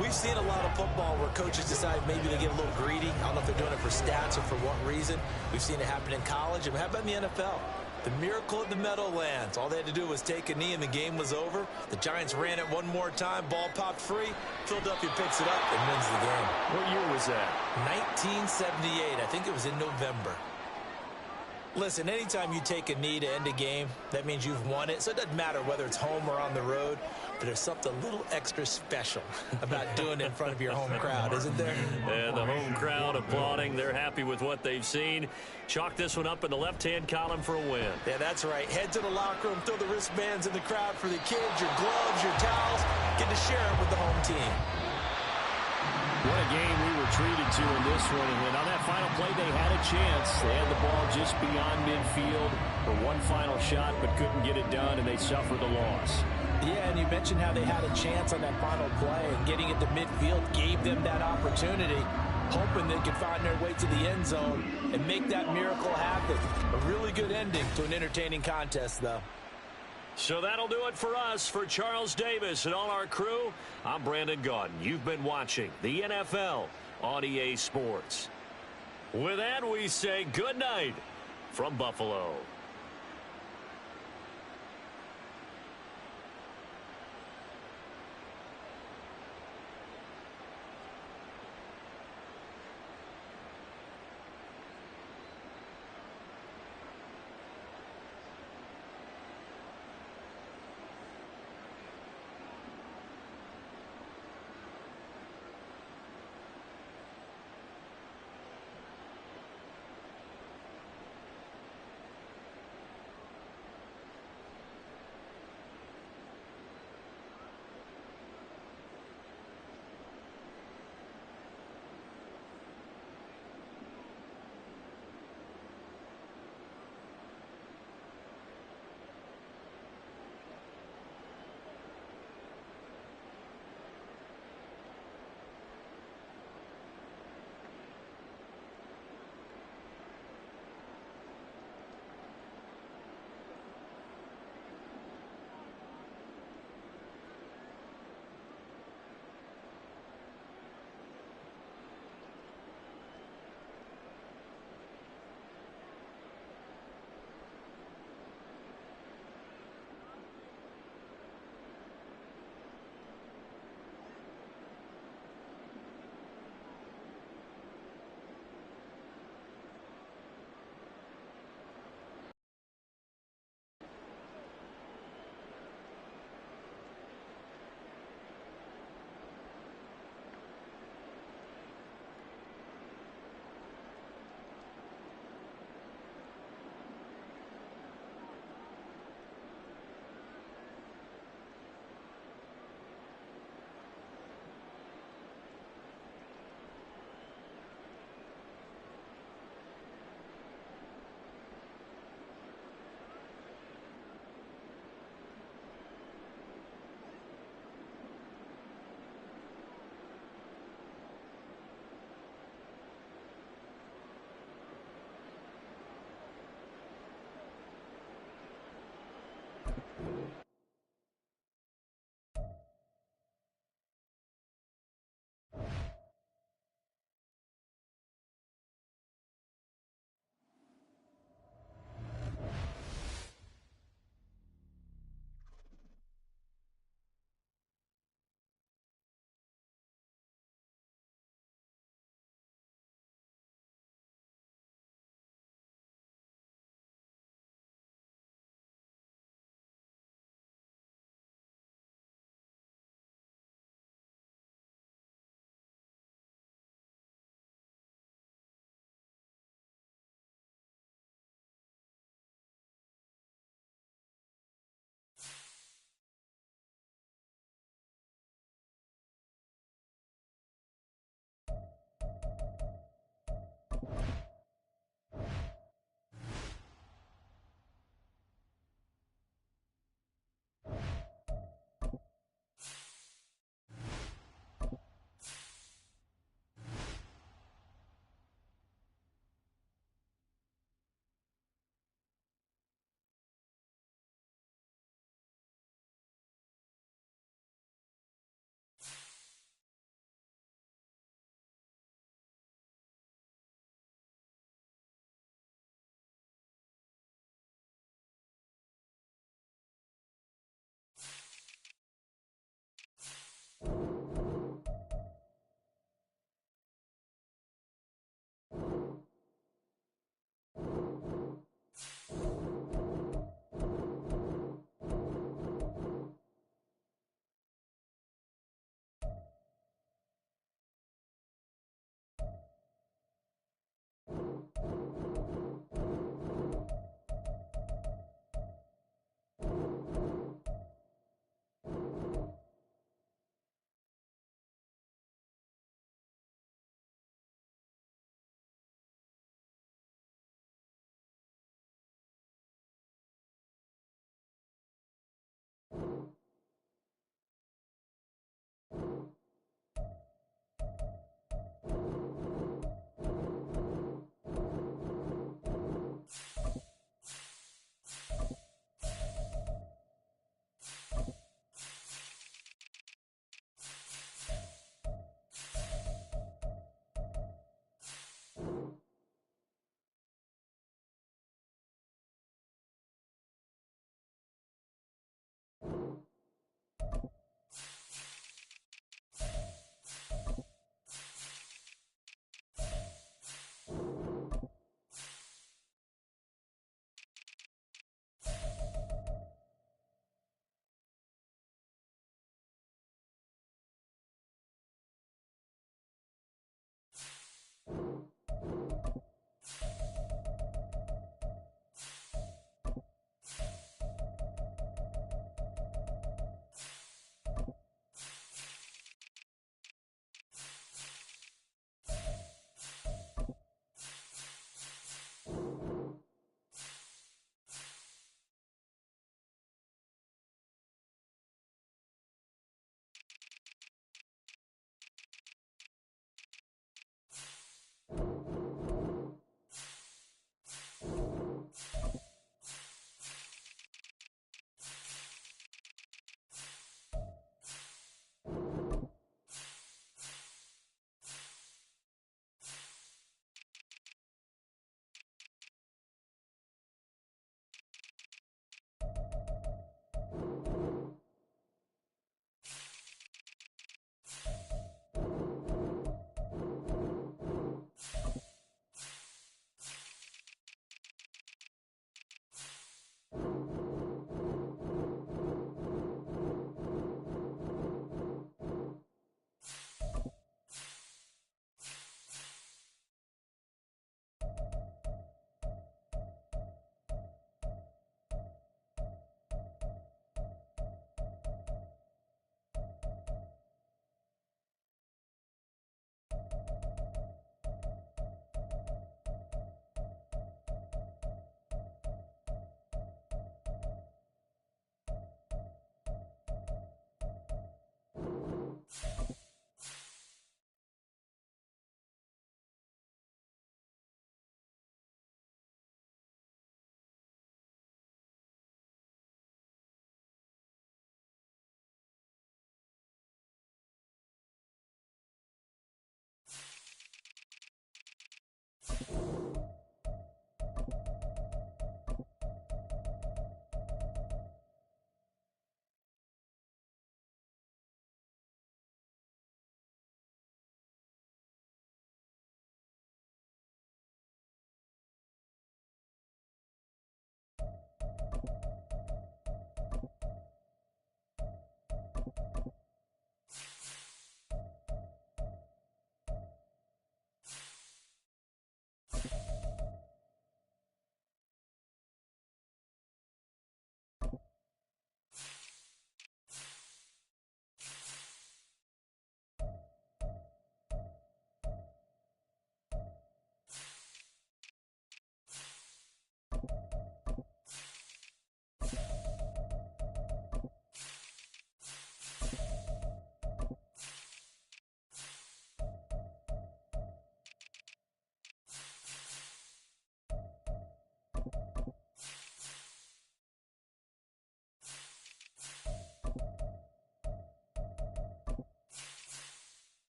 we've seen a lot of football where coaches decide maybe they get a little greedy. I don't know if they're doing it for stats or for what reason. We've seen it happen in college. And how about in the NFL? The miracle at the Meadowlands. All they had to do was take a knee and the game was over. The Giants ran it one more time. Ball popped free. Philadelphia picks it up and wins the game.
What year was that?
1978. I think it was in November. Listen, anytime you take a knee to end a game, that means you've won it. So it doesn't matter whether it's home or on the road. But there's something a little extra special about doing it in front of your home crowd, isn't there?
And the home crowd applauding. They're happy with what they've seen. Chalk this one up in the left-hand column for a win.
Yeah, that's right. Head to the locker room, throw the wristbands in the crowd for the kids, your gloves, your towels. Get to share it with the home team.
What a game we were treated to in this one. And on that final play, they had a chance. They had the ball just beyond midfield for one final shot, but couldn't get it done, and they suffered the loss.
Yeah, and you mentioned how they had a chance on that final play, and getting it to midfield gave them that opportunity, hoping they could find their way to the end zone and make that miracle happen. A really good ending to an entertaining contest, though.
So that'll do it for us. For Charles Davis and all our crew, I'm Brandon Gaudin. You've been watching the NFL on EA Sports. With that, we say good night from Buffalo.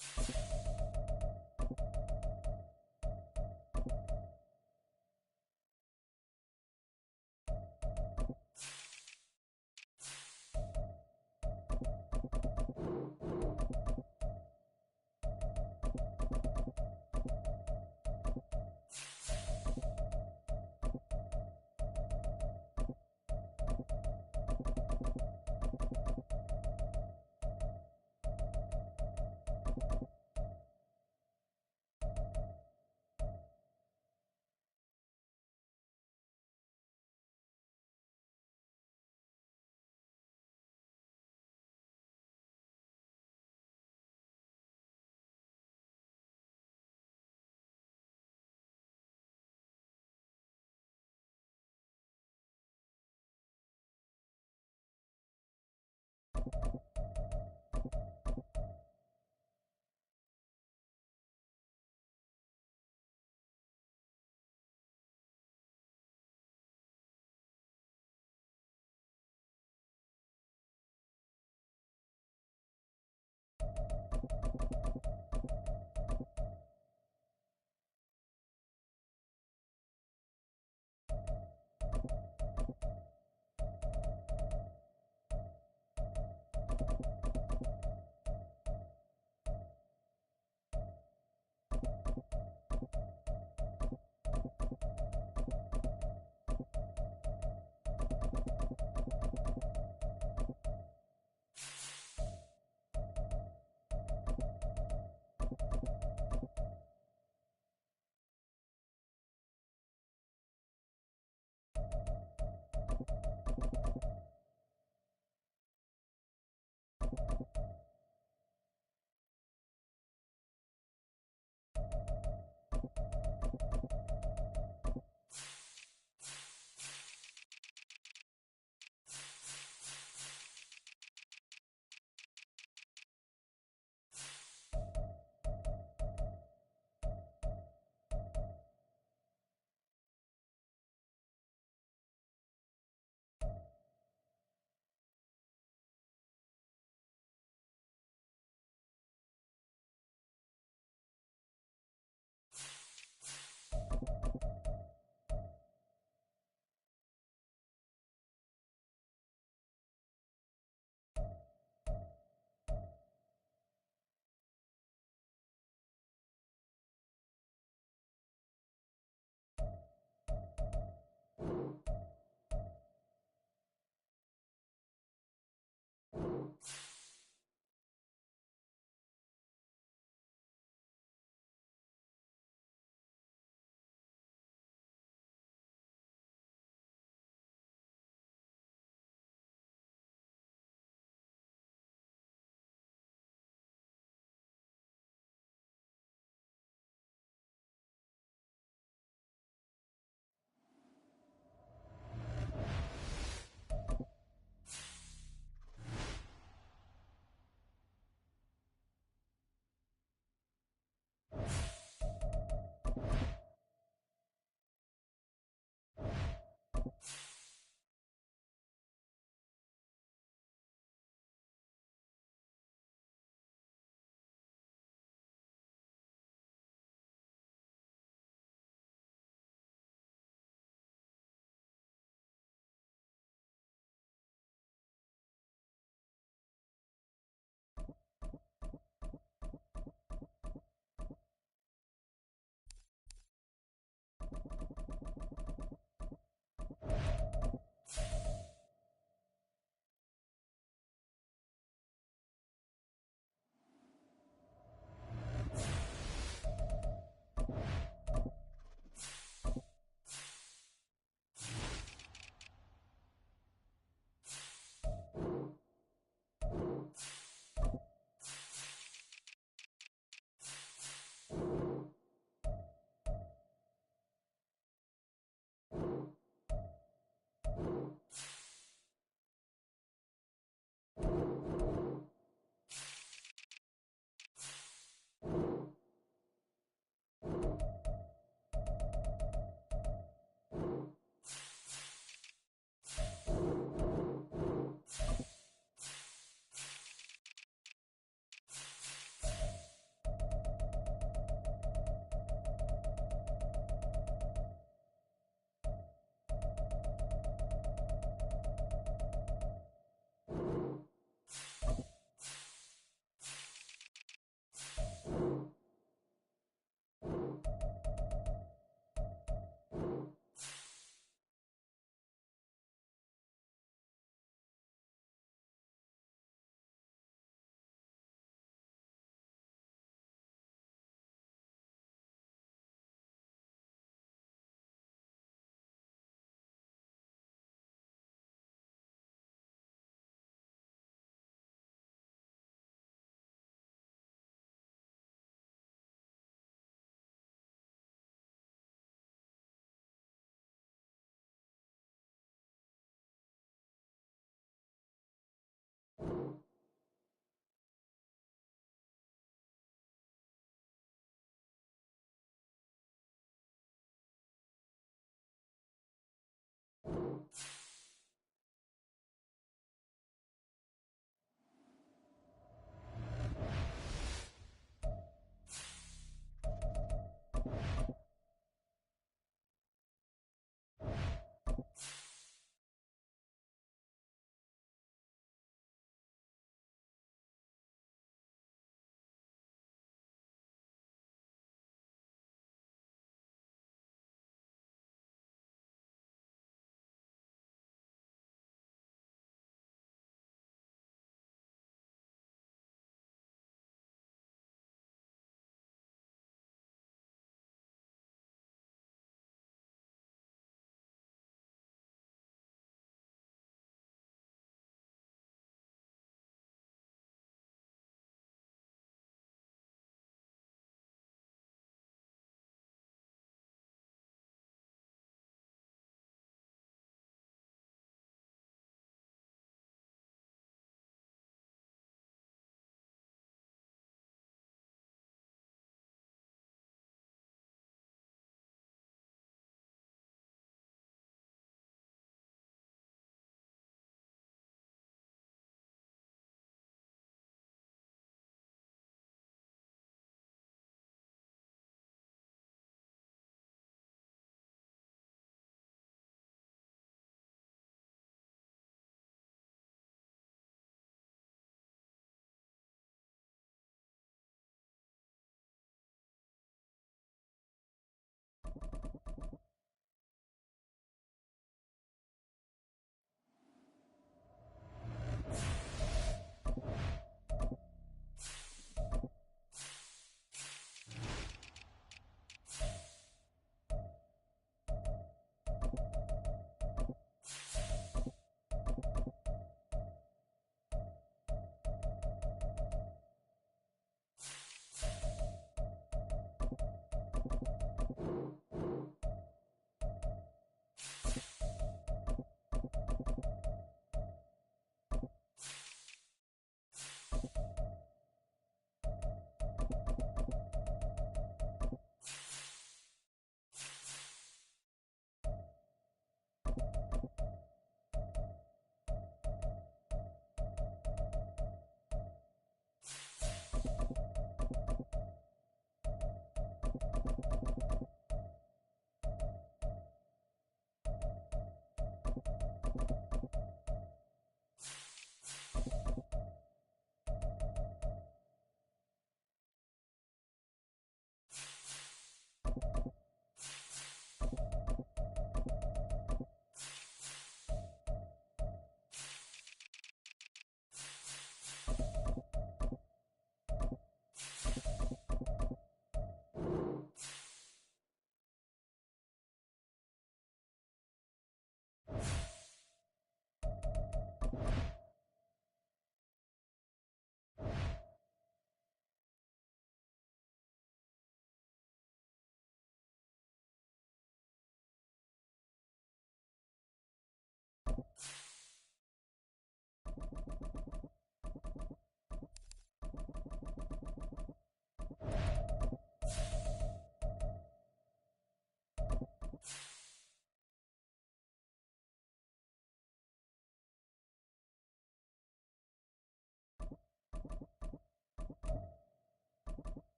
All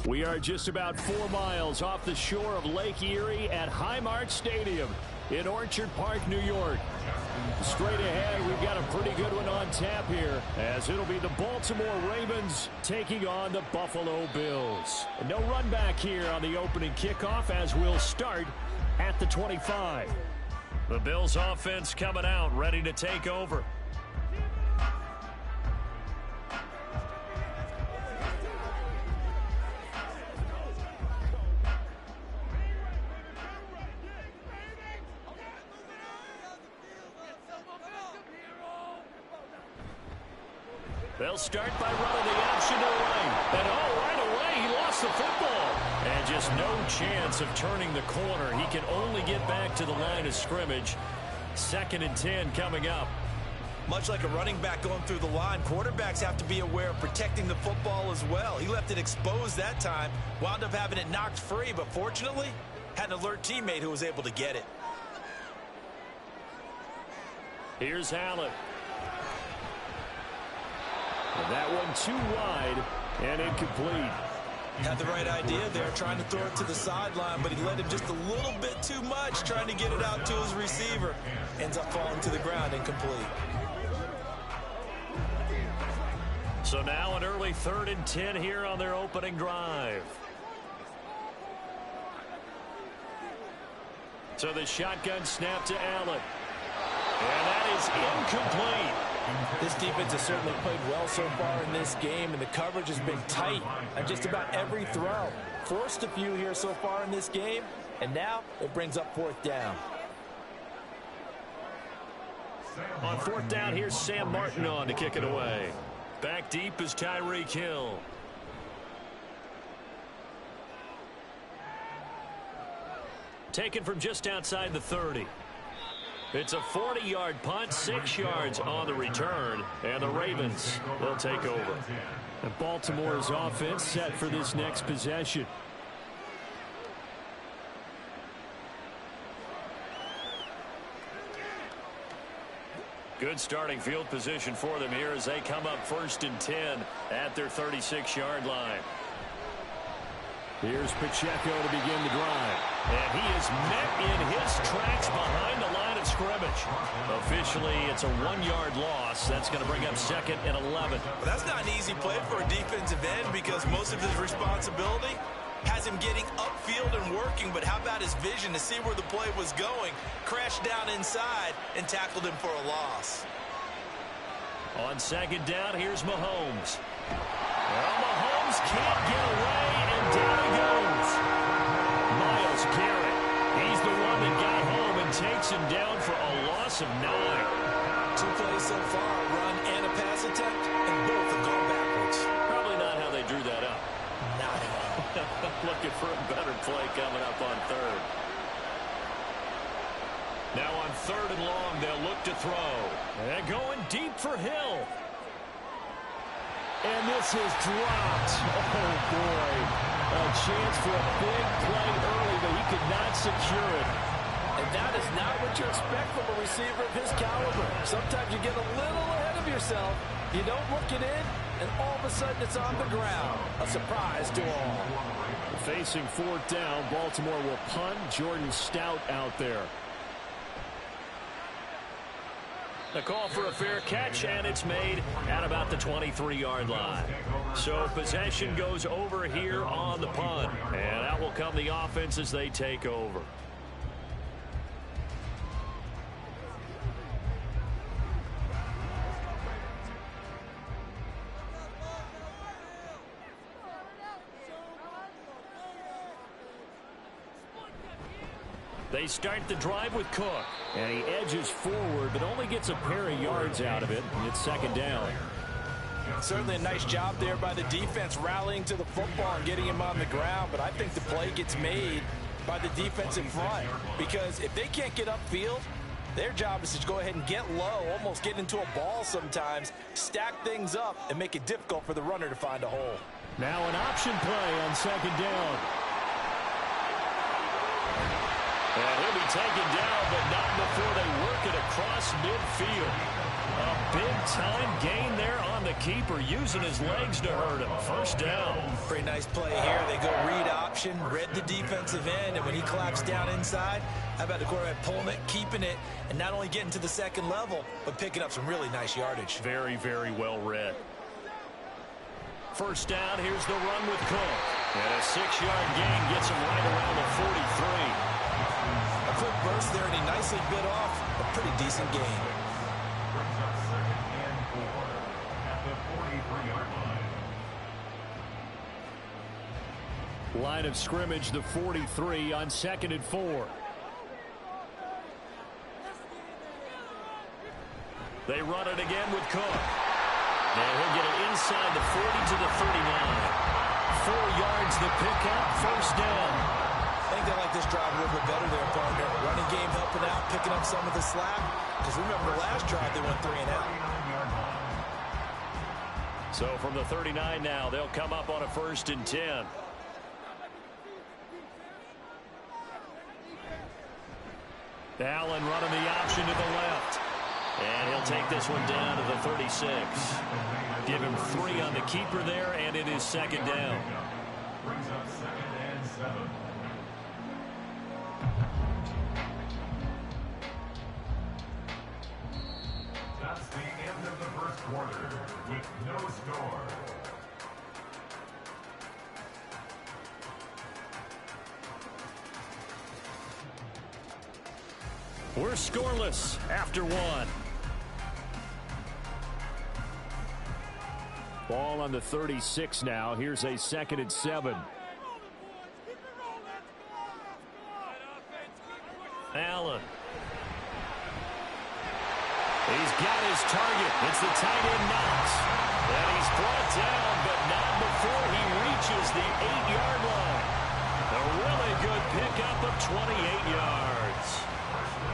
We are just about 4 miles off the shore of Lake Erie at Highmark Stadium in Orchard Park, New York. Straight ahead, we've got a pretty good one on tap here, as it'll be the Baltimore Ravens taking on the Buffalo Bills. And no run back here on the opening kickoff, as we'll start at the 25. The Bills offense coming out, ready to take over. They'll start by running the option to the right. And right away, he lost the football. And And just no chance of turning the corner. He can only get back to the line of scrimmage. 2nd and 10 coming up.
Much like a running back going through the line, quarterbacks have to be aware of protecting the football as well. He left it exposed that time, wound up having it knocked free, but fortunately, had an alert teammate who was able to get it.
Here's Allen. And that one too wide and incomplete.
Had the right idea there, trying to throw it to the sideline, but he led him just a little bit too much, trying to get it out to his receiver. Ends up falling to the ground, incomplete.
So now an early 3rd and 10 here on their opening drive. So the shotgun snap to Allen. And that is incomplete.
This defense has certainly played well so far in this game, and the coverage has been tight on just about every throw. Forced a few here so far in this game, and now it brings up 4th down.
On 4th down, here's Sam Martin on to kick it away. Back deep is Tyreek Hill. Taken from just outside the 30. It's a 40-yard punt, 6 yards on the return, and the Ravens will take over. And Baltimore's offense set for this next possession. Good starting field position for them here as they come up 1st and 10 at their 36-yard line. Here's Pacheco to begin the drive. And he is met in his tracks behind the line of scrimmage. Officially, it's a 1-yard loss. That's going to bring up 2nd and 11.
Well, that's not an easy play for a defensive end because most of his responsibility has him getting upfield and working, but how about his vision to see where the play was going, crashed down inside, and tackled him for a loss.
On 2nd down, here's Mahomes. Well, Mahomes can't get away, and down he goes. Myles Garrett, he's the one that got home and takes him down for a loss of 9.
2 plays so far, a run and a pass attempt, and both have gone backwards.
Probably not how they drew that up.
Not at all.
Looking for a better play coming up on 3rd. Now on 3rd and long, they'll look to throw. And going deep for Hill.
And this is dropped. Oh, boy. A chance for a big play early, but he could not secure it. And that is not what you expect from a receiver of his caliber. Sometimes you get a little ahead of yourself. You don't look it in, and all of a sudden it's on the ground. A surprise to all.
Facing 4th down, Baltimore will punt. Jordan Stout out there. The call for a fair catch, and it's made at about the 23-yard line. So possession goes over here on the punt, and out will come the offense as they take over. They start the drive with Cook. And he edges forward, but only gets a pair of yards out of it. And it's 2nd down.
Certainly a nice job there by the defense rallying to the football and getting him on the ground. But I think the play gets made by the defense in front. Because if they can't get upfield, their job is to go ahead and get low, almost get into a ball sometimes, stack things up, and make it difficult for the runner to find a hole.
Now an option play on 2nd down. And he'll be taken down, but not before they work it across midfield. A big-time gain there on the keeper, using his legs to hurt him. 1st down.
Pretty nice play here. They go read option, read the defensive end, and when he claps down inside, how about the quarterback pulling it, keeping it, and not only getting to the 2nd level, but picking up some really nice yardage.
Very, very well read. 1st down, here's the run with Cook. And a 6-yard gain gets him right around the 43.
A quick burst there, and he nicely bit off a pretty decent gain.
Brings up 2nd and 4 at the 43-yard line.
Line of scrimmage, the 43 on 2nd and 4. They run it again with Cook. And he'll get it inside the 40 to the 39. yards the pickup, first down.
I think they like this drive a little bit better there, partner. Running game helping out, picking up some of the slack. Because remember the last drive, they went 3 and out.
So from the 39 now, they'll come up on a 1st and 10. Allen running the option to the left. And he'll take this one down to the 36. Give him 3 on the keeper there, and it is 2nd down.
Brings up 2nd and 7. That's the end of the first quarter with no score.
We're scoreless after 1. Ball on the 36 now. Here's a 2nd and 7. Allen. He's got his target. It's the tight end Knox. And he's brought down, but not before he reaches the 8-yard line. A really good pickup of 28 yards.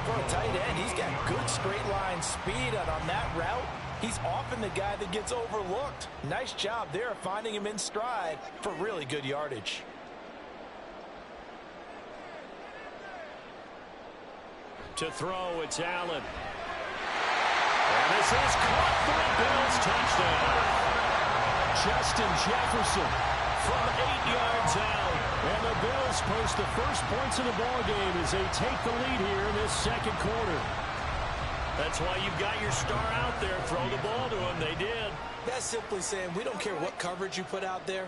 For a tight end, he's got good straight line speed, and on that route, he's often the guy that gets overlooked. Nice job there finding him in stride for really good yardage.
To throw, it's Allen. And this is caught for a Bills touchdown. Justin Jefferson from 8 yards out. And the Bills post the first points of the ball game as they take the lead here in this 2nd quarter. That's why you've got your star out there. Throw the ball to him. They did.
That's simply saying we don't care what coverage you put out there.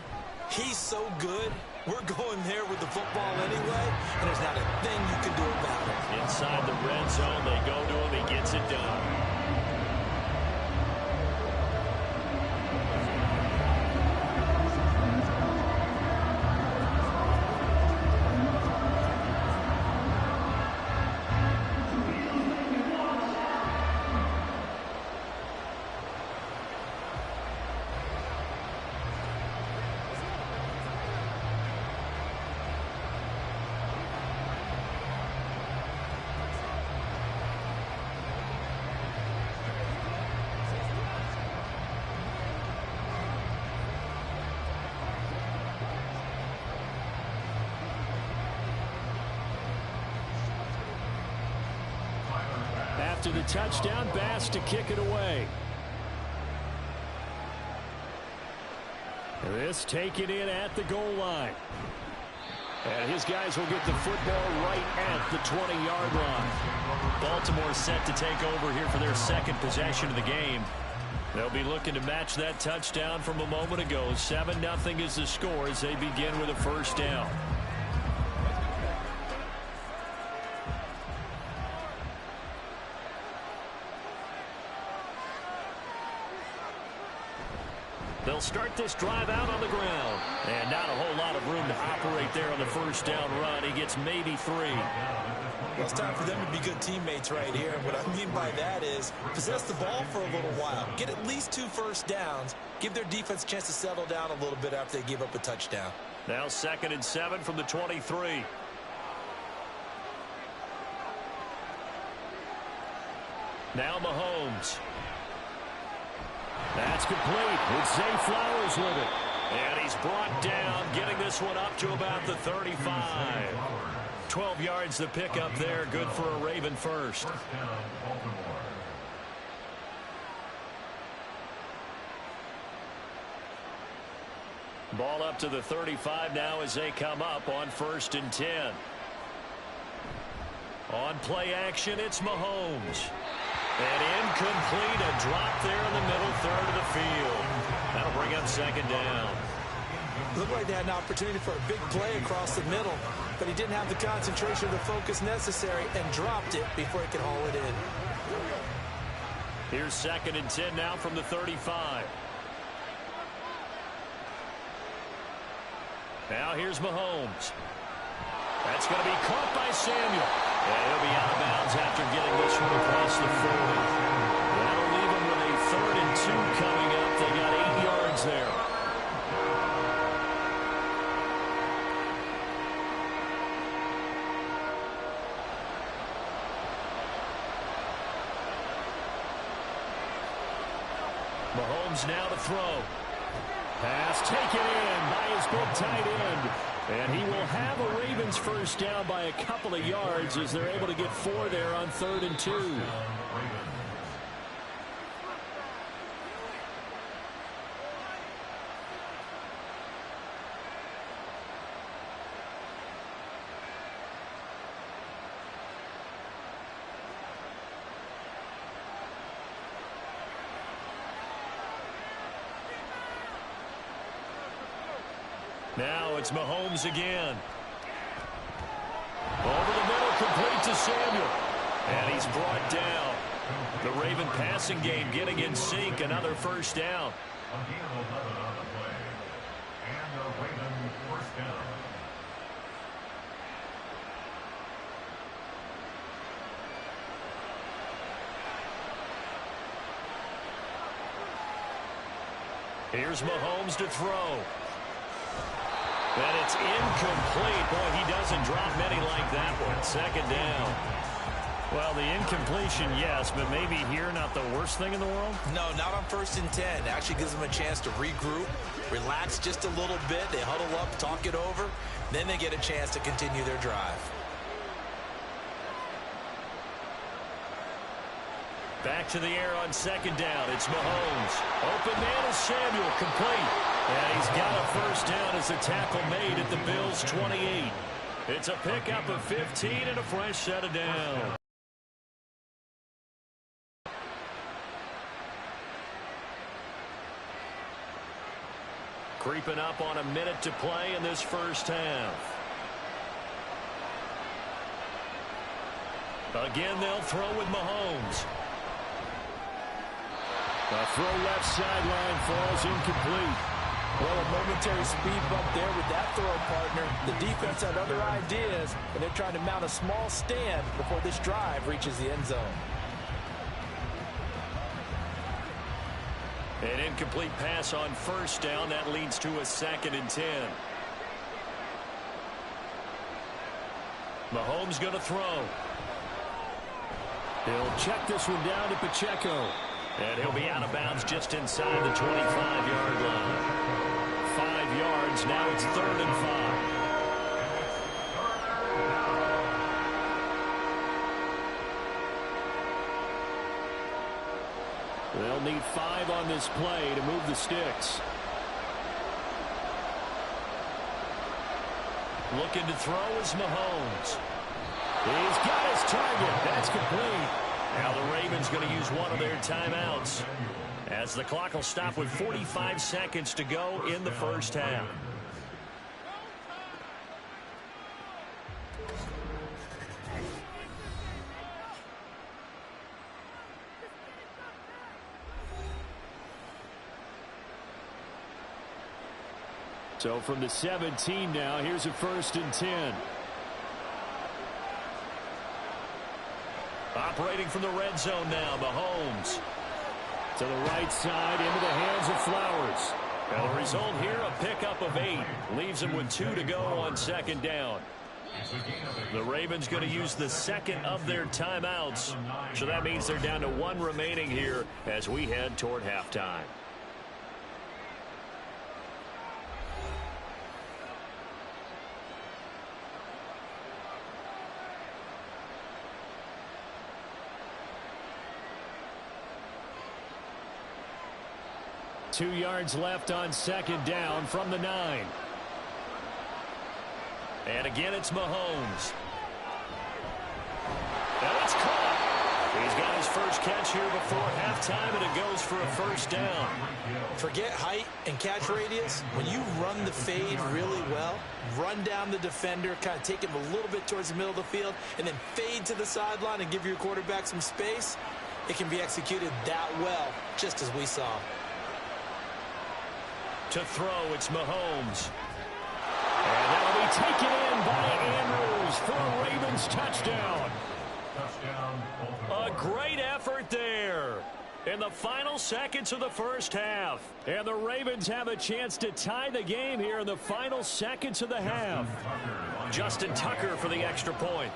He's so good. We're going there with the football anyway, and there's not a thing you can do about it.
Inside the red zone, they go to him. He gets it done. After the touchdown, Bass to kick it away. This taken in at the goal line. And his guys will get the football right at the 20-yard line. Baltimore set to take over here for their 2nd possession of the game. They'll be looking to match that touchdown from a moment ago. 7-0 is the score as they begin with a 1st down. They'll start this drive out on the ground. And not a whole lot of room to operate there on the 1st down run. He gets maybe 3.
Well, it's time for them to be good teammates right here. And what I mean by that is possess the ball for a little while. Get at least 2 first downs. Give their defense a chance to settle down a little bit after they give up a touchdown.
Now 2nd and 7 from the 23. Now Mahomes. That's complete with Zay Flowers with it. And he's brought down, getting this one up to about the 35. 12 yards the pickup there. Good for a Raven first. Ball up to the 35 now as they come up on 1st and 10. On play action, it's Mahomes. And incomplete, a drop there in the middle third of the field. That'll bring up 2nd down.
Looked like they had an opportunity for a big play across the middle, but he didn't have the concentration or the focus necessary and dropped it before he could haul it in.
Here's 2nd and 10 now from the 35. Now here's Mahomes. That's going to be caught by Samuel. And he'll be out of bounds after getting this one across the 40. That'll leave him with a 3rd and 2 coming up. They got 8 yards there. Mahomes now to throw. Pass taken in by his big tight end. And he will have a Ravens first down by a couple of yards as they're able to get 4 there on 3rd and 2. Now it's Mahomes again. Over the middle, complete to Samuel. And he's brought down. The Raven passing game getting in sync. Another first down.
A gain of 11 on the play. And a Raven first down.
Here's Mahomes to throw. And it's incomplete. Boy, he doesn't drop many like that one. 2nd down. Well, the incompletion, yes, but maybe here not the worst thing in the world?
No, not on 1st and 10. Actually gives them a chance to regroup, relax just a little bit. They huddle up, talk it over. Then they get a chance to continue their drive.
Back to the air on 2nd down. It's Mahomes. Open man is Samuel. Complete. And he's got a first down as a tackle made at the Bills' 28. It's a pickup of 15 and a fresh set of down. Creeping up on a minute to play in this first half. Again, they'll throw with Mahomes. The throw left sideline falls incomplete.
Well, a momentary speed bump there with that throw, partner. The defense had other ideas, and they're trying to mount a small stand before this drive reaches the end zone.
An incomplete pass on first down. That leads to a 2nd and 10. Mahomes going to throw. He'll check this one down to Pacheco. And he'll be out of bounds just inside the 25-yard line. 5 yards. Now it's 3rd and 5. They'll need 5 on this play to move the sticks. Looking to throw is Mahomes. He's got his target. That's complete. Now the Ravens going to use one of their timeouts as the clock will stop with 45 seconds to go in the first half. So from the 17 now, here's a 1st and 10. Operating from the red zone now, Mahomes. To the right side, into the hands of Flowers. And the result here, a pickup of 8. Leaves him with 2 to go on 2nd down. The Ravens going to use the 2nd of their timeouts. So that means they're down to 1 remaining here as we head toward halftime. Two yards left on 2nd down from the 9. And again, it's Mahomes. And it's caught. He's got his first catch here before halftime, and it goes for a first down.
Forget height and catch radius. When you run the fade really well, run down the defender, kind of take him a little bit towards the middle of the field, and then fade to the sideline and give your quarterback some space, it can be executed that well, just as we saw.
To throw, it's Mahomes. And that'll be taken in by Andrews for a Ravens touchdown. A great effort there in the final seconds of the first half. And the Ravens have a chance to tie the game here in the final seconds of the half. Justin Tucker for the extra point.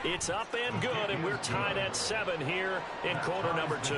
It's up and good, and we're tied at 7 here in quarter number 2.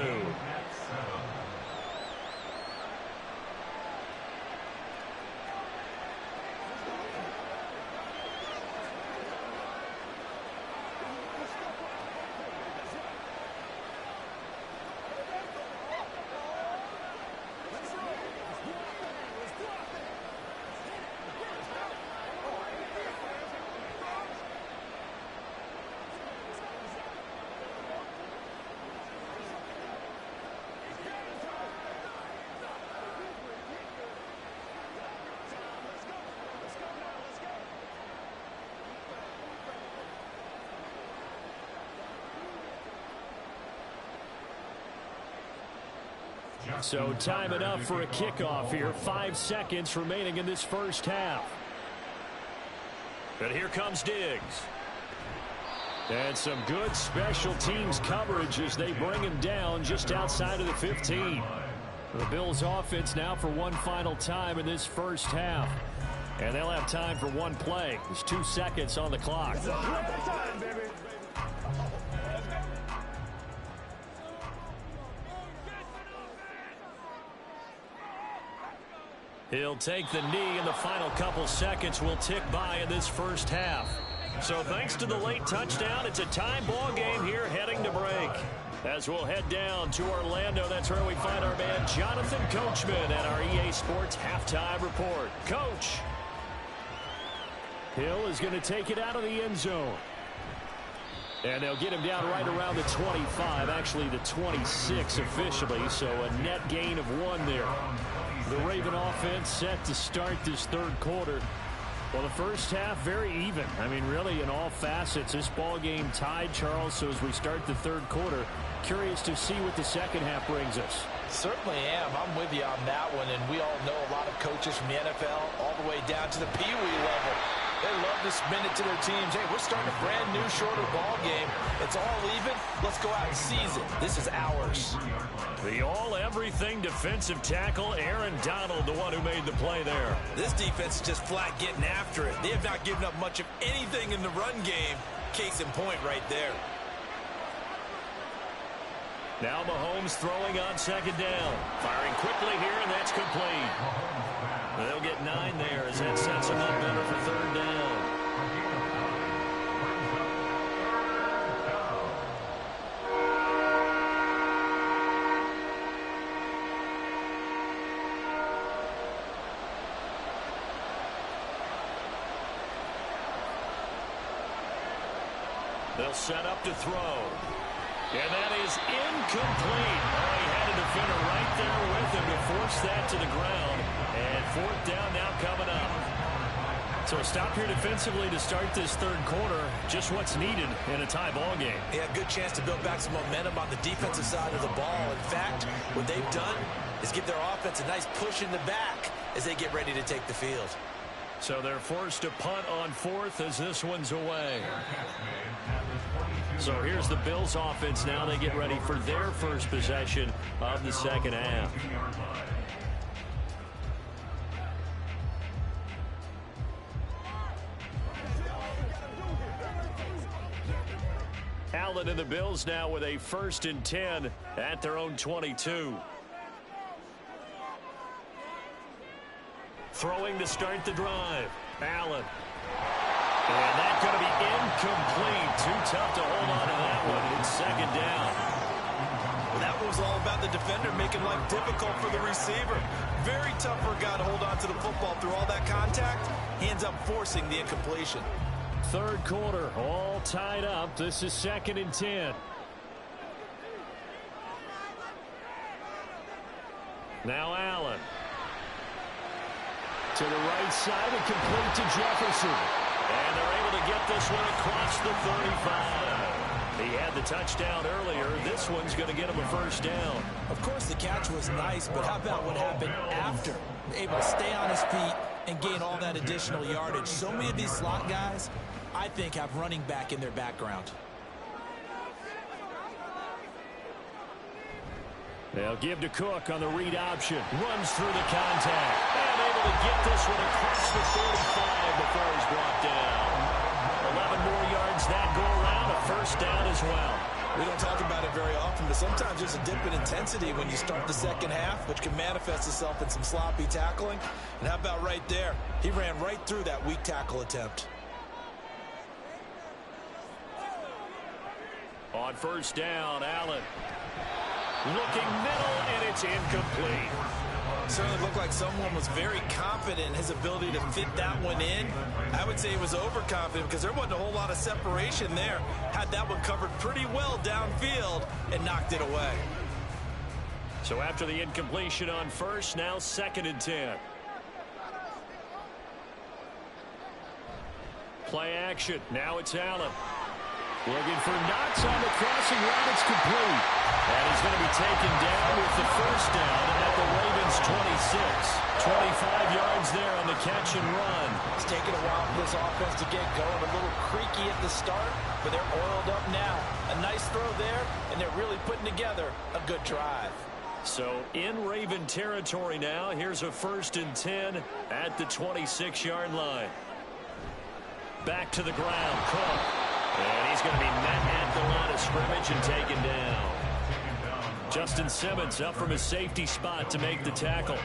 So time enough for a kickoff here. 5 seconds remaining in this first half. And here comes Diggs. And some good special teams coverage as they bring him down just outside of the 15. The Bills offense now for one final time in this first half. And they'll have time for one play. There's 2 seconds on the clock. He'll take the knee, and the final couple seconds will tick by in this first half. So thanks to the late touchdown, it's a tie ball game here heading to break. As we'll head down to Orlando, that's where we find our man Jonathan Coachman at our EA Sports Halftime Report. Coach. Hill is going to take it out of the end zone. And they'll get him down right around the 25, actually the 26 officially, so a net gain of 1 there. The Raven offense set to start this third quarter. Well, the first half very even. I mean, really in all facets, this ball game tied, Charles. So as we start the third quarter, curious to see what the second half brings us.
Certainly am. I'm with you on that one. And we all know a lot of coaches from the NFL all the way down to the Pee Wee level. They love to spin it to their teams. Hey, we're starting a brand new, shorter ball game. It's all even. Let's go out and seize it. This is ours.
The all-everything defensive tackle, Aaron Donald, the one who made the play there.
This defense is just flat getting after it. They have not given up much of anything in the run game. Case in point right there.
Now Mahomes throwing on second down. Firing quickly here, and that's complete. They'll get 9 there as that sets them up better for third down. They'll set up to throw. And that is incomplete. Oh, he had a defender right there with him to force that to the ground. And fourth down now coming up. So a stop here defensively to start this third quarter. Just what's needed in a tie ball game.
Yeah, good chance to build back some momentum on the defensive side of the ball. In fact, what they've done is give their offense a nice push in the back as they get ready to take the field.
So they're forced to punt on fourth as this one's away. So here's the Bills offense now. They get ready for their first possession of the second half. Allen and the Bills now with a 1st and 10 at their own 22. Throwing to start the drive. Allen. And that's going to be incomplete. Too tough to hold on to that one. It's second down.
Well, that was all about the defender making life difficult for the receiver. Very tough for a guy to hold on to the football through all that contact. He ends up forcing the incompletion.
Third quarter, all tied up. This is 2nd and 10. Now Allen. To the right side and complete to Jefferson. And they're able to get this one across the 35. He had the touchdown earlier. This one's going to get him a first down.
Of course, the catch was nice, but how about what happened after? Able to stay on his feet and gain all that additional yardage. So many of these slot guys, I think, have running back in their background.
They'll give to Cook on the read option. Runs through the contact. And able to get this one across the 45 before he's brought down. 11 more yards that go around. A
well.
We don't talk about it very often, but sometimes there's a dip in intensity when you start the second half, which can manifest itself in some sloppy tackling. And how about right there? He ran right through that weak tackle attempt.
On first down, Allen. Looking middle, and it's incomplete.
Certainly looked like someone was very confident in his ability to fit that one in. I would say he was overconfident because there wasn't a whole lot of separation there. Had that one covered pretty well downfield and knocked it away.
So after the incompletion on first, now 2nd and 10. Play action. Now it's Allen. Looking for Knox on the crossing route. It's complete. And he's going to be taken down with the first down at the Ravens 26. 25 yards there on the catch and run.
It's taken a while for this offense to get going. A little creaky at the start, but they're oiled up now. A nice throw there, and they're really putting together a good drive.
So in Raven territory now. Here's a 1st and 10 at the 26-yard line. Back to the ground. Cook. And he's going to be met at the line of scrimmage and taken down. Justin Simmons up from his safety spot to make the tackle.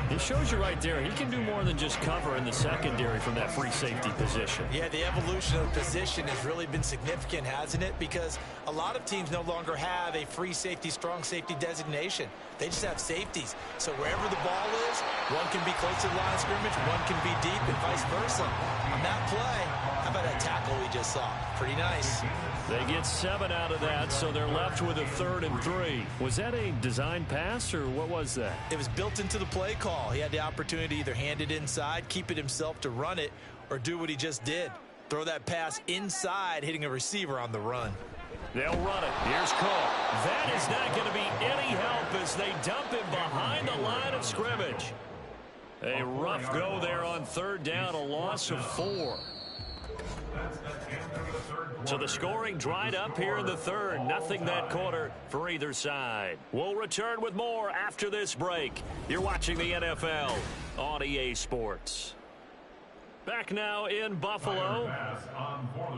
It shows you right there, he can do more than just cover in the secondary from that free safety position.
Yeah, the evolution of the position has really been significant, hasn't it? Because a lot of teams no longer have a free safety, strong safety designation. They just have safeties. So wherever the ball is, one can be close to the line of scrimmage, one can be deep, and vice versa. On that play, how about that tackle we just saw? Pretty nice.
They get 7 out of that, so they're left with a 3rd and 3. Was that a design pass, or what was that?
It was built into the play call. He had the opportunity to either hand it inside, keep it himself to run it, or do what he just did. Throw that pass inside, hitting a receiver on the run.
They'll run it. Here's Cole. That is not going to be any help as they dump him behind the line of scrimmage. A rough go there on 3rd down, a loss of 4. So the scoring dried up here in the 3rd. Nothing that quarter for either side. We'll return with more after this break. You're watching the NFL on EA Sports. Back now in Buffalo.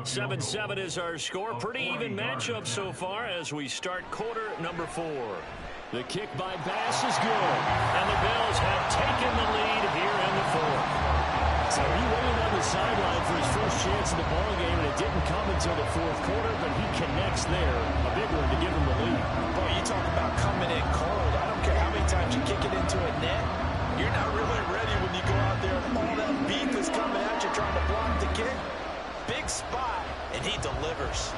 7-7 is our score. Pretty even matchup so far as we start quarter number 4. The kick by Bass is good. And the Bills have taken the lead here in the 4th. So he waited on the sideline for his first chance in the ballgame, and it didn't come until the 4th quarter, but he connects there. A big one to give him the lead.
Boy, you talk about coming in cold. I don't care how many times you kick it into a net. You're not really ready when you go out there and all that beef is coming at you trying to block the kick. Big spot, and he delivers.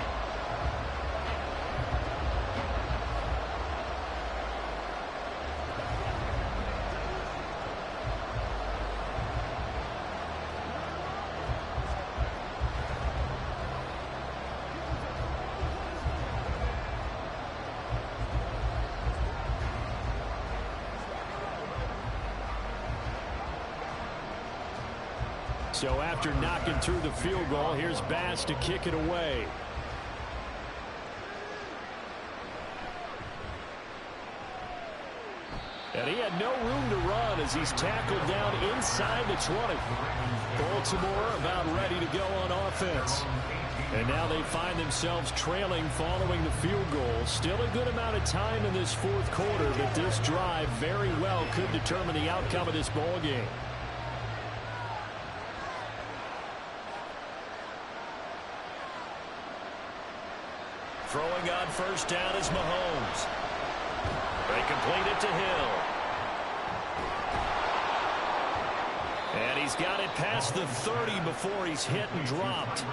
So after knocking through the field goal, here's Bass to kick it away. And he had no room to run as he's tackled down inside the 20. Baltimore about ready to go on offense. And now they find themselves trailing following the field goal. Still a good amount of time in this 4th quarter, but this drive very well could determine the outcome of this ball game. Throwing on first down is Mahomes. They complete it to Hill. And he's got it past the 30 before he's hit and dropped.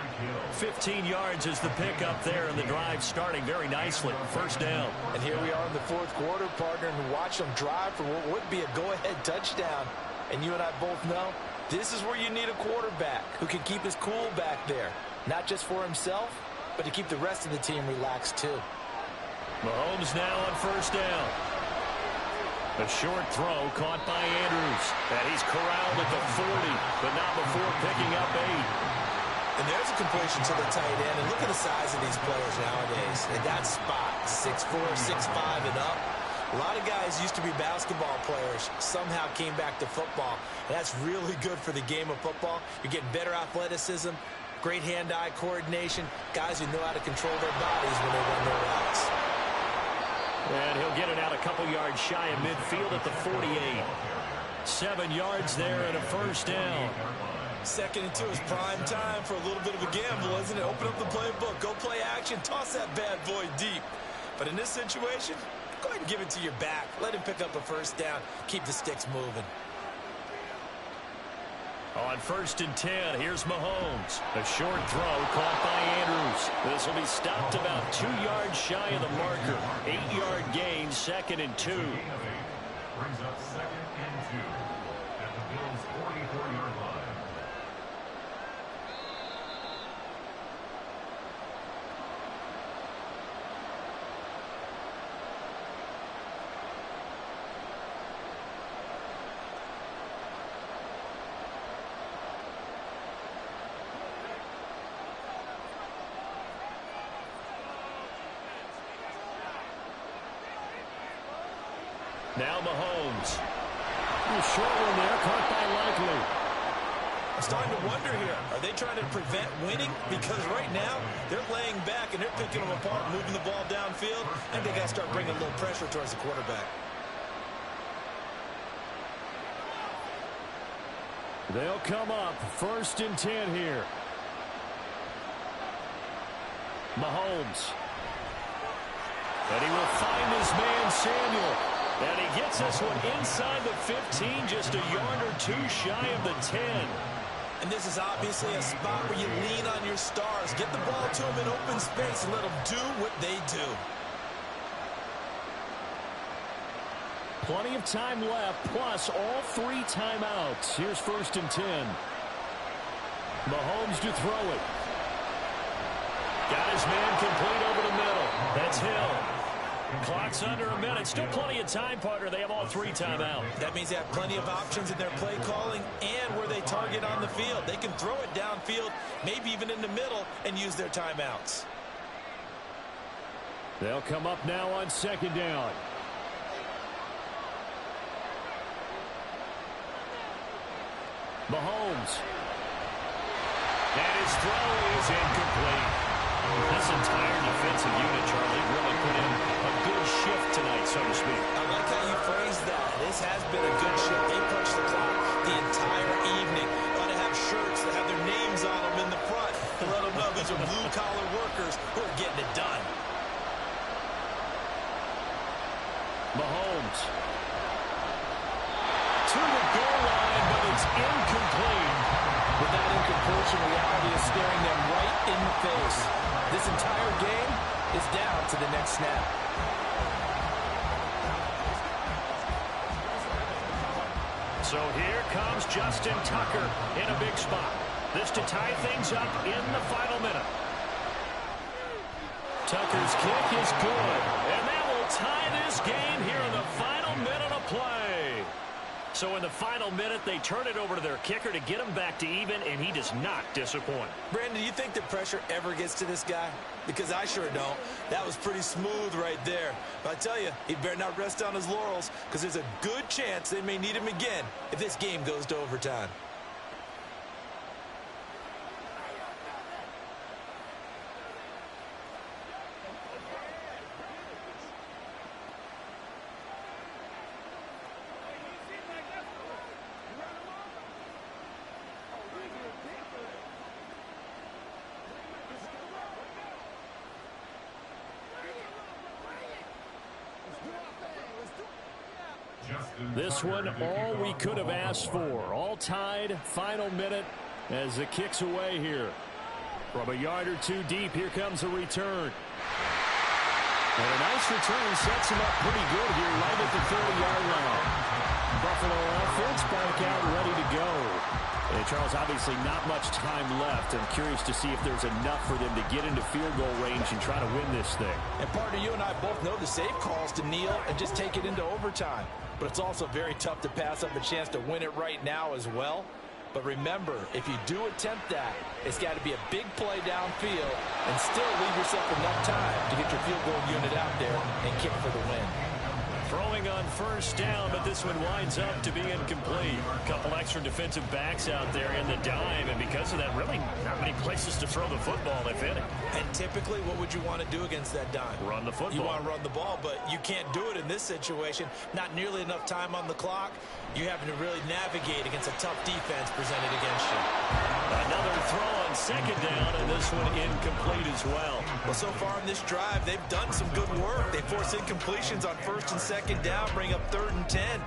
15 yards is the pickup there, and the drive starting very nicely. First down.
And here we are in the 4th quarter, partner, and watch them drive for what would be a go-ahead touchdown. And you and I both know this is where you need a quarterback who can keep his cool back there. Not just for himself, but to keep the rest of the team relaxed too.
Mahomes now on first down. A short throw caught by Andrews. And he's corralled at the 40, but not before picking up 8.
And there's a completion to the tight end. And look at the size of these players nowadays. In that spot, 6'4", 6'5", and up. A lot of guys used to be basketball players, somehow came back to football. And that's really good for the game of football. You're getting better athleticism, Great hand-eye coordination. Guys who know how to control their bodies when they run their routes.
And he'll get it out a couple yards shy of midfield at the 48. 7 yards there and a first down.
2nd and 2 is prime time for a little bit of a gamble, isn't it? Open up the playbook, go play action, toss that bad boy deep. But in this situation, go ahead and give it to your back. Let him pick up a first down. Keep the sticks moving.
On 1st and 10, here's Mahomes. A short throw caught by Andrews. This will be stopped about 2 yards shy of the marker. 8-yard gain, 2nd and 2.
Brings up 2nd and 2 at the Bills' 44-yard line.
Now Mahomes. A short one there, caught by Likely.
I'm starting to wonder here. Are they trying to prevent winning? Because right now, they're laying back and they're picking them apart, moving the ball downfield, and they got to start bringing a little pressure towards the quarterback.
They'll come up 1st and 10 here. Mahomes. And he will find his man Samuel. And he gets this one inside the 15, just a yard or 2 shy of the 10.
And this is obviously a spot where you lean on your stars. Get the ball to them in open space and let them do what they do.
Plenty of time left, plus all 3 timeouts. Here's 1st and 10. Mahomes to throw it. Got his man complete over the middle. That's Hill. Clock's under a minute. Still plenty of time, partner. They have all 3 timeouts.
That means they have plenty of options in their play calling and where they target on the field. They can throw it downfield, maybe even in the middle, and use their timeouts.
They'll come up now on 2nd down. Mahomes. And his throw is incomplete. This entire defensive unit, Charlie, really put in a good shift tonight, so to speak.
I like how you phrased that. This has been a good shift. They punched the clock the entire evening. Ought to have shirts that have their names on them in the front to let them know these are blue-collar workers who are getting it done.
Mahomes. To the goal line, but it's incomplete.
With that incompletion, reality is staring them right in the face. This entire game is down to the next snap.
So here comes Justin Tucker in a big spot. This to tie things up in the final minute. Tucker's kick is good, and that will tie this game here in the final minute of play. So in the final minute, they turn it over to their kicker to get him back to even, and he does not disappoint.
Brandon, do you think the pressure ever gets to this guy? Because I sure don't. That was pretty smooth right there. But I tell you, he better not rest on his laurels, because there's a good chance they may need him again if this game goes to overtime.
This one, all we could have asked for. All tied, final minute as it kicks away here. From a yard or 2 deep, here comes a return. And a nice return sets him up pretty good here, right at the 30-yard line. Buffalo offense back out ready to go. And Charles, obviously not much time left. I'm curious to see if there's enough for them to get into field goal range and try to win this thing.
And partner, you and I both know the safe calls to kneel and just take it into overtime. But it's also very tough to pass up a chance to win it right now as well. But remember, if you do attempt that, it's got to be a big play downfield and still leave yourself enough time to get your field goal unit out there and kick for the win.
Throwing on first down, but this one winds up to be incomplete. A couple extra defensive backs out there in the dime, and because of that, really not many places to throw the football, if any.
And typically, what would you want to do against that dime?
Run the football.
You want to run the ball, but you can't do it in this situation. Not nearly enough time on the clock. You're having to really navigate against a tough defense presented against you.
Another throw on second down, and this one incomplete as well.
Well, so far in this drive, they've done some good work. They force incompletions on first and second down, bring up 3rd and 10.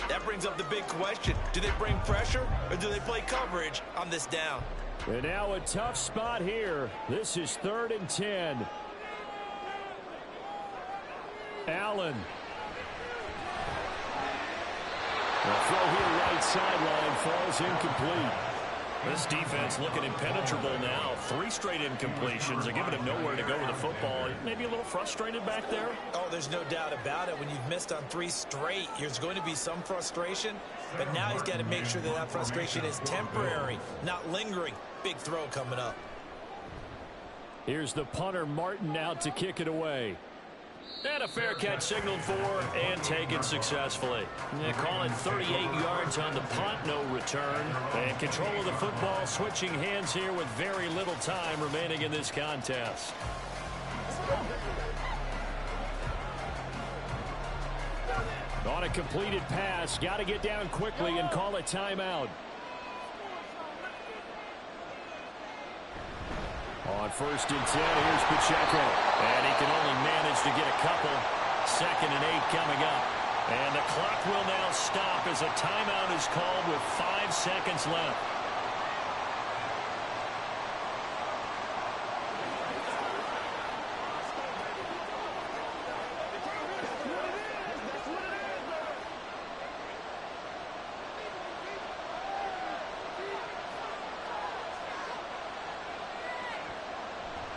That brings up the big question. Do they bring pressure, or do they play coverage on this down?
And now a tough spot here. This is 3rd and 10. Allen. The throw here right sideline falls incomplete. This defense looking impenetrable now. 3 straight incompletions. They're giving him nowhere to go with the football. Maybe a little frustrated back there.
Oh, there's no doubt about it. When you've missed on 3 straight, there's going to be some frustration. But now he's got to make sure that that frustration is temporary, not lingering. Big throw coming up.
Here's the punter, Martin, out to kick it away. And a fair catch signaled for and taken successfully. They call it 38 yards on the punt, no return. And control of the football switching hands here with very little time remaining in this contest. On a completed pass, got to get down quickly and call a timeout. On 1st and 10, here's Pacheco. And he can only manage to get a couple. 2nd and 8 coming up. And the clock will now stop as a timeout is called with 5 seconds left.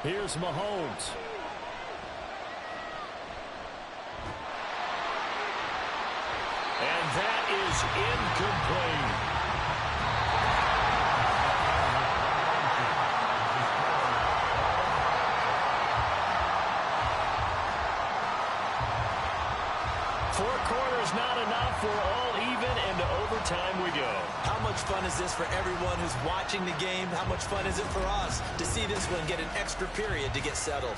Here's Mahomes. And that is incomplete. Four quarters not enough. We're all even, and to overtime we go.
How much fun is this for everyone who's watching the game? How much fun is it for us to see this one get an extra period to get settled?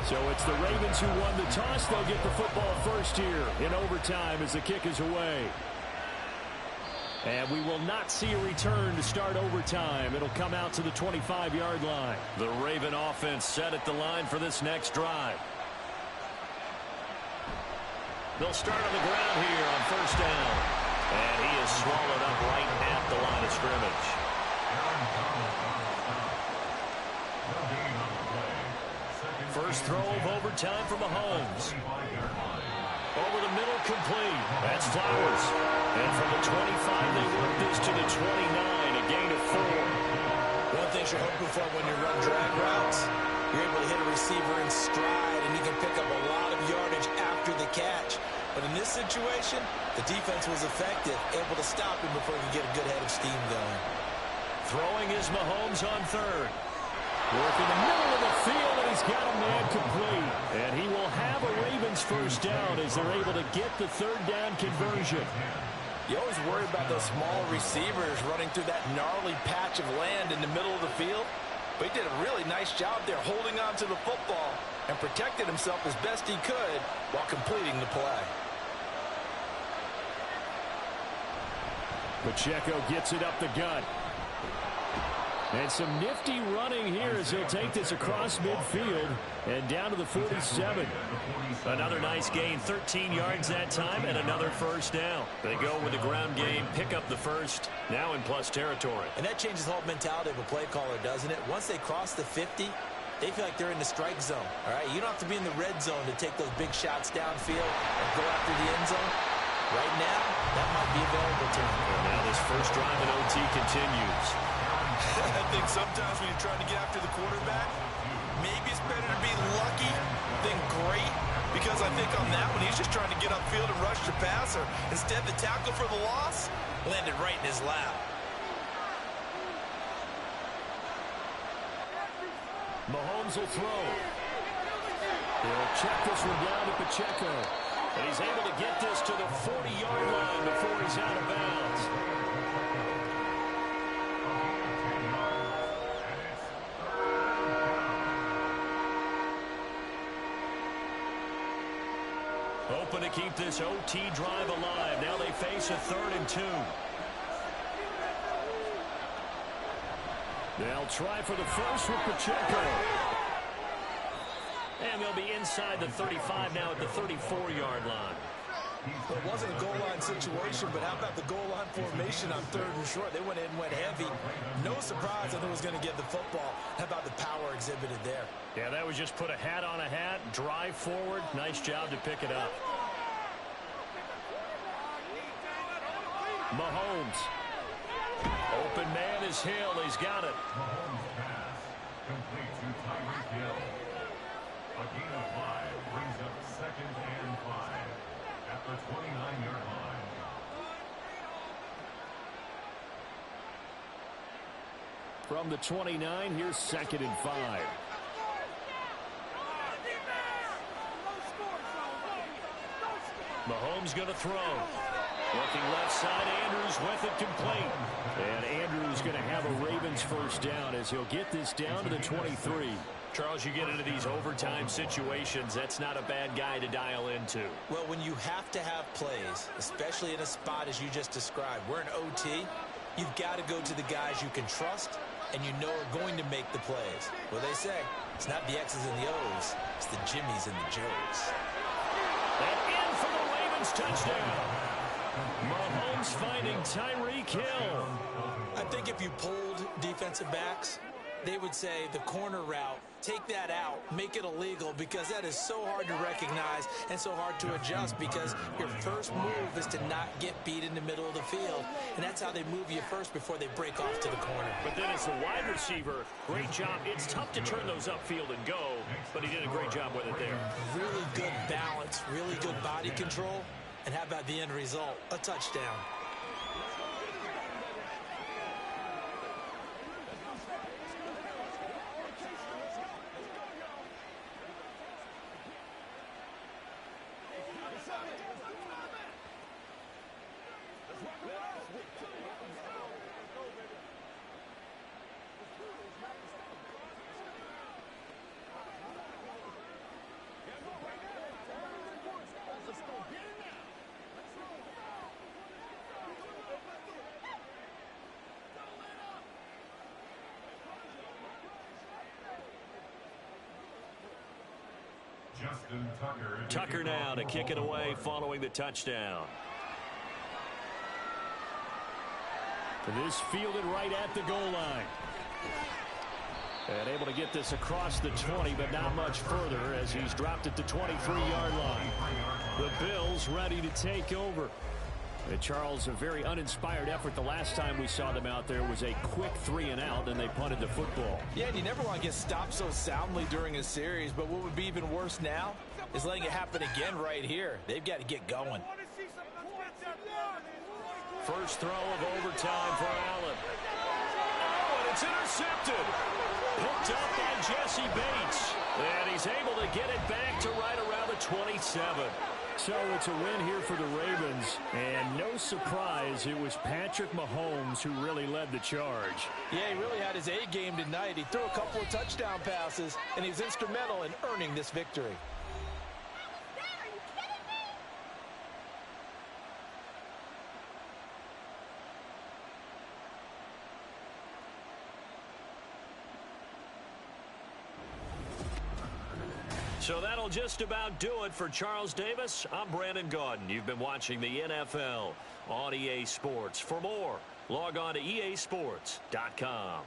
So it's the Ravens who won the toss. They'll get the football first here in overtime as the kick is away. And we will not see a return to start overtime. It'll come out to the 25-yard line. The Raven offense set at the line for this next drive. They'll start on the ground here on 1st down. And he is swallowed up right at the line of scrimmage. First throw of overtime for Mahomes. Over the middle, complete. That's Flowers. And from the 25, they work this to the 29, a gain of 4.
One thing you're hoping for when you run drag routes, you're able to hit a receiver in stride, and you can pick up a lot of yardage after the catch. But in this situation, the defense was effective, able to stop him before he could get a good head of steam going.
Throwing is Mahomes on 3rd. Working the middle of the field, and he's got a man complete. And he will have a Ravens first down as they're able to get the 3rd down conversion.
You always worry about those small receivers running through that gnarly patch of land in the middle of the field. But he did a really nice job there holding on to the football and protected himself as best he could while completing the play.
Pacheco gets it up the gut. And some nifty running here as he'll take this across midfield and down to the 47. Another nice gain, 13 yards that time, and another first down. They go with the ground game, pick up the first, now in plus territory.
And that changes the whole mentality of a play caller, doesn't it? Once they cross the 50, they feel like they're in the strike zone. All right, you don't have to be in the red zone to take those big shots downfield and go after the end zone. Right now, that might be available to him.
And now this first drive in OT continues.
I think sometimes when you're trying to get after the quarterback, maybe it's better to be lucky than great, because I think on that one, he's just trying to get upfield and rush the passer. Instead, the tackle for the loss, landed right in his lap.
Mahomes will throw. He'll check this one down to Pacheco. And he's able to get this to the 40-yard line before he's out of bounds. Hoping to keep this OT drive alive. Now they face a 3rd and 2. They'll try for the first with Pacheco. And they'll be inside the 35 now at the 34-yard line.
Well, it wasn't a goal line situation, but how about the goal line formation on 3rd and short? They went in, went heavy. No surprise on who was going to get the football. How about the power exhibited there?
Yeah, that was just put a hat on a hat, drive forward. Nice job to pick it up. Mahomes. Open man is Hill. He's got it.
Mahomes pass complete to Tyreek Hill. A gain of 5 brings up 2nd and 5 at the 29-yard line.
From the 29, here's 2nd and 5. Mahomes going to throw. Looking left side, Andrews with it complete. And Andrews going to have a Ravens first down as he'll get this down to the 23. Charles, you get into these overtime situations, that's not a bad guy to dial into.
Well, when you have to have plays, especially in a spot as you just described, we're in OT, you've got to go to the guys you can trust and you know are going to make the plays. Well, they say, it's not the X's and the O's, it's the Jimmies and the Joes.
And in for the Ravens touchdown. Mahomes finding Tyreek Hill.
I think if you polled defensive backs, they would say the corner route, take that out, make it illegal, because that is so hard to recognize and so hard to adjust, because your first move is to not get beat in the middle of the field, and that's how they move you first before they break off to the corner.
But then as the wide receiver, great job. It's tough to turn those upfield and go, but he did a great job with it there.
Really good balance, really good body control, and how about the end result? A touchdown.
Justin Tucker.
Tucker now to kick it away following the touchdown. This fielded right at the goal line. And able to get this across the 20, but not much further as he's dropped at the 23-yard line. The Bills ready to take over. And Charles, a very uninspired effort. The last time we saw them out there was a quick 3-and-out, and they punted the football.
Yeah, and you never want to get stopped so soundly during a series, but what would be even worse now is letting it happen again right here. They've got to get going.
First throw of overtime for Allen. Oh, and it's intercepted. Picked up by Jesse Bates. And he's able to get it back to right around the 27. So it's a win here for the Ravens. And no surprise, it was Patrick Mahomes who really led the charge.
Yeah, he really had his A game tonight. He threw a couple of touchdown passes, and he was instrumental in earning this victory.
So that'll just about do it for Charles Davis. I'm Brandon Gaudin. You've been watching the NFL on EA Sports. For more, log on to easports.com.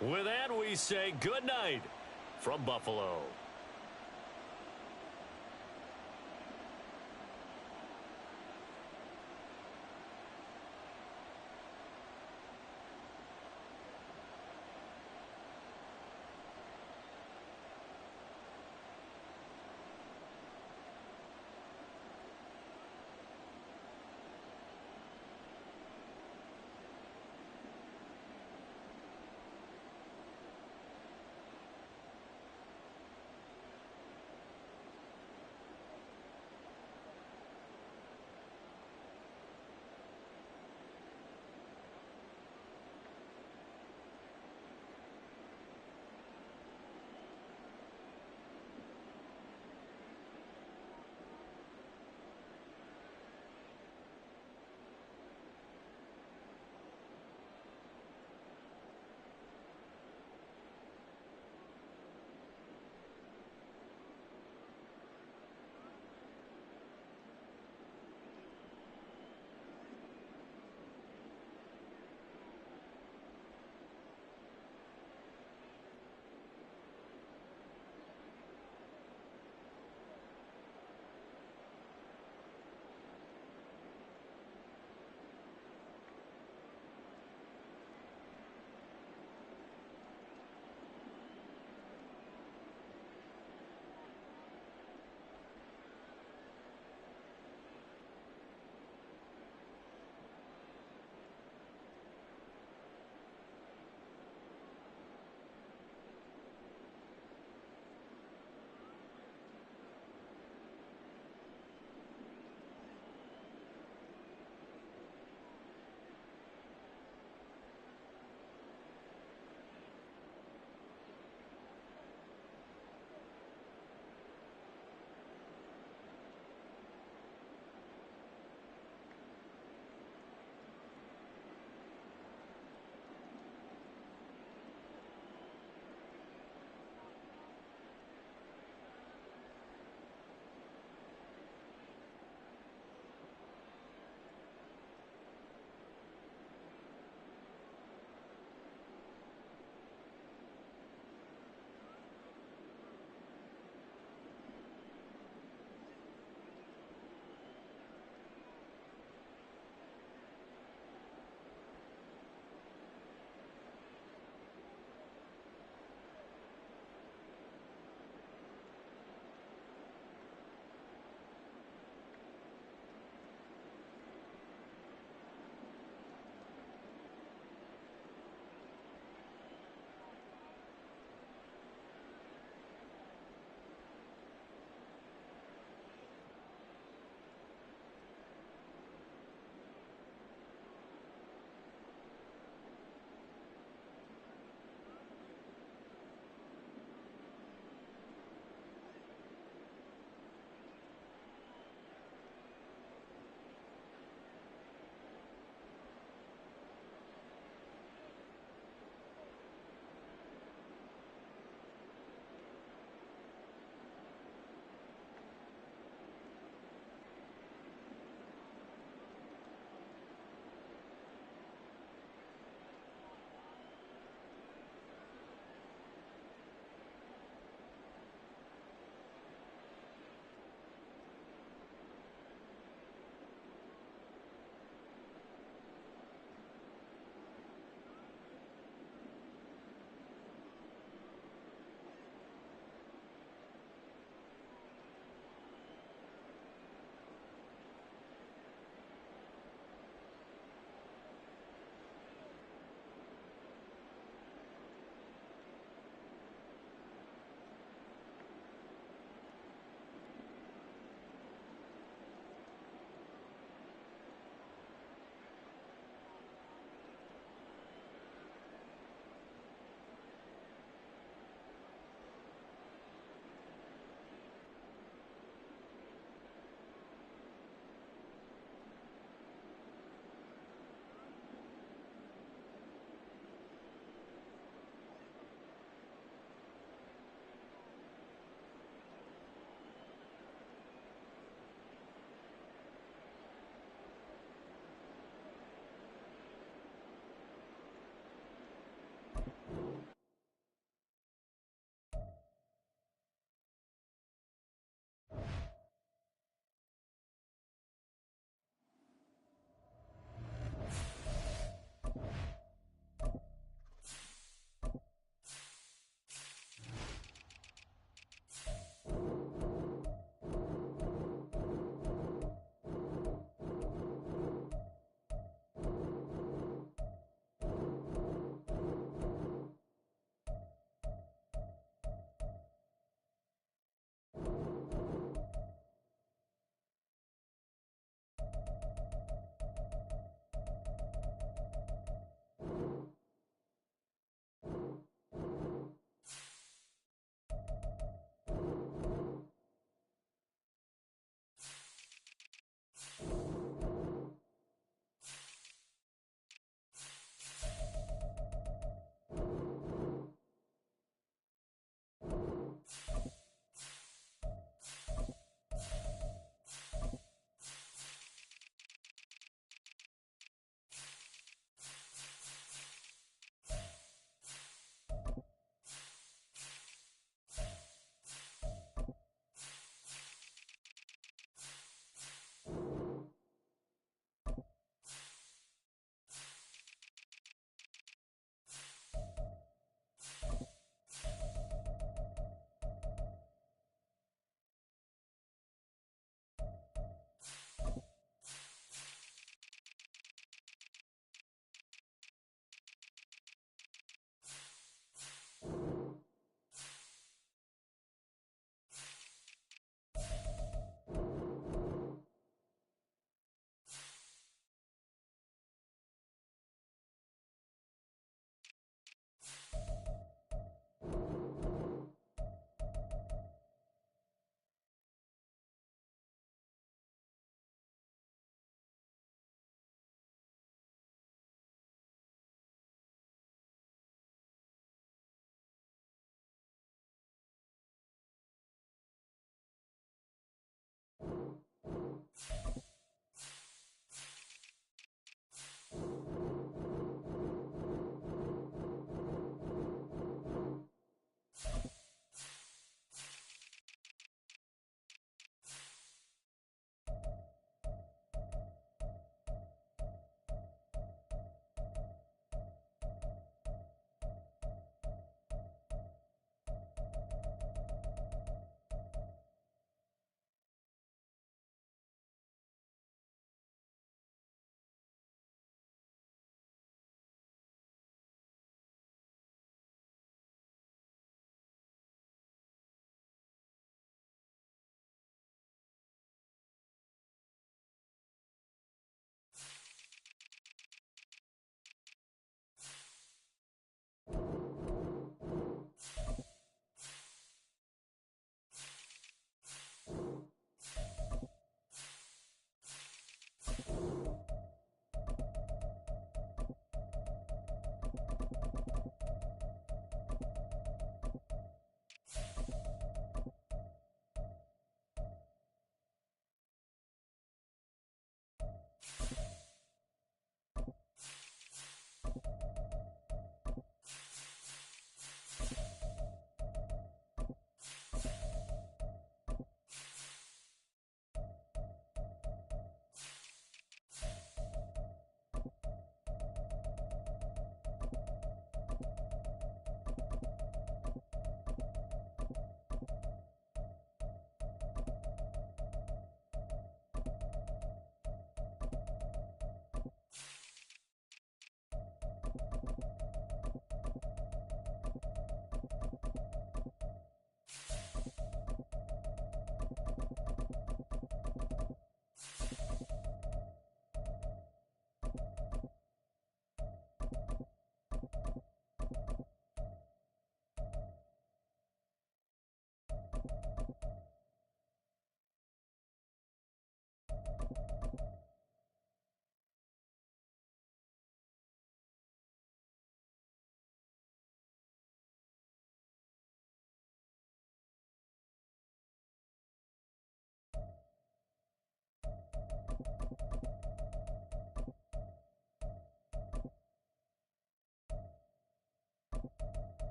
With that, we say good night from Buffalo.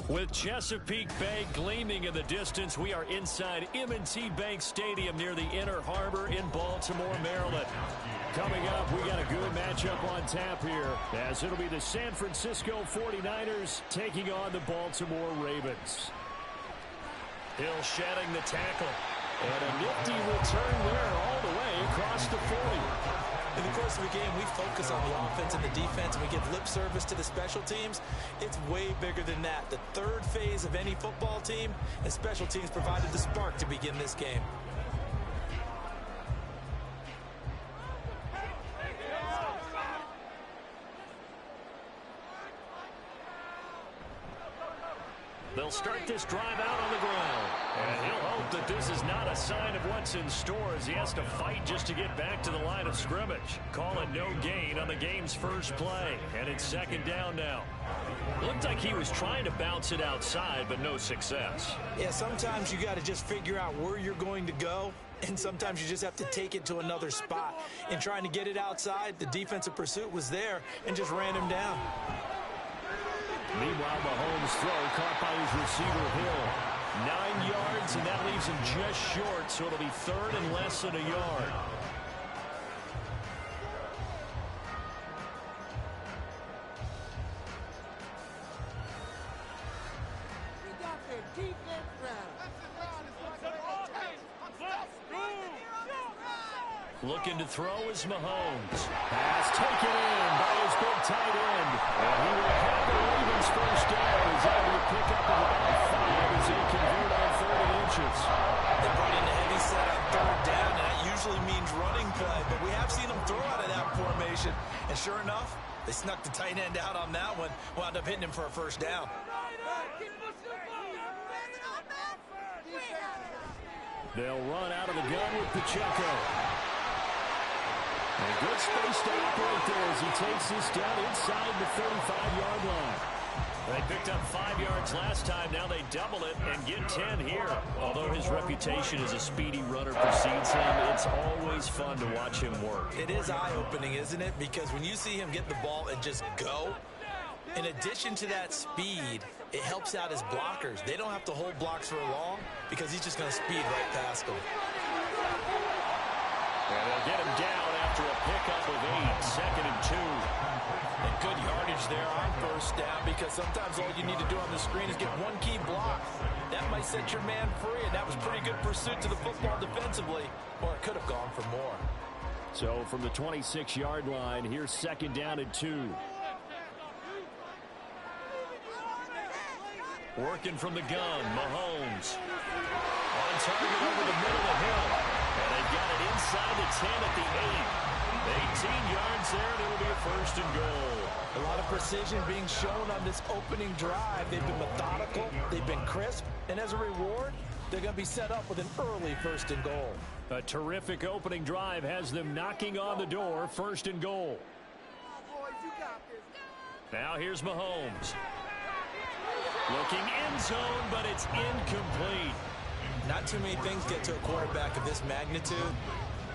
With Chesapeake Bay gleaming in the distance, we are inside M&T Bank Stadium near the Inner Harbor in Baltimore, Maryland. Coming up, we got a good matchup on tap here, as it'll be the San Francisco 49ers taking on the Baltimore Ravens. Hill shedding the tackle. And a nifty return there all the way across the 40.
In the course of the game, we focus on the offense and the defense, and we give lip service to the special teams. It's way bigger than that. The third phase of any football team, and special teams provided the spark to begin this game.
They'll start this drive out on the ground. And he'll hope that this is not a sign of what's in store as he has to fight just to get back to the line of scrimmage. Calling no gain on the game's first play. And it's second down now. Looked like he was trying to bounce it outside, but no success.
Yeah, sometimes you got to just figure out where you're going to go. And sometimes you just have to take it to another spot. In trying to get it outside, the defensive pursuit was there and just ran him down.
Meanwhile, Mahomes' throw caught by his receiver, Hill. 9 yards, and that leaves him just short, so it'll be third and less than a yard. Looking to throw is Mahomes. Pass taken in by his big tight end. And he will have the Ravens first down. He's able to pick up about 5 as they convert on 30 inches.
They brought in a heavy set on third down, and that usually means running play. But we have seen them throw out of that formation. And sure enough, they snuck the tight end out on that one. Wound up hitting him for a first down.
They'll run out of the gun with Pacheco. And good space to operate there as he takes this down inside the 35-yard line. They picked up 5 yards last time. Now they double it and get 10 here. Although his reputation as a speedy runner precedes him, it's always fun to watch him work.
It is eye-opening, isn't it? Because when you see him get the ball and just go, in addition to that speed, it helps out his blockers. They don't have to hold blocks for long because he's just going to speed right past them.
And they'll get him down after a pickup of 8, second and 2.
And good yardage there on first down, because sometimes all you need to do on the screen is get one key block. That might set your man free, and that was pretty good pursuit to the football defensively, or it could have gone for more.
So from the 26-yard line, here's second down and 2. Working from the gun, Mahomes. On target over the middle of Hill. And they've got it inside the 10 at the 8. 18 yards there, and it'll be a first and goal.
A lot of precision being shown on this opening drive. They've been methodical, they've been crisp, and as a reward, they're going to be set up with an early first and goal.
A terrific opening drive has them knocking on the door, first and goal. Now here's Mahomes. Looking end zone, but it's incomplete.
Not too many things get to a quarterback of this magnitude,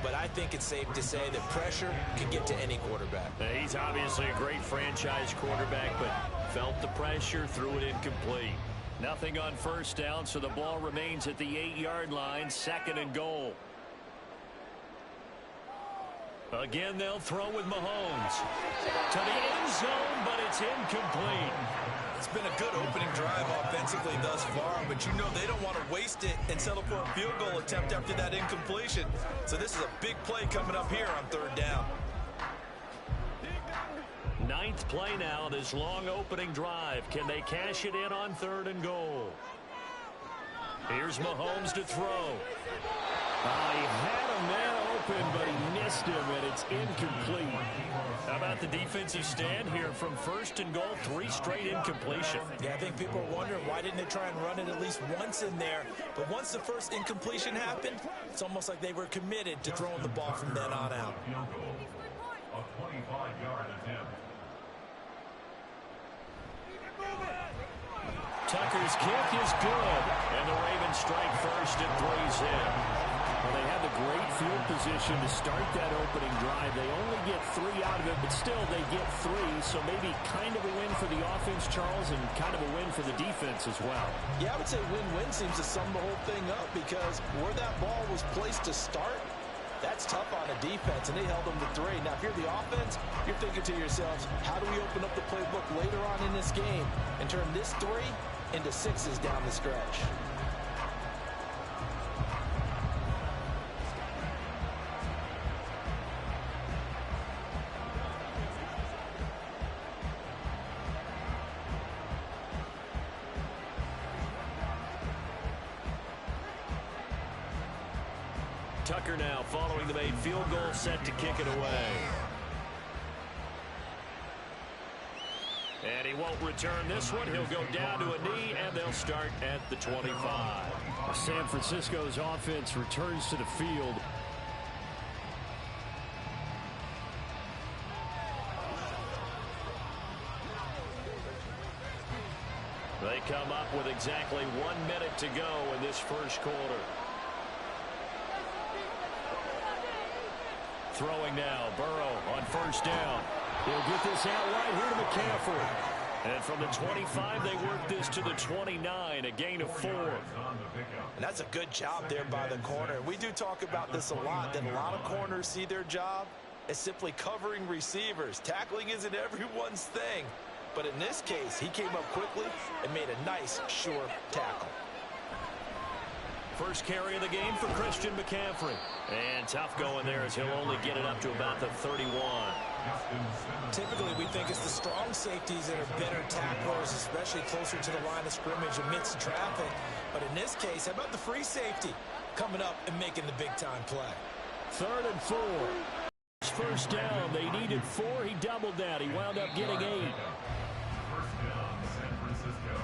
but I think it's safe to say that pressure can get to any quarterback.
He's obviously a great franchise quarterback, but felt the pressure, threw it incomplete. Nothing on first down, so the ball remains at the 8-yard line, second and goal. Again, they'll throw with Mahomes. To the end zone, but it's incomplete.
It's been a good opening drive offensively thus far, but you know they don't want to waste it and settle for a field goal attempt after that incompletion. So this is a big play coming up here on third down.
9th play now, this long opening drive. Can they cash it in on third and goal? Here's Mahomes to throw. He had a man open, but he missed him, and it's incomplete. How about the defensive stand here from first and goal, 3 straight incompletion.
Yeah, I think people are wondering why didn't they try and run it at least once in there. But once the first incompletion happened, it's almost like they were committed to throwing the ball from then on out.
A 25-yard attempt.
Tucker's kick is good, and the Ravens strike first and 3's in. Well, they have the great field position to start that opening drive. They only get 3 out of it, but still they get 3. So maybe kind of a win for the offense, Charles, and kind of a win for the defense as well.
Yeah, I would say win-win seems to sum the whole thing up because where that ball was placed to start, that's tough on a defense, and they held them to 3. Now, if you're the offense, you're thinking to yourselves, how do we open up the playbook later on in this game and turn this 3 into 6s down the stretch?
Tucker now following the made field goal, set to kick it away. And he won't return this one. He'll go down to a knee, and they'll start at the 25.
San Francisco's offense returns to the field.
They come up with exactly 1 minute to go in this first quarter. Throwing now, Burrow on first down. He'll get this out right here to McCaffrey. And from the 25, they work this to the 29, a gain of 4.
And that's a good job there by the corner. We do talk about this a lot, that a lot of corners see their job as simply covering receivers. Tackling isn't everyone's thing. But in this case, he came up quickly and made a nice, sure tackle.
First carry of the game for Christian McCaffrey. And tough going there as he'll only get it up to about the 31.
Typically, we think it's the strong safeties that are better tacklers, especially closer to the line of scrimmage amidst traffic. But in this case, how about the free safety coming up and making the big-time play?
3rd and 4. First down. They needed 4. He doubled that. He wound up getting 8.
First down, San Francisco.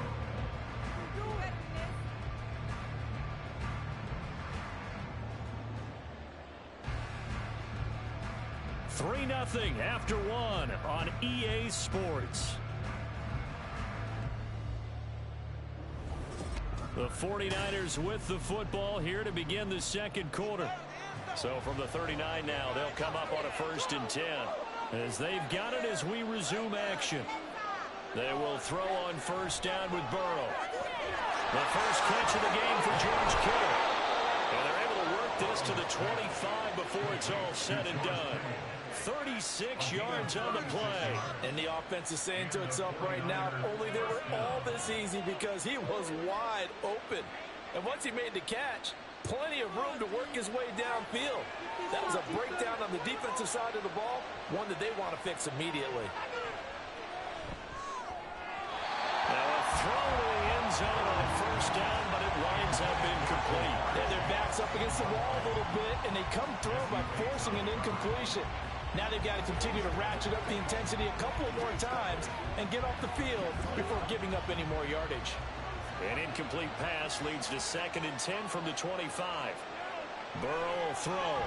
3-0 after 1 on EA Sports. The 49ers with the football here to begin the second quarter. So from the 39 now, they'll come up on a 1st and 10 as they've got it as we resume action. They will throw on first down with Burrow. The first catch of the game for George Kittle. And they're able to work this to the 25 before it's all said and done. 36 yards on the play.
And the offense is saying to itself right now, only they were all this easy because he was wide open. And once he made the catch, plenty of room to work his way downfield. That was a breakdown on the defensive side of the ball, one that they want to fix immediately.
Now a throw to the end zone on first down, but it winds up incomplete.
Yeah, their back's up against the wall a little bit, and they come through by forcing an incompletion. Now they've got to continue to ratchet up the intensity a couple of more times and get off the field before giving up any more yardage.
An incomplete pass leads to 2nd and 10 from the 25. Burrow will throw.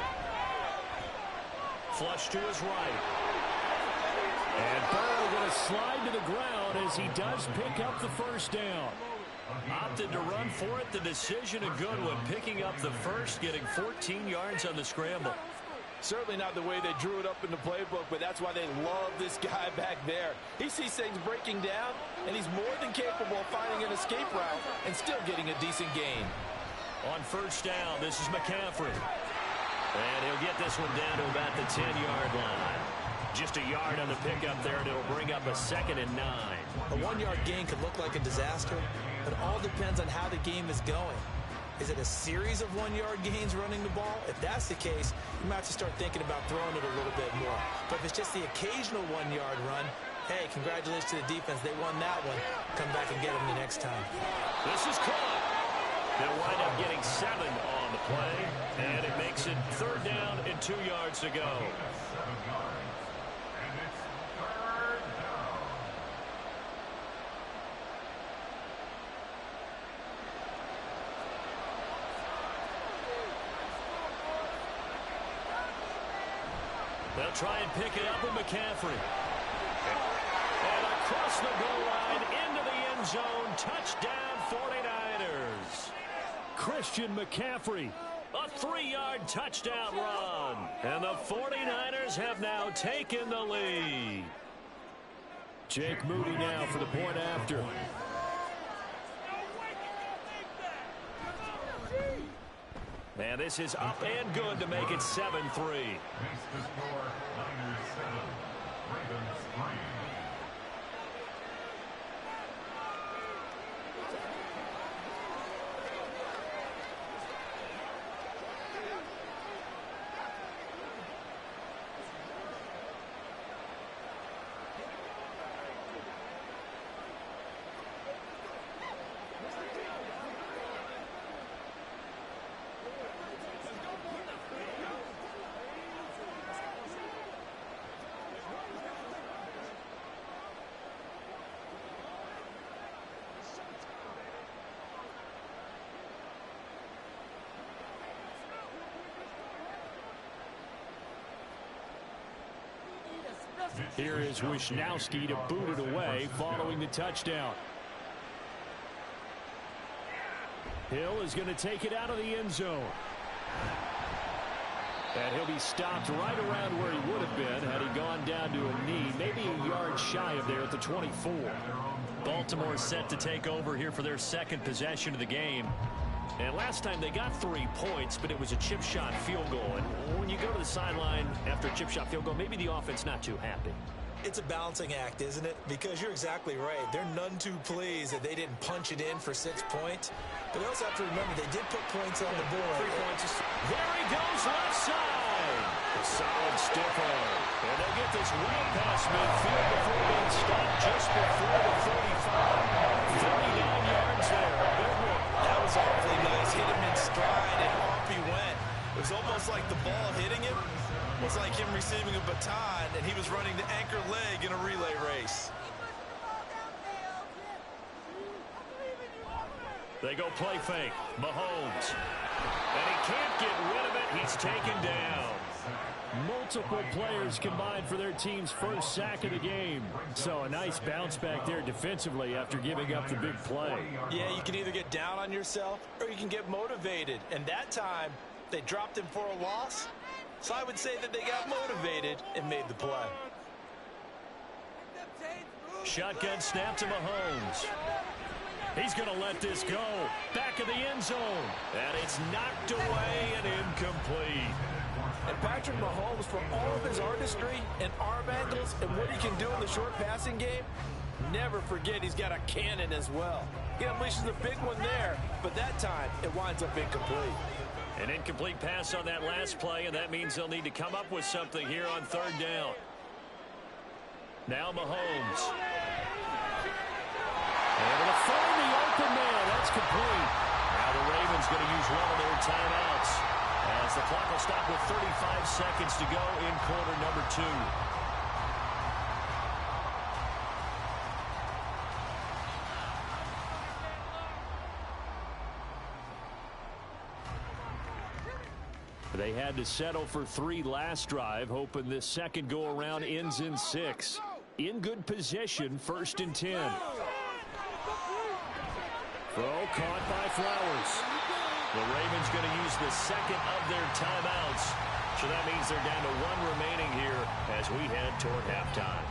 Flush to his right. And Burrow going to slide to the ground as he does pick up the first down. Opted to run for it. The decision a good one. Picking up the first, getting 14 yards on the scramble.
Certainly not the way they drew it up in the playbook, but that's why they love this guy back there. He sees things breaking down, and he's more than capable of finding an escape route and still getting a decent gain.
On first down, this is McCaffrey. And he'll get this one down to about the 10-yard line. Just a yard on the pickup there, and it'll bring up a 2nd and 9.
A 1-yard gain could look like a disaster, but it all depends on how the game is going. Is it a series of 1-yard gains running the ball? If that's the case, you might have to start thinking about throwing it a little bit more. But if it's just the occasional 1-yard run, hey, congratulations to the defense. They won that one. Come back and get them the next time.
This is caught. They'll wind up getting 7 on the play, and it makes it 3rd down and 2 yards to go. They'll try and pick it up with McCaffrey. And across the goal line, into the end zone, touchdown 49ers. Christian McCaffrey A 3-yard touchdown run. And the 49ers have now taken the lead. Jake Moody now for the point after. And this is up and good to make it 7-3.
Makes the score Niners 7, Ravens 3.
Here is Wisnowski to boot it away following the touchdown. Hill is going to take it out of the end zone. And he'll be stopped right around where he would have been had he gone down to a knee, maybe a yard shy of there at the 24. Baltimore set to take over here for their second possession of the game. And last time they got 3 points, but it was a chip shot field goal. And when you go to the sideline after a chip shot field goal, maybe the offense not too happy.
It's a balancing act, isn't it? Because you're exactly right. They're none too pleased that they didn't punch it in for 6 points. But they also have to remember they did put points on the board.
3 points. There he goes left side. A solid stiff arm. And they'll get this way past midfield before being stopped just before the 35. 39 yards there. A big one.
That was awfully nice. Hit him in stride, and off he went. It was almost like the ball hitting him was like him receiving a baton, and he was running the anchor leg in a relay race.
They go play fake. Mahomes. And he can't get rid of it. He's taken down. Multiple players combined for their team's first sack of the game. So a nice bounce back there defensively after giving up the big play.
Yeah, you can either get down on yourself or you can get motivated. And that time, they dropped him for a loss. So I would say that they got motivated and made the play.
Shotgun snap to Mahomes. He's going to let this go. Back of the end zone. And it's knocked away and incomplete.
And Patrick Mahomes, for all of his artistry and arm angles and what he can do in the short passing game, never forget he's got a cannon as well. He unleashes a big one there, but that time it winds up incomplete.
An incomplete pass on that last play, and that means they'll need to come up with something here on third down. Now Mahomes. Able to find the open man. That's complete. Now the Ravens going to use one of their timeouts as the clock will stop with 35 seconds to go in quarter number 2. They had to settle for 3 last drive, hoping this second go-around ends in 6. In good position, 1st and 10. Throw caught by Flowers. The Ravens going to use the second of their timeouts. So that means they're down to 1 remaining here as we head toward halftime.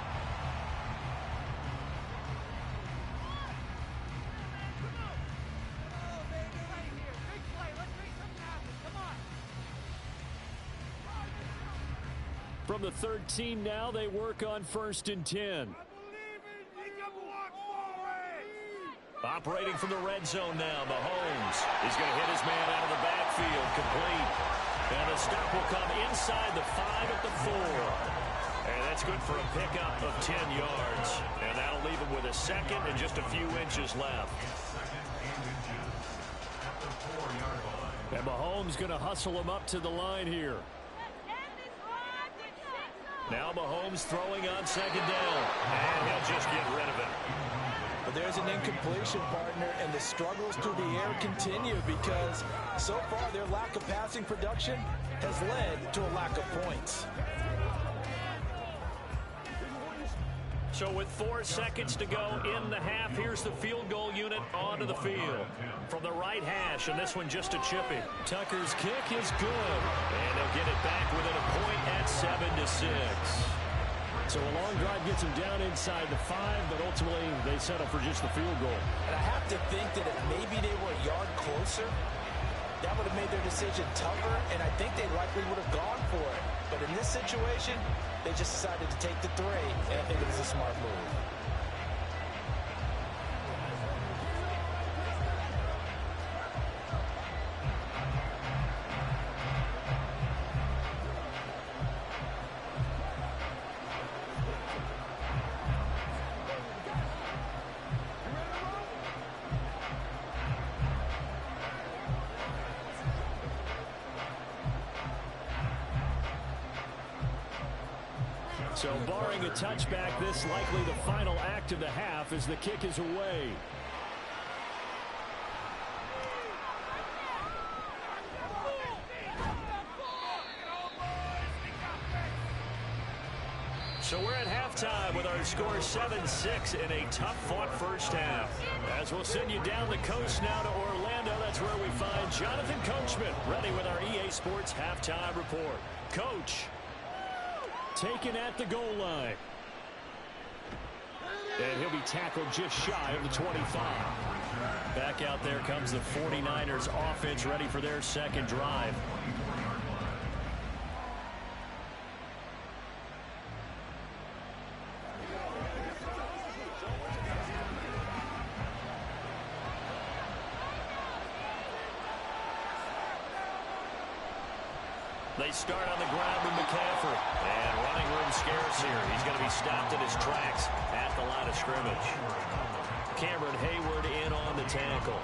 From the 13 now, they work on 1st and 10. Operating from the red zone now, Mahomes is going to hit his man out of the backfield, complete. And the stop will come inside the 5 at the 4. And that's good for a pickup of 10 yards. And that'll leave him with a second and just a few inches left. And Mahomes going to hustle him up to the line here. Now Mahomes throwing on 2nd down. And he'll just get rid of it.
But there's an incompletion, partner, and the struggles through the air continue because so far their lack of passing production has led to a lack of points.
So with 4 seconds to go in the half, here's the field goal unit onto the field. From the right hash, and this one just a chippy. Tucker's kick is good. And they'll get it back within a point at 7-6. So a long drive gets them down inside the 5, but ultimately they settle for just the field goal.
And I have to think that if maybe they were a yard closer, that would have made their decision tougher, and I think they likely would have gone for it. But in this situation, they just decided to take the 3, and I think it was a smart move.
So barring a touchback, this likely the final act of the half as the kick is away. So we're at halftime with our score 7-6 in a tough-fought first half. As we'll send you down the coast now to Orlando, that's where we find Jonathan Coachman ready with our EA Sports halftime report. Coach. Taken at the goal line. And he'll be tackled just shy of the 25. Back out there comes the 49ers offense ready for their second drive. They start on the ground with McCaffrey. And running room scarce here. He's going to be stopped in his tracks at the line of scrimmage. Cameron Hayward in on the tackle.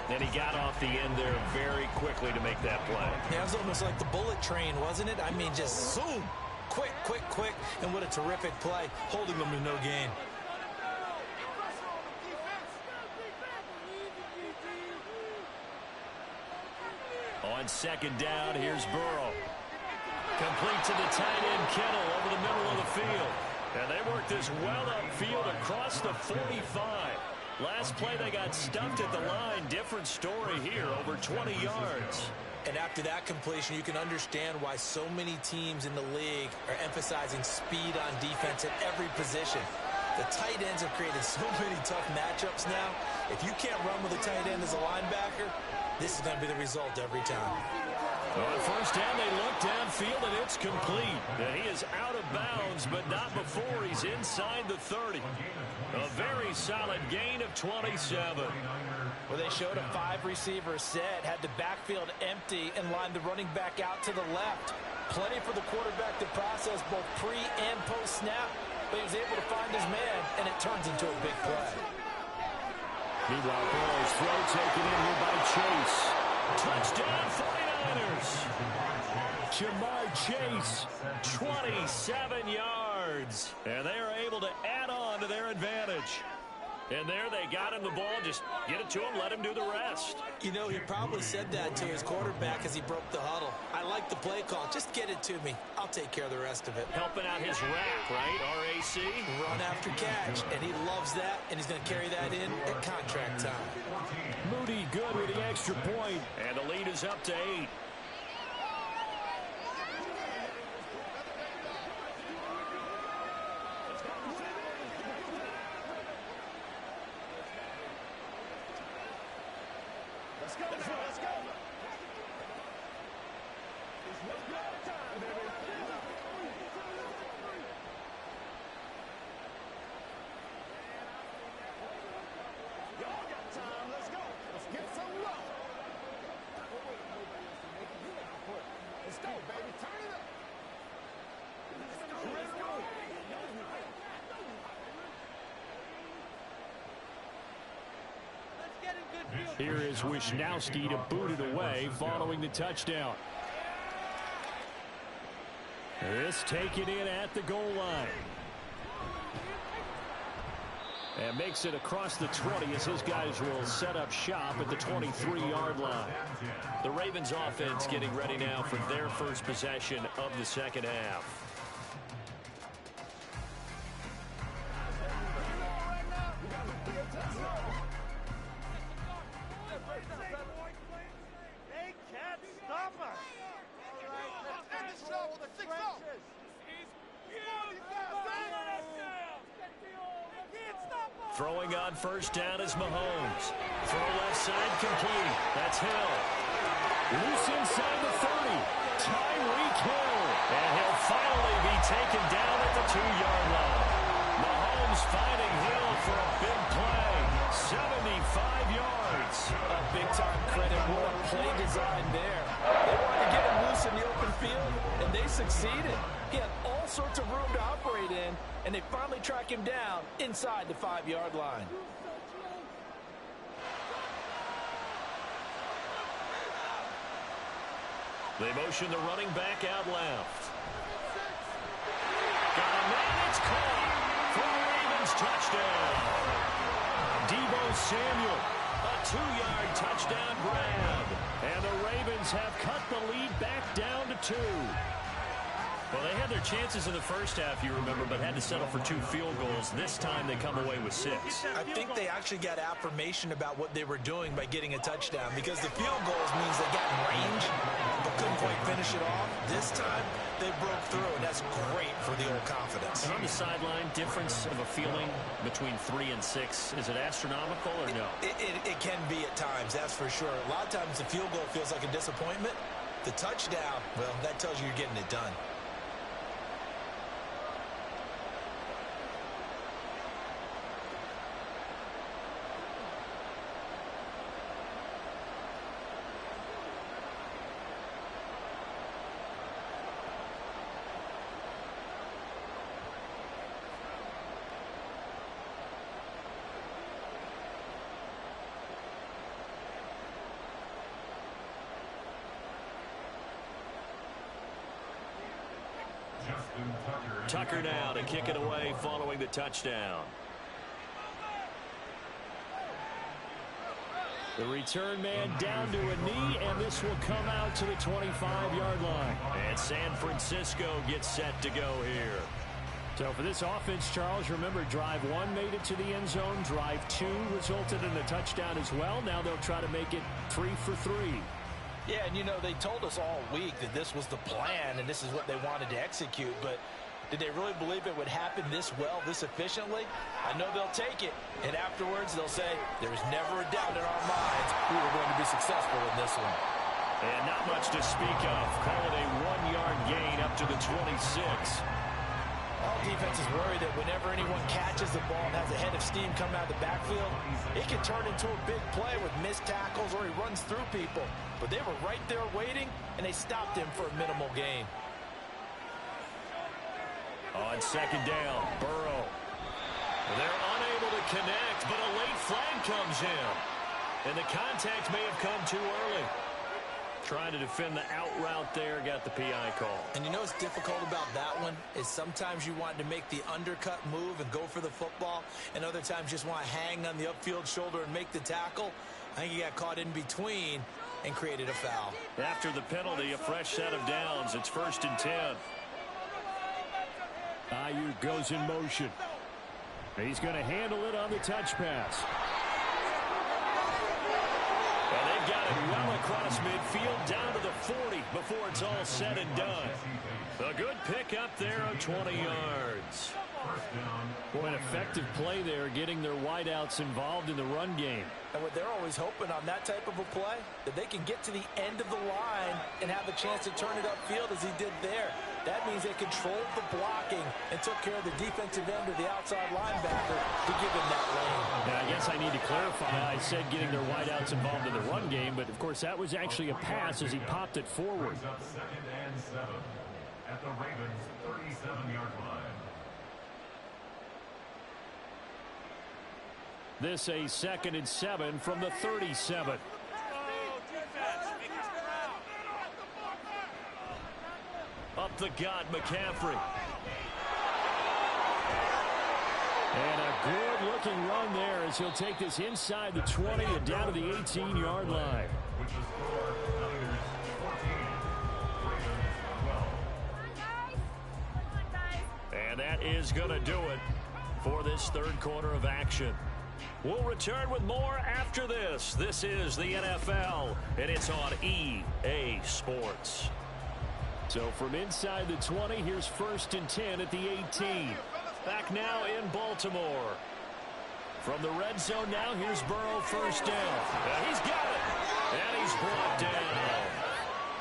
And he got off the end there very quickly to make that play.
Yeah, it was almost like the bullet train, wasn't it? I mean, just zoom. Quick, quick, quick. And what a terrific play. Holding them to no gain.
On second down, here's Burrow. Complete to the tight end, Kittle, over the middle of the field. And they worked this well upfield across the 45. Last play, they got stuffed at the line. Different story here, over 20 yards.
And after that completion, you can understand why so many teams in the league are emphasizing speed on defense at every position. The tight ends have created so many tough matchups now. If you can't run with a tight end as a linebacker, this is going to be the result every time.
On first down, they look downfield, and it's complete. And he is out of bounds, but not before he's inside the 30. A very solid gain of 27.
Well, they showed a 5-receiver set, had the backfield empty, and lined the running back out to the left. Plenty for the quarterback to process both pre- and post-snap, but he was able to find his man, and it turns into a big play.
Meanwhile, Burrow's throw taken in here by Chase. Touchdown, 49ers. Ja'Marr Chase, 27 yards. And they are able to add on to their advantage. And there they got him the ball. Just get it to him, let him do the rest.
You know, he probably said that to his quarterback as he broke the huddle. I like the play call. Just get it to me. I'll take care of the rest of it.
Helping out his rack, right? RAC.
Run after catch. And he loves that, and he's going to carry that in at contract time.
Moody good with the extra point. And the lead is up to 8. Here is Wisnowski to boot it away following the touchdown. This taken in at the goal line. And makes it across the 20 as his guys will set up shop at the 23-yard line. The Ravens offense getting ready now for their first possession of the second half. Throwing on first down is Mahomes. Throw left side complete. That's Hill. Loose inside the 30. Tyreek Hill. And he'll finally be taken down at the 2-yard line. Mahomes finding Hill for a big play. 75 yards.
A big-time credit. What a play design there. They wanted to get him loose in the open field, and they succeeded. He had all sorts of room to operate in, and they finally track him down inside the 5-yard line.
They motion the running back out left. Got a man, it's caught for a Ravens touchdown. Deebo Samuel, a 2-yard touchdown grab. And the Ravens have cut the lead back down to 2. Well, they had their chances in the first half, you remember, but had to settle for 2 field goals. This time they come away with 6.
I think they actually got affirmation about what they were doing by getting a touchdown, because the field goals means they got in range but couldn't quite finish it off. This time they broke through, and that's great for the old confidence.
And on the sideline, difference of a feeling between 3 and 6, is it astronomical or no?
It can be at times, that's for sure. A lot of times the field goal feels like a disappointment. The touchdown, well, that tells you you're getting it done.
Tucker now to kick it away following the touchdown. The return man down to a knee, and this will come out to the 25-yard line. And San Francisco gets set to go here. So for this offense, Charles, remember, drive 1 made it to the end zone. Drive 2 resulted in a touchdown as well. Now they'll try to make it 3 for 3.
Yeah, and you know, they told us all week that this was the plan and this is what they wanted to execute, but did they really believe it would happen this well, this efficiently? I know they'll take it, and afterwards they'll say, there's never a doubt in our minds we were going to be successful in this one.
And not much to speak of. Call it a 1-yard gain up to the 26.
All defenses worry that whenever anyone catches the ball and has a head of steam coming out of the backfield, it can turn into a big play with missed tackles or he runs through people. But they were right there waiting, and they stopped him for a minimal gain.
On second down, Burrow. They're unable to connect, but a late flag comes in. And the contact may have come too early. Trying to defend the out route there, got the PI call.
And you know what's difficult about that one is sometimes you want to make the undercut move and go for the football, and other times just want to hang on the upfield shoulder and make the tackle. I think he got caught in between and created a foul.
After the penalty, a fresh set of downs. It's 1st and 10. Ayuk goes in motion. He's going to handle it on the touch pass. And they've got it well across midfield down to the 40 before it's all said and done. A good pick up there of 20 yards. Boy, an effective play there, getting their wideouts involved in the run game.
And what they're always hoping on that type of a play, that they can get to the end of the line and have a chance to turn it upfield as he did there. That means they controlled the blocking and took care of the defensive end or the outside linebacker to give him that lane.
Now, I guess I need to clarify. I said getting their wideouts involved in the run game, but of course that was actually a pass as he popped it forward.
Up 2nd and 7 at the Ravens' 37-yard line.
This a 2nd and 7 from the 37. Up the gut, McCaffrey. And a good-looking run there as he'll take this inside the 20 and down to the 18-yard line. And that is going to do it for this third quarter of action. We'll return with more after this. This is the NFL, and it's on EA Sports. So from inside the 20, here's 1st and 10 at the 18. Back now in Baltimore. From the red zone now, here's Burrow, first down. He's got it, and he's brought down.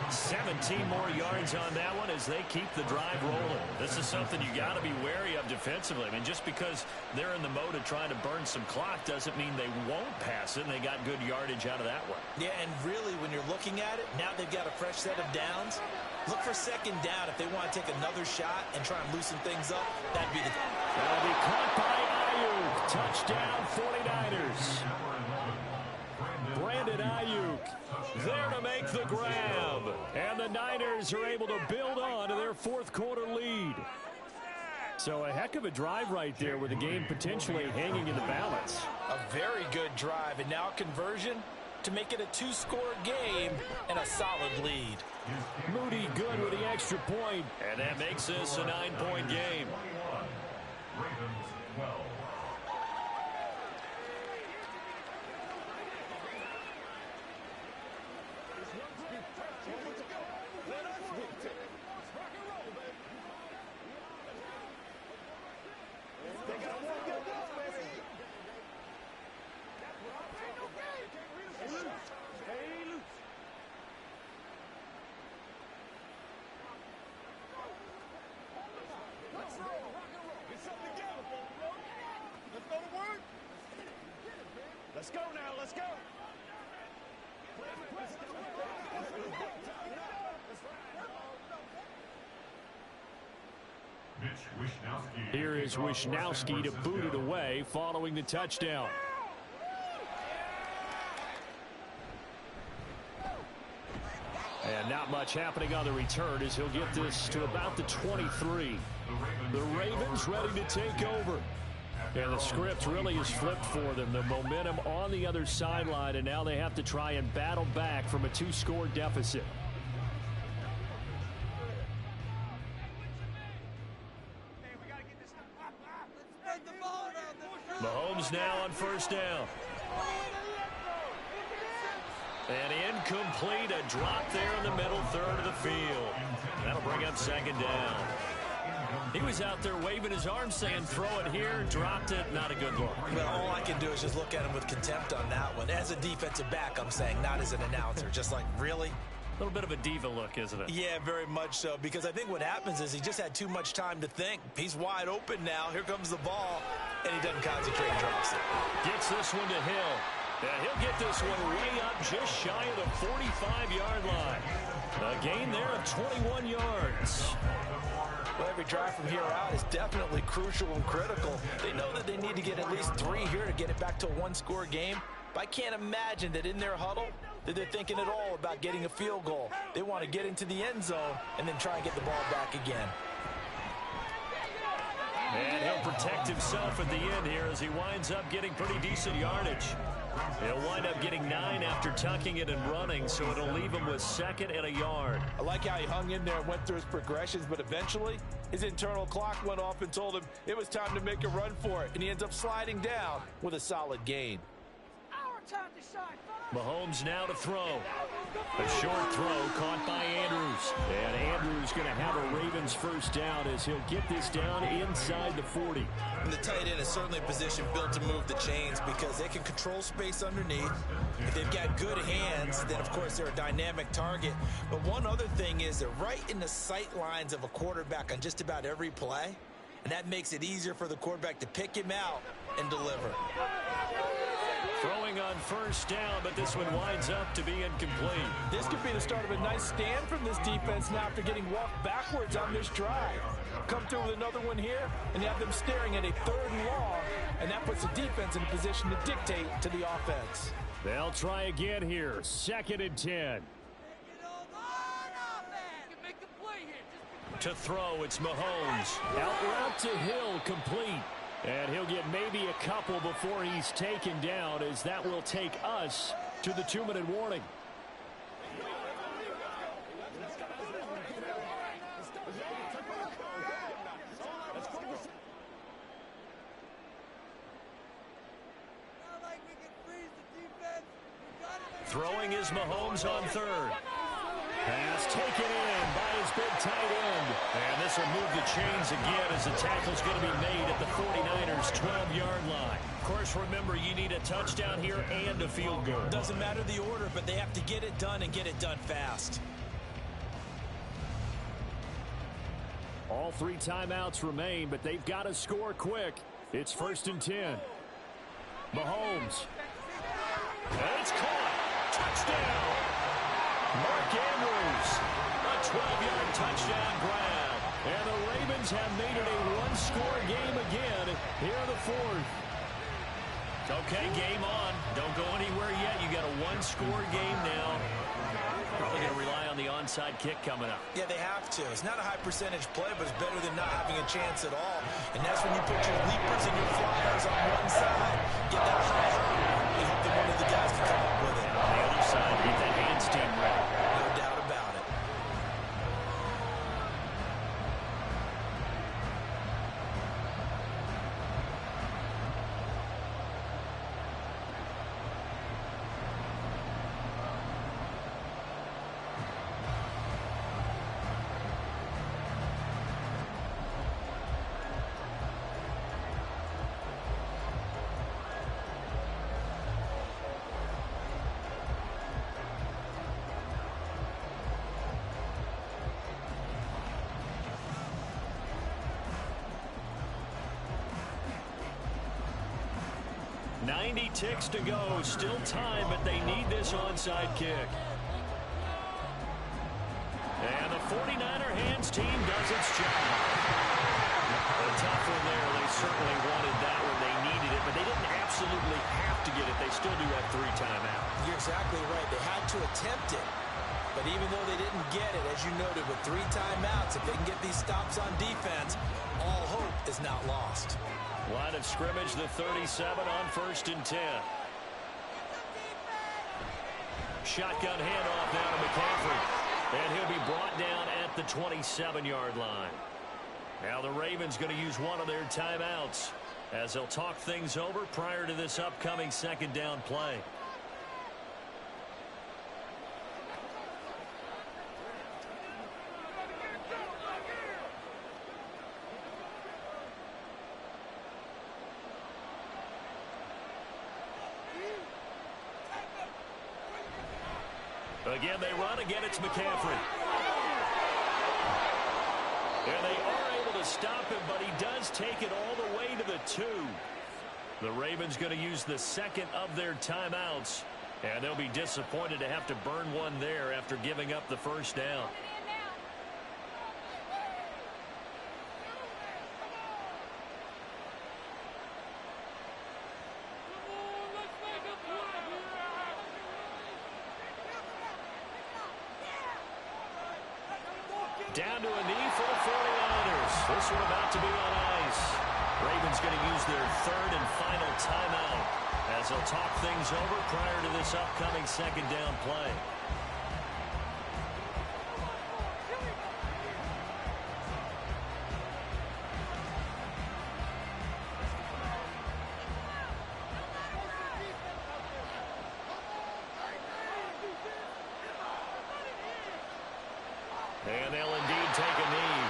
17 more yards on that one as they keep the drive rolling. This is something you got to be wary of defensively. I mean, just because they're in the mode of trying to burn some clock doesn't mean they won't pass it, and they got good yardage out of that one.
Yeah, and really, when you're looking at it, now they've got a fresh set of downs. Look for second down if they want to take another shot and try and loosen things up. That'd be the time.
That'll be caught by Ayuk. Touchdown, 49ers. Brandon Ayuk there to make the grab. And the Niners are able to build on to their fourth quarter lead. So a heck of a drive right there with the game potentially hanging in the balance.
A very good drive, and now conversion to make it a two-score game and a solid lead.
Moody good with the extra point, and that makes this a 9-point game.
Ravens 12.
Let's go now, let's go.
Here is Wishnowsky to boot it away following the touchdown. And not much happening on the return as he'll get this to about the 23. The Ravens ready to take over. And the script really is flipped for them. The momentum on the other sideline, and now they have to try and battle back from a two-score deficit. Mahomes now on first down. And incomplete, a drop there in the middle third of the field. That'll bring up second down. He was out there waving his arms saying, throw it here, dropped it, not a good look.
Well, all I can do is just look at him with contempt on that one. As a defensive back, I'm saying, not as an announcer. Just like, really?
A little bit of a diva look, isn't it?
Yeah, very much so, because I think what happens is he just had too much time to think. He's wide open now. Here comes the ball, and he doesn't concentrate and drops it.
Gets this one to Hill. And he'll get this one way up just shy of the 45-yard line. A gain there of 21 yards.
Well, every drive from here out is definitely crucial and critical. They know that they need to get at least 3 here to get it back to a one-score game. But I can't imagine that in their huddle that they're thinking at all about getting a field goal. They want to get into the end zone and then try and get the ball back again.
And he'll protect himself at the end here as he winds up getting pretty decent yardage. He'll wind up getting 9 after tucking it and running, so it'll leave him with second and a yard.
I like how he hung in there and went through his progressions, but eventually his internal clock went off and told him it was time to make a run for it, and he ends up sliding down with a solid gain.
Mahomes now to throw. A short throw caught by Andrews. And Andrews going to have a Ravens first down as he'll get this down inside the 40.
And the tight end is certainly a position built to move the chains because they can control space underneath. If they've got good hands, then of course they're a dynamic target. But one other thing is they're right in the sight lines of a quarterback on just about every play. And that makes it easier for the quarterback to pick him out and deliver.
Throwing on first down, but this one winds up to be incomplete.
This could be the start of a nice stand from this defense now after getting walked backwards on this drive. Come through with another one here, and you have them staring at a 3rd and long, and that puts the defense in a position to dictate to the offense.
They'll try again here, 2nd and 10. To throw, it's Mahomes. Out route to Hill, complete. And he'll get maybe a couple before he's taken down, as that will take us to the 2-minute warning. Throwing is Mahomes on 3rd. Pass taken in by his big tight end. And this will move the chains again as the tackle's going to be made at the 49ers' 12-yard line. Of course, remember, you need a touchdown here and a field goal.
Doesn't matter the order, but they have to get it done and get it done fast.
All 3 timeouts remain, but they've got to score quick. It's 1st and 10. Mahomes. And it's caught. Touchdown. Mark Andrews. A 12-yard touchdown grab. And the Ravens have made it a one-score game again here in the 4th.
Okay, game on. Don't go anywhere yet. You got a one-score game now. Probably going to rely on the onside kick coming up.
Yeah, they have to. It's not a high percentage play, but it's better than not having a chance at all. And that's when you put your leapers and your flyers on one side, get that high hop, and hope that one of the guys can come up with it.
On the other side, get that hands team ready.
No doubt about it.
Ticks to go. Still time, but they need this onside kick. And the 49er hands team does its job. A tough one there. They certainly wanted that one. They needed it, but they didn't absolutely have to get it. They still do have 3 timeouts.
You're exactly right. They had to attempt it. But even though they didn't get it, as you noted, with 3 timeouts, if they can get these stops on defense, all hope is not lost.
Line of scrimmage, the 37 on 1st and 10. Shotgun handoff now to McCaffrey. And he'll be brought down at the 27-yard line. Now the Ravens going to use one of their timeouts as they'll talk things over prior to this upcoming 2nd down play. Again, they run. Again, it's McCaffrey. And they are able to stop him, but he does take it all the way to the 2. The Ravens going to use the 2nd of their timeouts, and they'll be disappointed to have to burn one there after giving up the 1st down. Down to a knee for the 49ers. This one about to be on ice. Ravens going to use their 3rd and final timeout as they'll talk things over prior to this upcoming 2nd down play. And they'll indeed take a knee.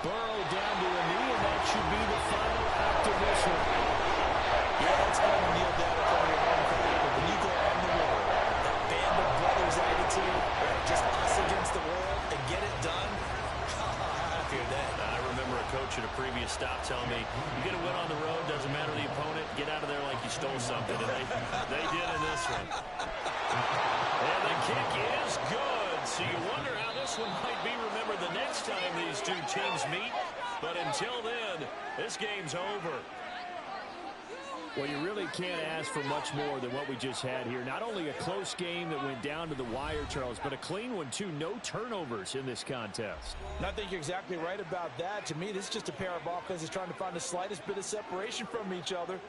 Burrow down to a knee, and that should be the final act of this one.
Yeah, it's going to kneel down in front of your home crowd, but when you go out in the world, that band of brothers attitude, just us against the world, and get it done, how happy are they?
I remember a coach at a previous stop telling me, you get a win on the road, doesn't matter the opponent, get out of there like you stole something. And they did in this one. And the kick is good. So you wonder how this one might be remembered the next time these two teams meet. But until then, this game's over. Well, you really can't ask for much more than what we just had here. Not only a close game that went down to the wire, Charles, but a clean one, too. No turnovers in this contest.
And I think you're exactly right about that. To me, this is just a pair of offenses trying to find the slightest bit of separation from each other.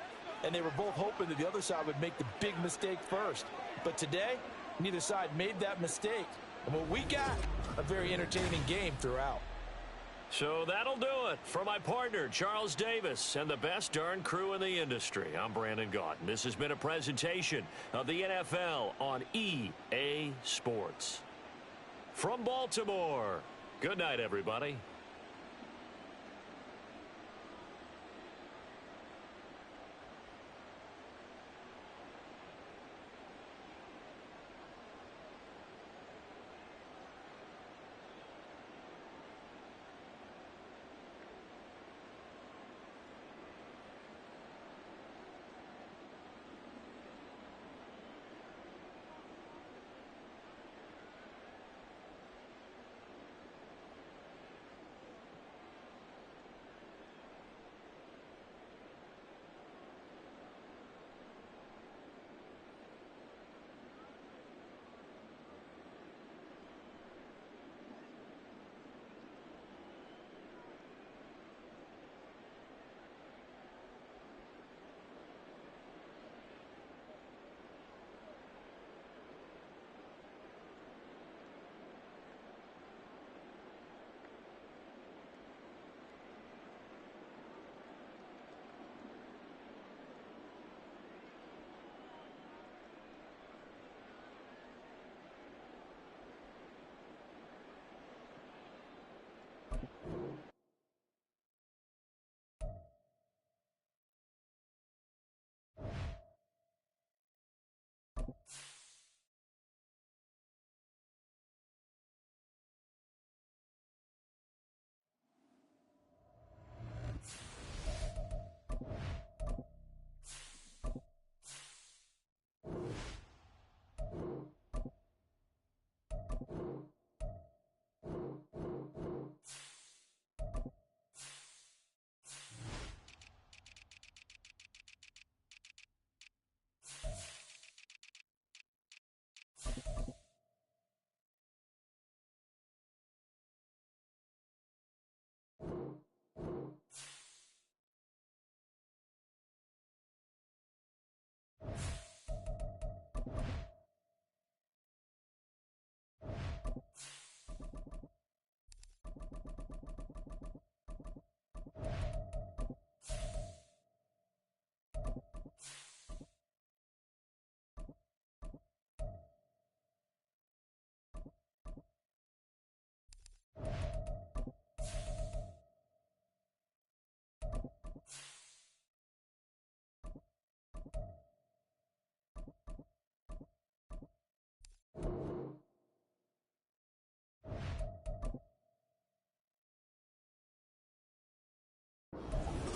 And they were both hoping that the other side would make the big mistake first. But today, neither side made that mistake. And what we got, a very entertaining game throughout.
So that'll do it for my partner, Charles Davis, and the best darn crew in the industry. I'm Brandon Gaudin. This has been a presentation of the NFL on EA Sports. From Baltimore, good night, everybody.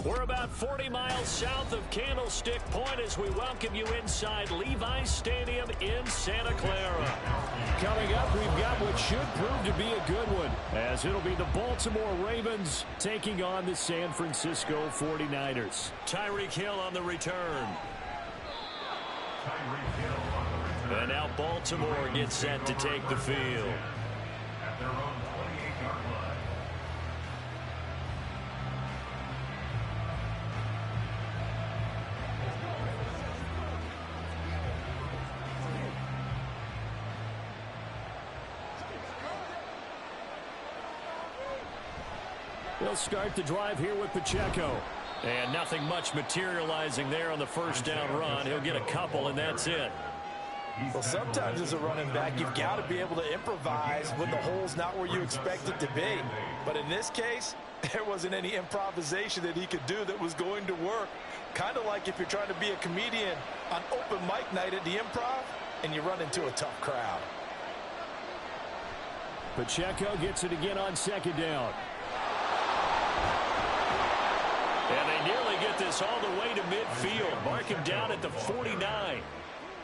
We're about 40 miles south of Candlestick Point as we welcome you inside Levi's Stadium in Santa Clara. Coming up, we've got what should prove to be a good one, as it'll be the Baltimore Ravens taking on the San Francisco 49ers. Tyreek Hill on the return. And now Baltimore gets set to take the field.
At their own 28-yard line.
They'll start the drive here with Pacheco. And nothing much materializing there on the first down run. He'll get a couple, and that's it.
Well, sometimes as a running back, you've got to be able to improvise when the hole's not where you expect it to be. But in this case, there wasn't any improvisation that he could do that was going to work. Kind of like if you're trying to be a comedian on open mic night at the Improv and you run into a tough crowd.
Pacheco gets it again on second down. And they nearly get this all the way to midfield. Mark him down at the 49.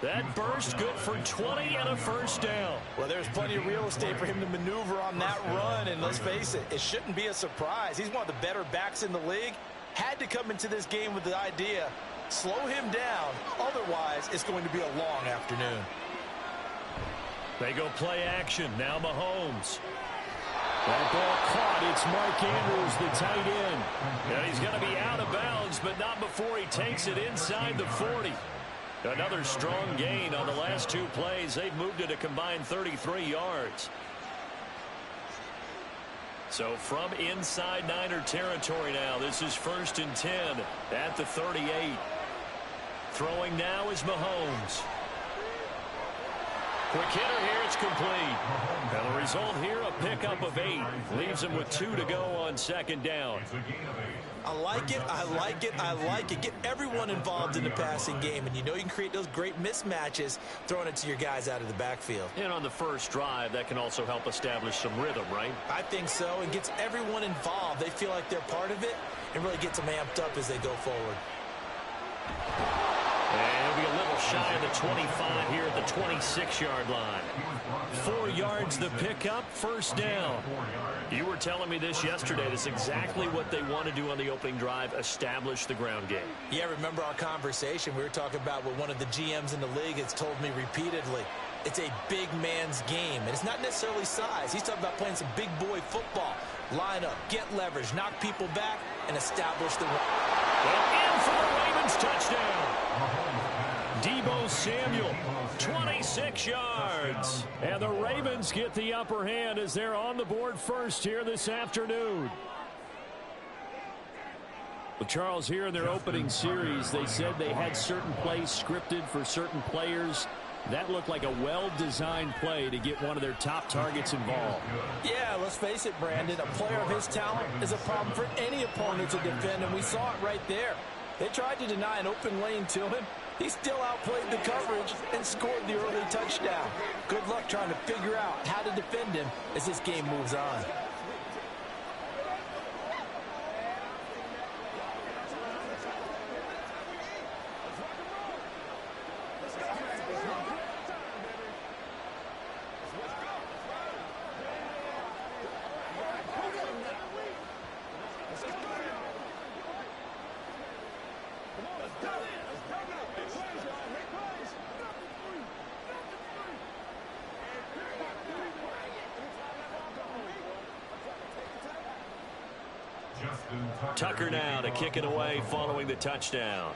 That burst good for 20 and a first down.
Well, there's plenty of real estate for him to maneuver on that run. And let's face it, it shouldn't be a surprise. He's one of the better backs in the league. Had to come into this game with the idea Slow him down. Otherwise, it's going to be a long afternoon.
They go play action. Now Mahomes. That ball caught. It's Mark Andrews, the tight end. And he's going to be out of bounds, but not before he takes it inside the 40. Another strong gain on the last two plays. They've moved it a combined 33 yards. So from inside Niner territory now, this is 1st and 10 at the 38. Throwing now is Mahomes. Quick hitter here, it's complete. And the result here, a pickup of 8. Leaves him with 2 to go on 2nd down.
I like it, I like it, I like it. Get everyone involved in the passing game, and you know you can create those great mismatches throwing it to your guys out of the backfield.
And on the first drive, that can also help establish some rhythm, right?
I think so, and gets everyone involved. They feel like they're part of it and really gets them amped up as they go forward.
And he'll be a little shy of the 25 here at the 26-yard line. 4 yards the pickup, 1st down. You were telling me this yesterday. This is exactly what they want to do on the opening drive, establish the ground game.
Yeah, remember our conversation? We were talking about what one of the GMs in the league has told me repeatedly. It's a big man's game, and it's not necessarily size. He's talking about playing some big boy football. Line up, get leverage, knock people back, and establish the run.
Well, in for the Ravens touchdown. Deebo Samuel, 26 yards. And the Ravens get the upper hand as they're on the board first here this afternoon. Well, Charles, here in their opening series, they said they had certain plays scripted for certain players. That looked like a well-designed play to get one of their top targets involved.
Yeah, let's face it, Brandon. A player of his talent is a problem for any opponent to defend, and we saw it right there. They tried to deny an open lane to him. He still outplayed the coverage and scored the early touchdown. Good luck trying to figure out how to defend him as this game moves on.
Tucker now to kick it away following the touchdown.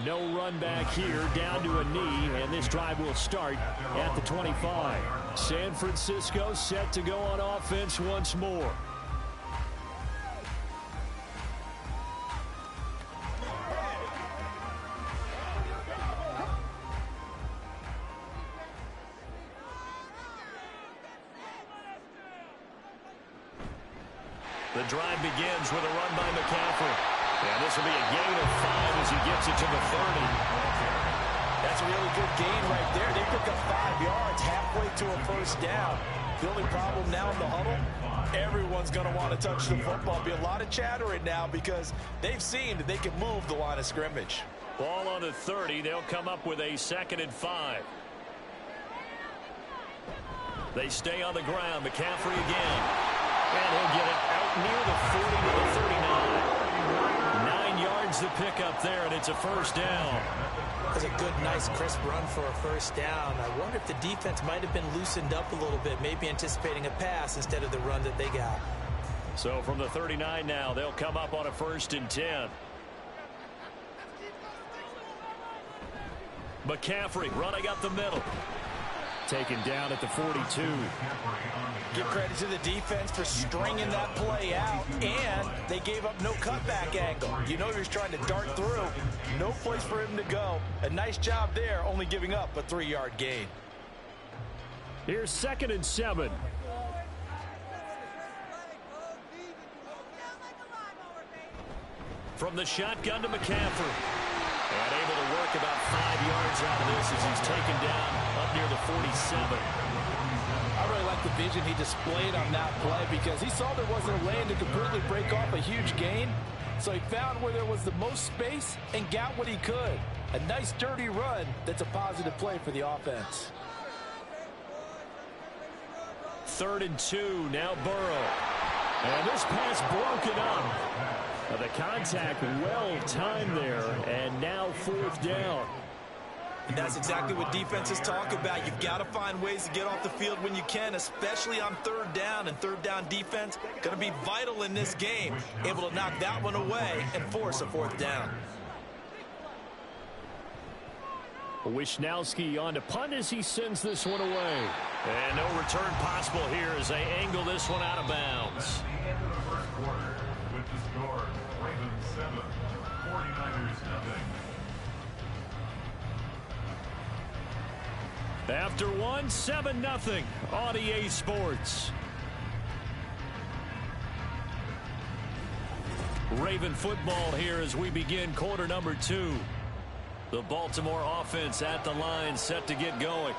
No run back here, down to a knee, and this drive will start at the 25. San Francisco set to go on offense once more. The drive begins with a run by McCaffrey. And this will be a gain of 5 as he gets it to the 30.
That's a really good gain right there. They pick up 5 yards halfway to a 1st down. The only problem now in the huddle, everyone's going to want to touch the football. Be a lot of chattering now because they've seen that they can move the line of scrimmage.
Ball on the 30. They'll come up with a 2nd and 5. They stay on the ground. McCaffrey again. And he'll get it out near the 40 to the 39. 9 yards to pick up there, and it's a 1st down.
That's a good, nice, crisp run for a 1st down. I wonder if the defense might have been loosened up a little bit, maybe anticipating a pass instead of the run that they got.
So from the 39 now, they'll come up on a 1st and 10. McCaffrey running up the middle. Taken down at the 42.
Give credit to the defense for stringing that play out, and they gave up no cutback angle. You know he was trying to dart through. No place for him to go. A nice job there, only giving up a 3-yard gain.
Here's 2nd and 7. From the shotgun to McCaffrey. And able to work about 5 yards out of this as he's taken down up near the 47.
I really like the vision he displayed on that play because he saw there wasn't a lane to completely break off a huge gain. So he found where there was the most space and got what he could. A nice dirty run that's a positive play for the offense.
3rd and 2, now Burrow. And this pass broken up. The contact well timed there, and now 4th down.
And that's exactly what defenses talk about. You've got to find ways to get off the field when you can, especially on 3rd down. And 3rd down defense going to be vital in this game. Able to knock that one away and force a 4th down.
Wishnowski on to punt as he sends this one away.
And no return possible here as they angle this one out of bounds.
At the end of the first quarter, with the score, Ravens 7, 49ers nothing.
After one, 7-0 on EA Sports. Raven football here as we begin quarter number 2. The Baltimore offense at the line, set to get going.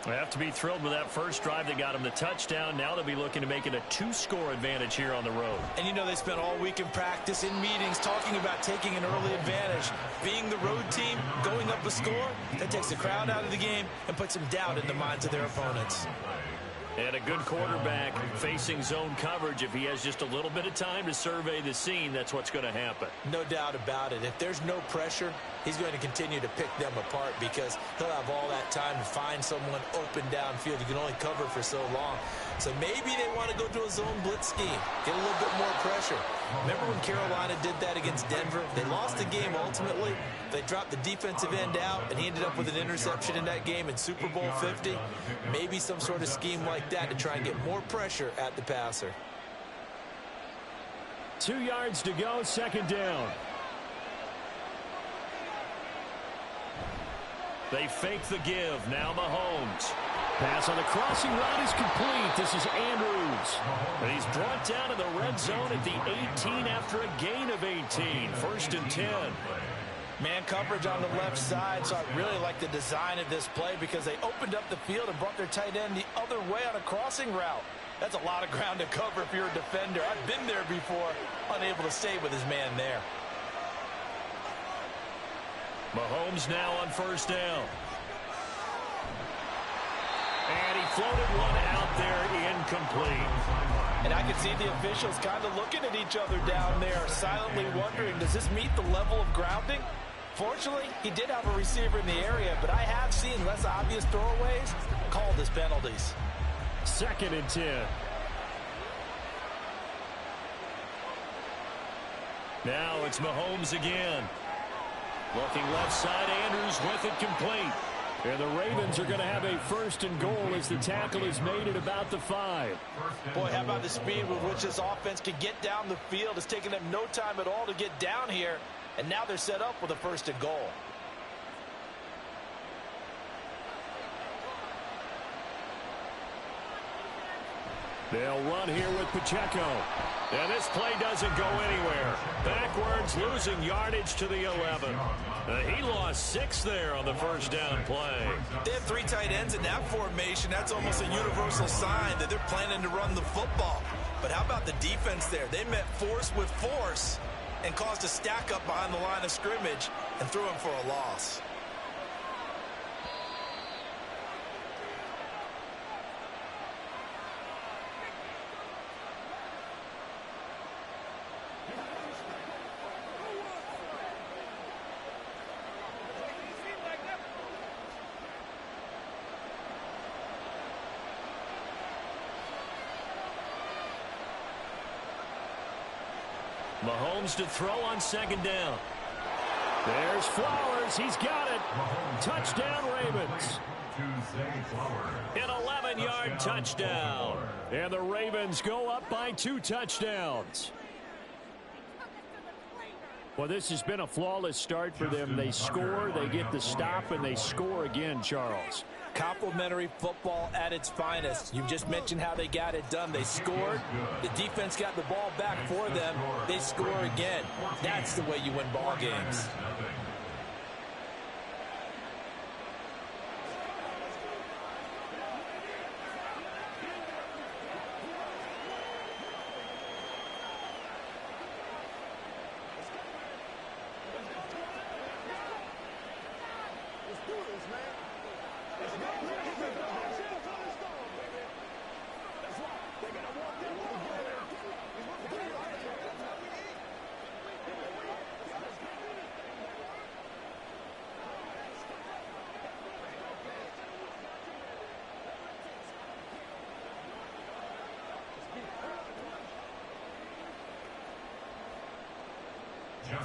They have to be thrilled with that first drive that got them the touchdown. Now they'll be looking to make it a 2-score advantage here on the road.
And you know they spent all week in practice, in meetings, talking about taking an early advantage. Being the road team, going up a score, that takes the crowd out of the game and puts some doubt in the minds of their opponents.
And a good quarterback facing zone coverage. If he has just a little bit of time to survey the scene, that's what's going to happen.
No doubt about it. If there's no pressure, he's going to continue to pick them apart because he'll have all that time to find someone open downfield. You can only cover for so long. So maybe they want to go to a zone blitz scheme, get a little bit more pressure. Remember when Carolina did that against Denver? They lost the game ultimately. They dropped the defensive end out, and he ended up with an interception in that game in Super Bowl 50. Maybe some sort of scheme like that to try and get more pressure at the passer.
2 yards to go, 2nd down. They fake the give. Now Mahomes. Pass on the crossing route is complete. This is Andrews. And he's brought down in the red zone at the 18 after a gain of 18. 1st and 10.
Man coverage on the left side, so I really like the design of this play because they opened up the field and brought their tight end the other way on a crossing route. That's a lot of ground to cover if you're a defender. I've been there before, unable to stay with his man there.
Mahomes now on 1st down. And he floated one out there incomplete.
And I can see the officials kind of looking at each other down there, silently wondering, does this meet the level of grounding? Fortunately, he did have a receiver in the area, but I have seen less obvious throwaways called as penalties.
2nd and 10. Now it's Mahomes again. Looking left side, Andrews with it complete. And the Ravens are going to have a 1st and goal as the tackle is made at about the 5.
Boy, how about the speed with which this offense can get down the field? It's taken them no time at all to get down here, and now they're set up with a 1st and goal.
They'll run here with Pacheco. And this play doesn't go anywhere. Backwards, losing yardage to the 11. He lost 6 there on the 1st down play.
They have 3 tight ends in that formation. That's almost a universal sign that they're planning to run the football. But how about the defense there? They met force with force and caused a stack up behind the line of scrimmage and threw him for a loss.
Mahomes to throw on 2nd down. There's Flowers. He's got it. Touchdown, Ravens. An 11-yard touchdown. And the Ravens go up by 2 touchdowns. Well, this has been a flawless start for them. They score, they get the stop, and they score again, Charles.
Complimentary football at its finest. You just mentioned how they got it done. They scored. The defense got the ball back for them. They score again. That's the way you win ball games.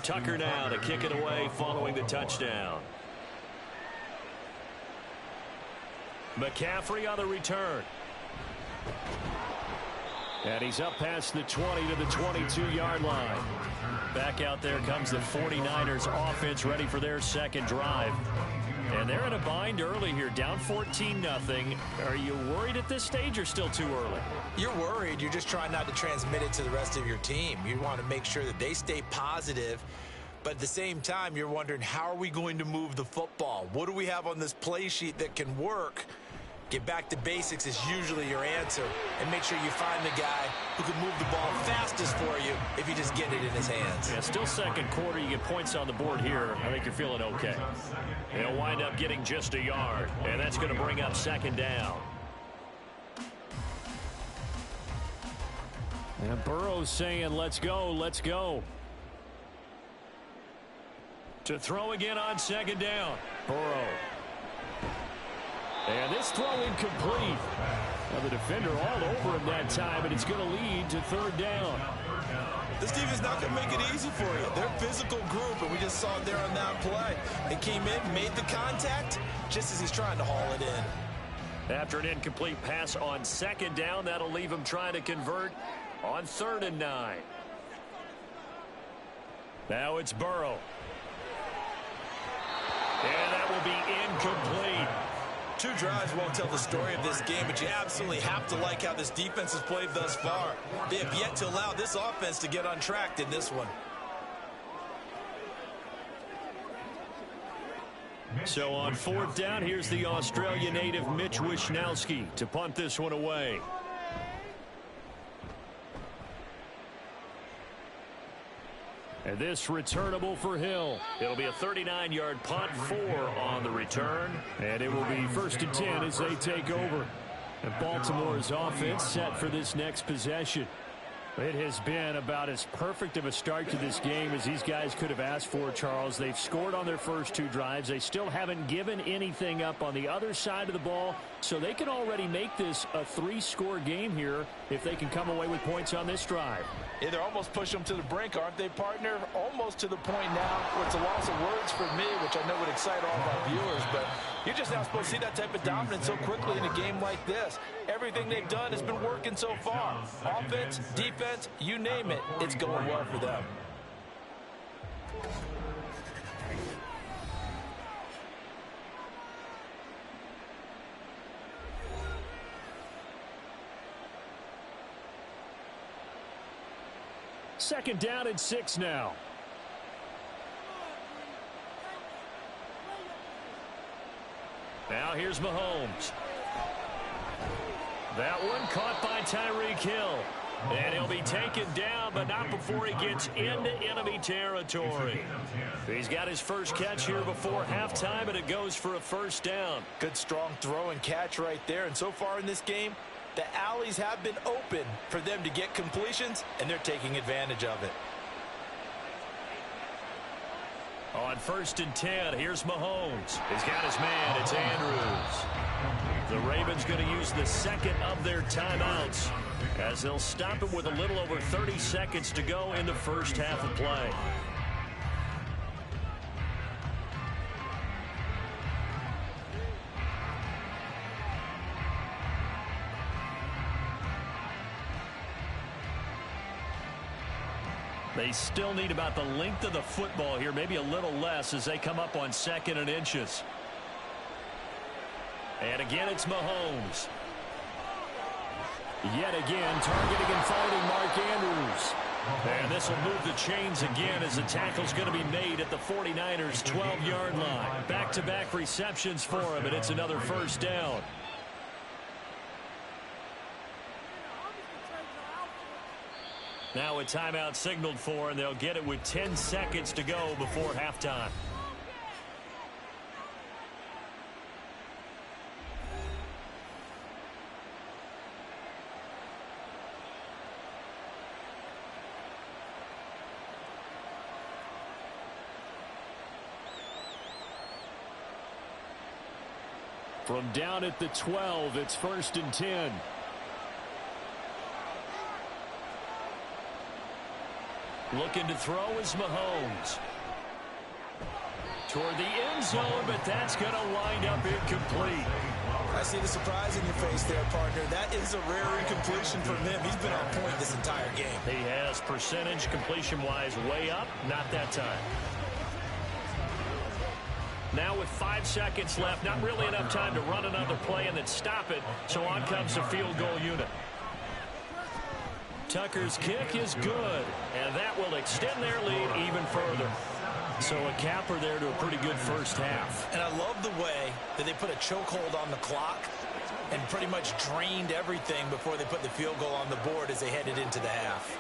Tucker now to kick it away following the touchdown. McCaffrey on the return. And he's up past the 20 to the 22-yard line. Back out there comes the 49ers offense ready for their second drive. And they're in a bind early here, down 14-0. Are you worried at this stage or still too early?
You're worried. You're just trying not to transmit it to the rest of your team. You want to make sure that they stay positive. But at the same time, you're wondering, how are we going to move the football? What do we have on this play sheet that can work? Get back to basics is usually your answer. And make sure you find the guy who can move the ball fastest for you if you just get it in his hands.
Yeah, still second quarter. You get points on the board here. I think you're feeling okay. They'll wind up getting just a yard. And that's going to bring up second down. And Burrow's saying, let's go, let's go. To throw again on second down. Burrow. And this throw incomplete. Now the defender all over him that time, and it's going to lead to third down.
This team is not going to make it easy for you. They're a physical group, and we just saw it there on that play. They came in, made the contact, just as he's trying to haul it in.
After an incomplete pass on second down, that'll leave him trying to convert on 3rd and 9. Now it's Burrow. And that will be incomplete.
2 drives won't tell the story of this game, but you absolutely have to like how this defense has played thus far. They have yet to allow this offense to get untracked in this one.
So on 4th down, here's the Australia native Mitch Wishnowsky to punt this one away. And this returnable for Hill. It'll be a 39-yard punt, 4 on the return. And it will be 1st and 10 as they take over. And Baltimore's offense set for this next possession. It has been about as perfect of a start to this game as these guys could have asked for, Charles. They've scored on their first 2 drives. They still haven't given anything up on the other side of the ball, so they can already make this a 3-score game here if they can come away with points on this drive.
Yeah, they're almost pushing them to the brink, aren't they, partner? Almost to the point now where it's a loss of words for me, which I know would excite all of our viewers, but you're just not supposed to see that type of dominance so quickly in a game like this. Everything they've done has been working so far. Offense, defense, you name it, it's going well for them.
Second down and 6 now. Now here's Mahomes. That one caught by Tyreek Hill. And he'll be taken down, but not before he gets into enemy territory. He's got his first catch here before halftime, and it goes for a 1st down.
Good, strong throw and catch right there. And so far in this game, the alleys have been open for them to get completions, and they're taking advantage of it.
On 1st and 10, here's Mahomes. He's got his man. It's Andrews. The Ravens going to use the second of their timeouts as they'll stop it with a little over 30 seconds to go in the first half of play. They still need about the length of the football here, maybe a little less as they come up on 2nd and inches. And again, it's Mahomes. Yet again, targeting and finding Mark Andrews. And this will move the chains again as the tackle's going to be made at the 49ers' 12-yard line. Back-to-back receptions for him, and it's another 1st down. Now a timeout signaled for, and they'll get it with 10 seconds to go before halftime. From down at the 12, it's 1st and 10.
Looking to throw is Mahomes. Toward the end zone, but that's going to wind up incomplete.
I see the surprise in your face there, partner. That is a rare incompletion from him. He's been on point this entire game.
He has percentage completion-wise way up. Not that time. Now with 5 seconds left, not really enough time to run another play and then stop it. So on comes the field goal unit. Tucker's kick is good, and that will extend their lead even further. So a capper there to a pretty good first half.
And I love the way that they put a chokehold on the clock and pretty much drained everything before they put the field goal on the board as they headed into the half.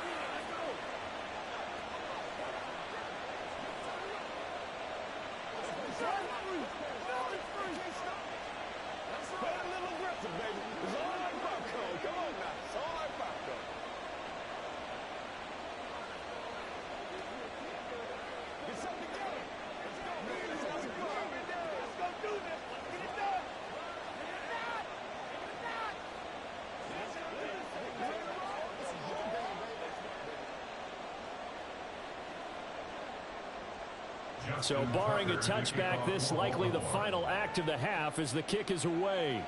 So barring a touchback, this likely the final act of the half as the kick is away.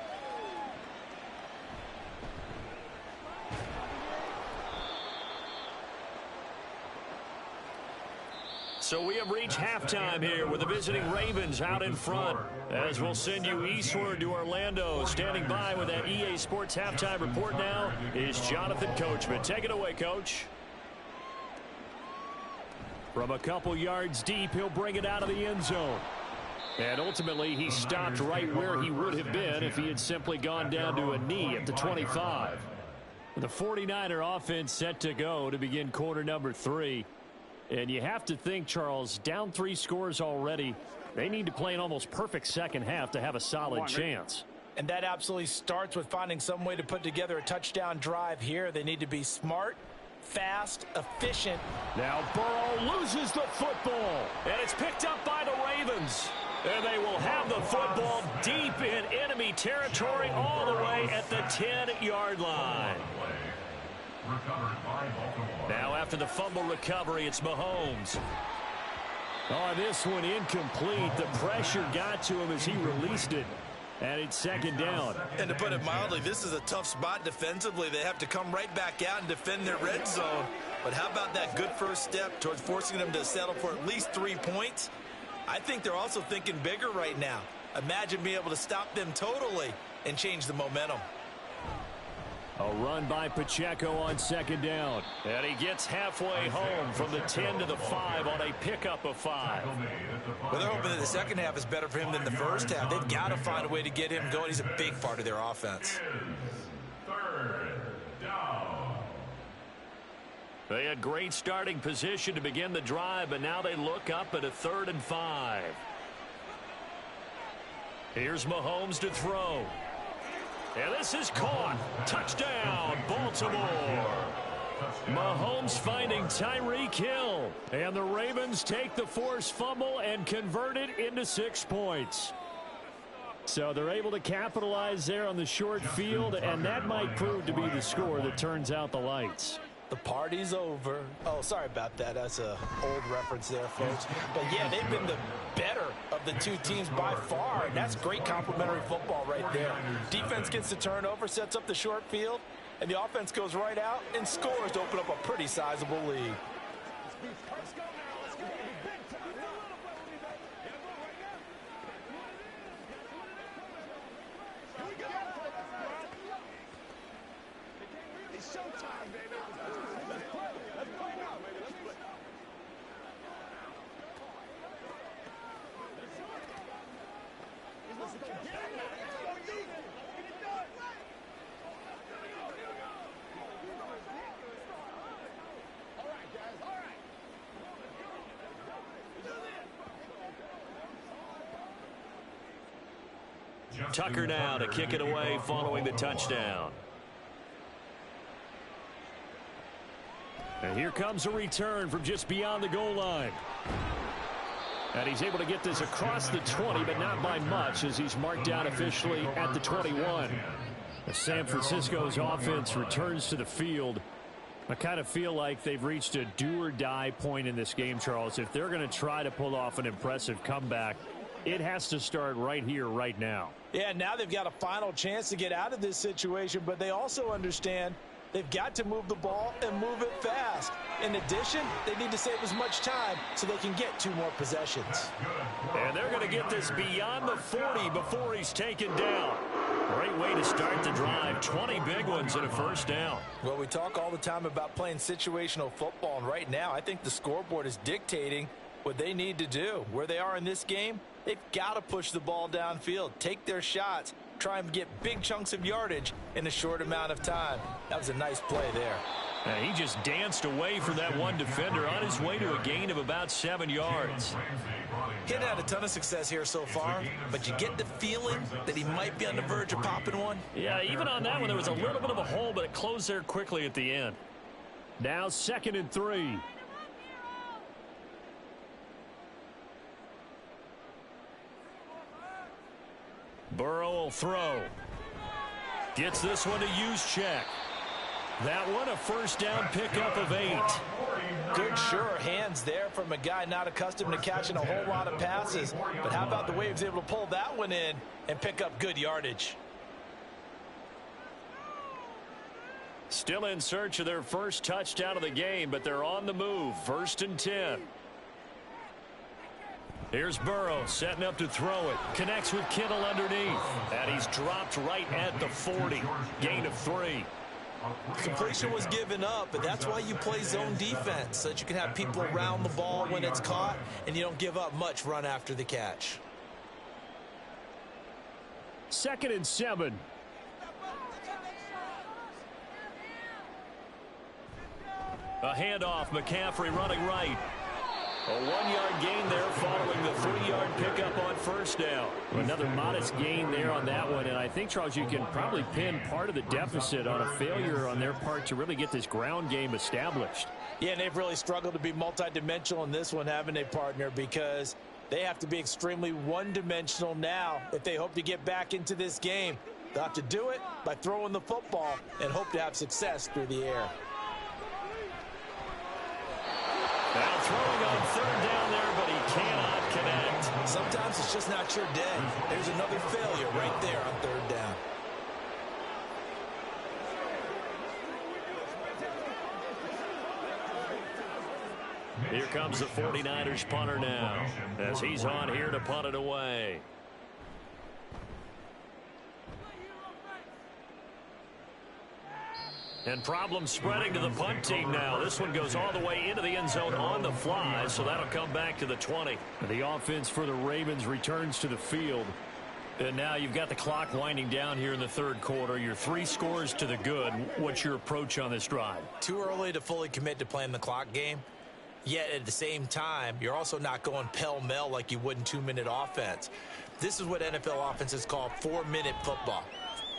So we have reached halftime here with the visiting Ravens out in front. As we'll send you eastward to Orlando. Standing by with that EA Sports halftime report now is Jonathan Coachman. Take it away, Coach. From a couple yards deep, he'll bring it out of the end zone. And ultimately, he stopped right where he would have been if he had simply gone down to a knee at the 25. The 49er offense set to go to begin quarter number 3. And you have to think, Charles, down 3 scores already. They need to play an almost perfect second half to have a solid chance.
And that absolutely starts with finding some way to put together a touchdown drive here. They need to be smart, fast, efficient.
Now Burrow loses the football, and it's picked up by the Ravens. And they will have the football deep in enemy territory all the way at the 10-yard line. Now after the fumble recovery, it's Mahomes. Oh, this one incomplete. The pressure got to him as he released it. And it's second down.
And to put it mildly, this is a tough spot defensively. They have to come right back out and defend their red zone. But how about that good first step towards forcing them to settle for at least 3 points? I think they're also thinking bigger right now. Imagine being able to stop them totally and change the momentum.
A run by Pacheco on second down. And he gets halfway home from the 10 to the 5 on a pickup of 5.
Well, they're hoping that the second half is better for him than the first half. They've got to find a way to get him going. He's a big part of their offense.
Third down.
They had great starting position to begin the drive, but now they look up at a 3rd and 5. Here's Mahomes to throw. And this is caught. Touchdown, Baltimore. Mahomes finding Tyreek Hill. And the Ravens take the forced fumble and convert it into 6 points. So they're able to capitalize there on the short field, and that might prove to be the score that turns out the lights.
The party's over. Oh, sorry about that. That's an old reference there, folks. But, yeah, they've been the better of the 2 teams by far, and that's great complimentary football right there. Defense gets the turnover, sets up the short field, and the offense goes right out and scores to open up a pretty sizable lead.
It's showtime, baby. Let's play. Let's play now, baby. Let's play. Let's go. Get it. Let's go. Get it done. All right, guys. All right.
Tucker now to kick it away following the touchdown. And here comes a return from just beyond the goal line. And he's able to get this across the 20, but not by much, as he's marked down officially at the 21. As San Francisco's offense returns to the field, I kind of feel like they've reached a do-or-die point in this game, Charles. If they're going to try to pull off an impressive comeback, it has to start right here, right now.
Yeah, now they've got a final chance to get out of this situation, but they also understand they've got to move the ball and move it fast. In addition, they need to save as much time so they can get 2 more possessions.
And they're going to get this beyond the 40 before he's taken down. Great way to start the drive. 20 big ones and a first down.
Well, we talk all the time about playing situational football, and right now I think the scoreboard is dictating what they need to do. Where they are in this game, they've got to push the ball downfield, take their shots, try and get big chunks of yardage in a short amount of time. That was a nice play there.
And he just danced away from that one defender on his way to a gain of about 7 yards.
He hadn't had a ton of success here so far, but you get the feeling that he might be on the verge of popping one.
Yeah, even on that one, there was a little bit of a hole, but it closed there quickly at the end. Now 2nd and 3. Burrow will throw. Gets this one to Juszczyk. That one a first down pickup of 8.
Good, sure hands there from a guy not accustomed to catching a whole lot of passes. But how about the way he was able to pull that one in and pick up good yardage?
Still in search of their first touchdown of the game, but they're on the move. 1st and 10. Here's Burrow setting up to throw it. Connects with Kittle underneath. And he's dropped right at the 40. Gain of 3.
Completion was given up, but that's why you play zone defense, so that you can have people around the ball when it's caught, and you don't give up much run after the catch.
2nd and 7. A handoff, McCaffrey running right. A 1-yard gain there following the 3-yard pickup on first down. Another modest gain there on that one, and I think, Charles, you can probably pin part of the deficit on a failure on their part to really get this ground game established.
Yeah, and they've really struggled to be multidimensional in this one, haven't they, partner? Because they have to be extremely one-dimensional now if they hope to get back into this game. They'll have to do it by throwing the football and hope to have success through the air.
Now throwing on 3rd down there, but he cannot connect.
Sometimes it's just not your day. There's another failure right there on 3rd down.
Here comes the 49ers punter now, as he's on here to punt it away. And problems spreading to the punt team now. This one goes all the way into the end zone on the fly, so that'll come back to the 20. The offense for the Ravens returns to the field. And now you've got the clock winding down here in the 3rd quarter. You're 3 scores to the good. What's your approach on this drive?
Too early to fully commit to playing the clock game. Yet at the same time, you're also not going pell-mell like you would in 2-minute offense. This is what NFL offenses call 4-minute football.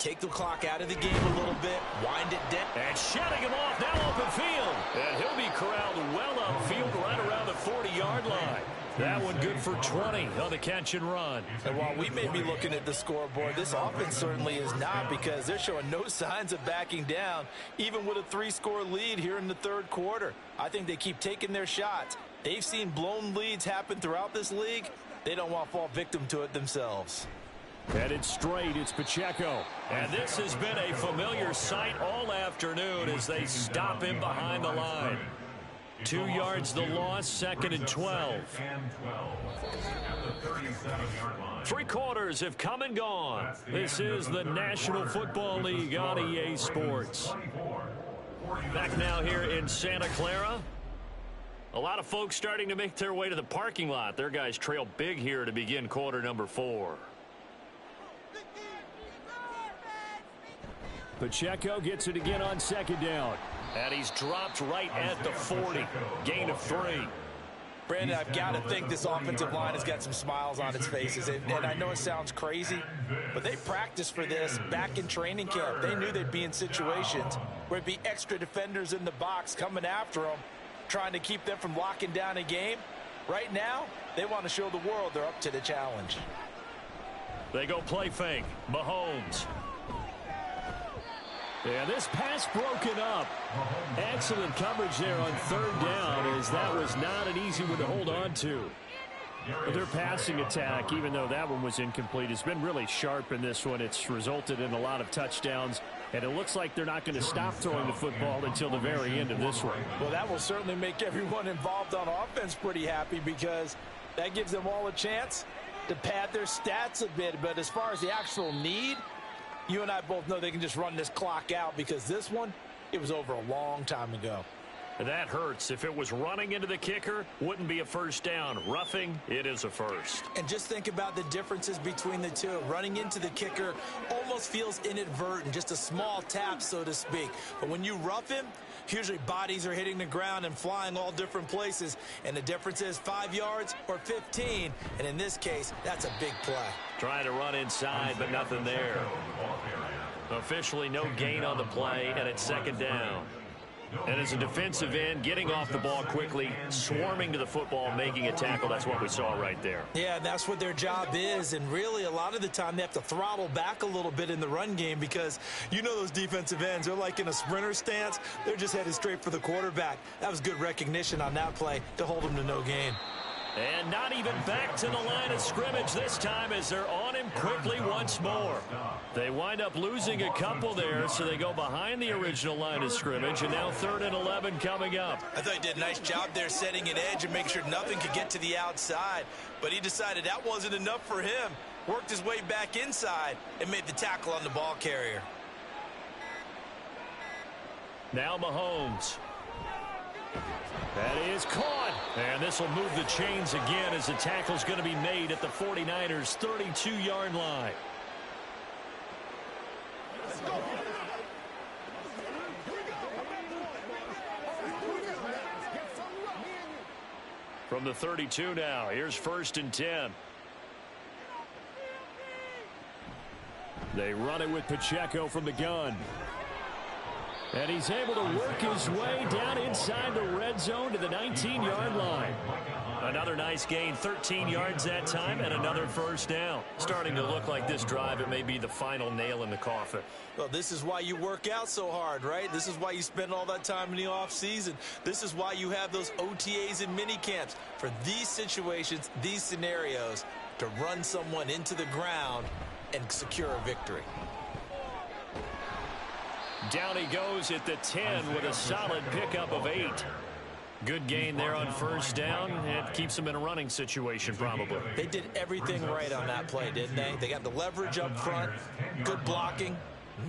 Take the clock out of the game a little bit, wind it down.
And shutting him off, now open field. And he'll be corralled well upfield right around the 40-yard line. That one good for 20 on the catch and run.
And while we may be looking at the scoreboard, this offense certainly is not, because they're showing no signs of backing down, even with a 3-score lead here in the 3rd quarter. I think they keep taking their shots. They've seen blown leads happen throughout this league. They don't want to fall victim to it themselves.
Headed straight, it's Pacheco. And this has been a familiar sight all afternoon as they stop him behind the line. 2 yards the loss, 2nd and 12. 3 quarters have come and gone. This is the National Football League on EA Sports. Back now here in Santa Clara. A lot of folks starting to make their way to the parking lot. Their guys trail big here to begin quarter number 4. Pacheco gets it again on 2nd down. And he's dropped right at the 40. Gain of 3.
Brandon, I've got to think this offensive line has got some smiles on its faces. And I know it sounds crazy, but they practiced for this back in training camp. They knew they'd be in situations where it'd be extra defenders in the box coming after them, trying to keep them from locking down a game. Right now, they want to show the world they're up to the challenge.
They go play fake. Mahomes. Yeah, this pass broken up. Excellent coverage there on third down, as that was not an easy one to hold on to. But their passing attack, even though that one was incomplete, has been really sharp in this one. It's resulted in a lot of touchdowns, and it looks like they're not going to stop throwing the football until the very end of this one.
Well, that will certainly make everyone involved on offense pretty happy, because that gives them all a chance to pad their stats a bit. But as far as the actual need, you and I both know they can just run this clock out, because this one, it was over a long time ago.
That hurts. If it was running into the kicker, wouldn't be a first down. Roughing, it is a first.
And just think about the differences between the two. Running into the kicker almost feels inadvertent, just a small tap, so to speak. But when you rough him, usually bodies are hitting the ground and flying all different places. And the difference is 5 yards or 15. And in this case, that's a big play.
Trying to run inside, but nothing there. Officially no gain on the play, and it's second down. And as a defensive end, getting off the ball quickly, swarming to the football, making a tackle, that's what we saw right there.
Yeah, that's what their job is. And really, a lot of the time, they have to throttle back a little bit in the run game, because you know those defensive ends, they're like in a sprinter stance. They're just headed straight for the quarterback. That was good recognition on that play to hold them to no gain.
And not even back to the line of scrimmage this time, as they're on him quickly once more. They wind up losing a couple there, so they go behind the original line of scrimmage, and now 3rd and 11 coming up.
I thought he did a nice job there setting an edge and making sure nothing could get to the outside. But he decided that wasn't enough for him. Worked his way back inside and made the tackle on the ball carrier.
Now Mahomes. That is caught. And this will move the chains again, as the tackle's going to be made at the 49ers' 32-yard line. From the 32 now, here's 1st and 10. They run it with Pacheco from the gun. And he's able to work his way down inside the red zone to the 19-yard line. Another nice gain, 13 yards that time, and another first down. Starting to look like this drive, it may be the final nail in the coffin.
Well, this is why you work out so hard, right? This is why you spend all that time in the offseason. This is why you have those OTAs and mini camps. For these situations, these scenarios, to run someone into the ground and secure a victory.
Down he goes at the 10 with a solid pickup of 8. Good gain there on first down. It keeps them in a running situation, probably.
They did everything right on that play, didn't they? They got the leverage up front, good blocking,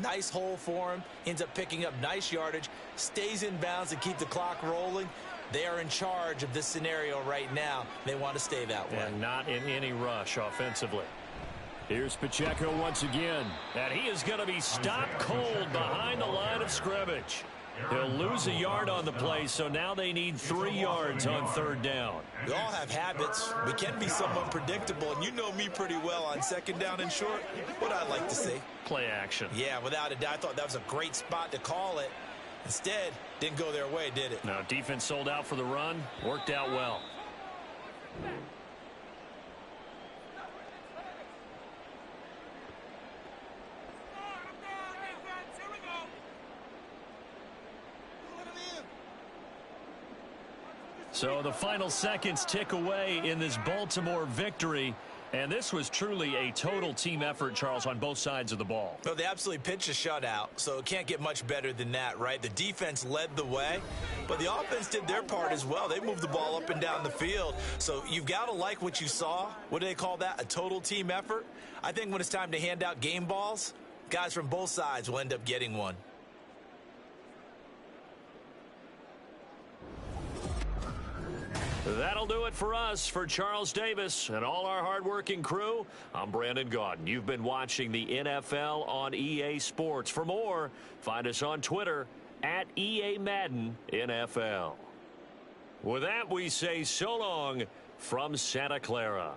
nice hole for him, ends up picking up nice yardage, stays in bounds to keep the clock rolling. They are in charge of this scenario right now. They want to stay that way.
And not in any rush offensively. Here's Pacheco once again, and he is going to be stopped cold behind the line of scrimmage. He'll lose a yard on the play, so now they need 3 yards on third down.
We all have habits. We can be somewhat predictable, and you know me pretty well on second down and short. What I like to see.
Play action.
Yeah, without a doubt. I thought that was a great spot to call it. Instead, didn't go their way, did it?
No, defense sold out for the run. Worked out well. So the final seconds tick away in this Baltimore victory. And this was truly a total team effort, Charles, on both sides of the ball.
Well, they absolutely pitched a shutout, so it can't get much better than that, right? The defense led the way, but the offense did their part as well. They moved the ball up and down the field. So you've got to like what you saw. What do they call that? A total team effort? I think when it's time to hand out game balls, guys from both sides will end up getting one.
That'll do it for us. For Charles Davis and all our hardworking crew, I'm Brandon Gaudin. You've been watching the NFL on EA Sports. For more, find us on Twitter at EA Madden NFL. With that, we say so long from Santa Clara.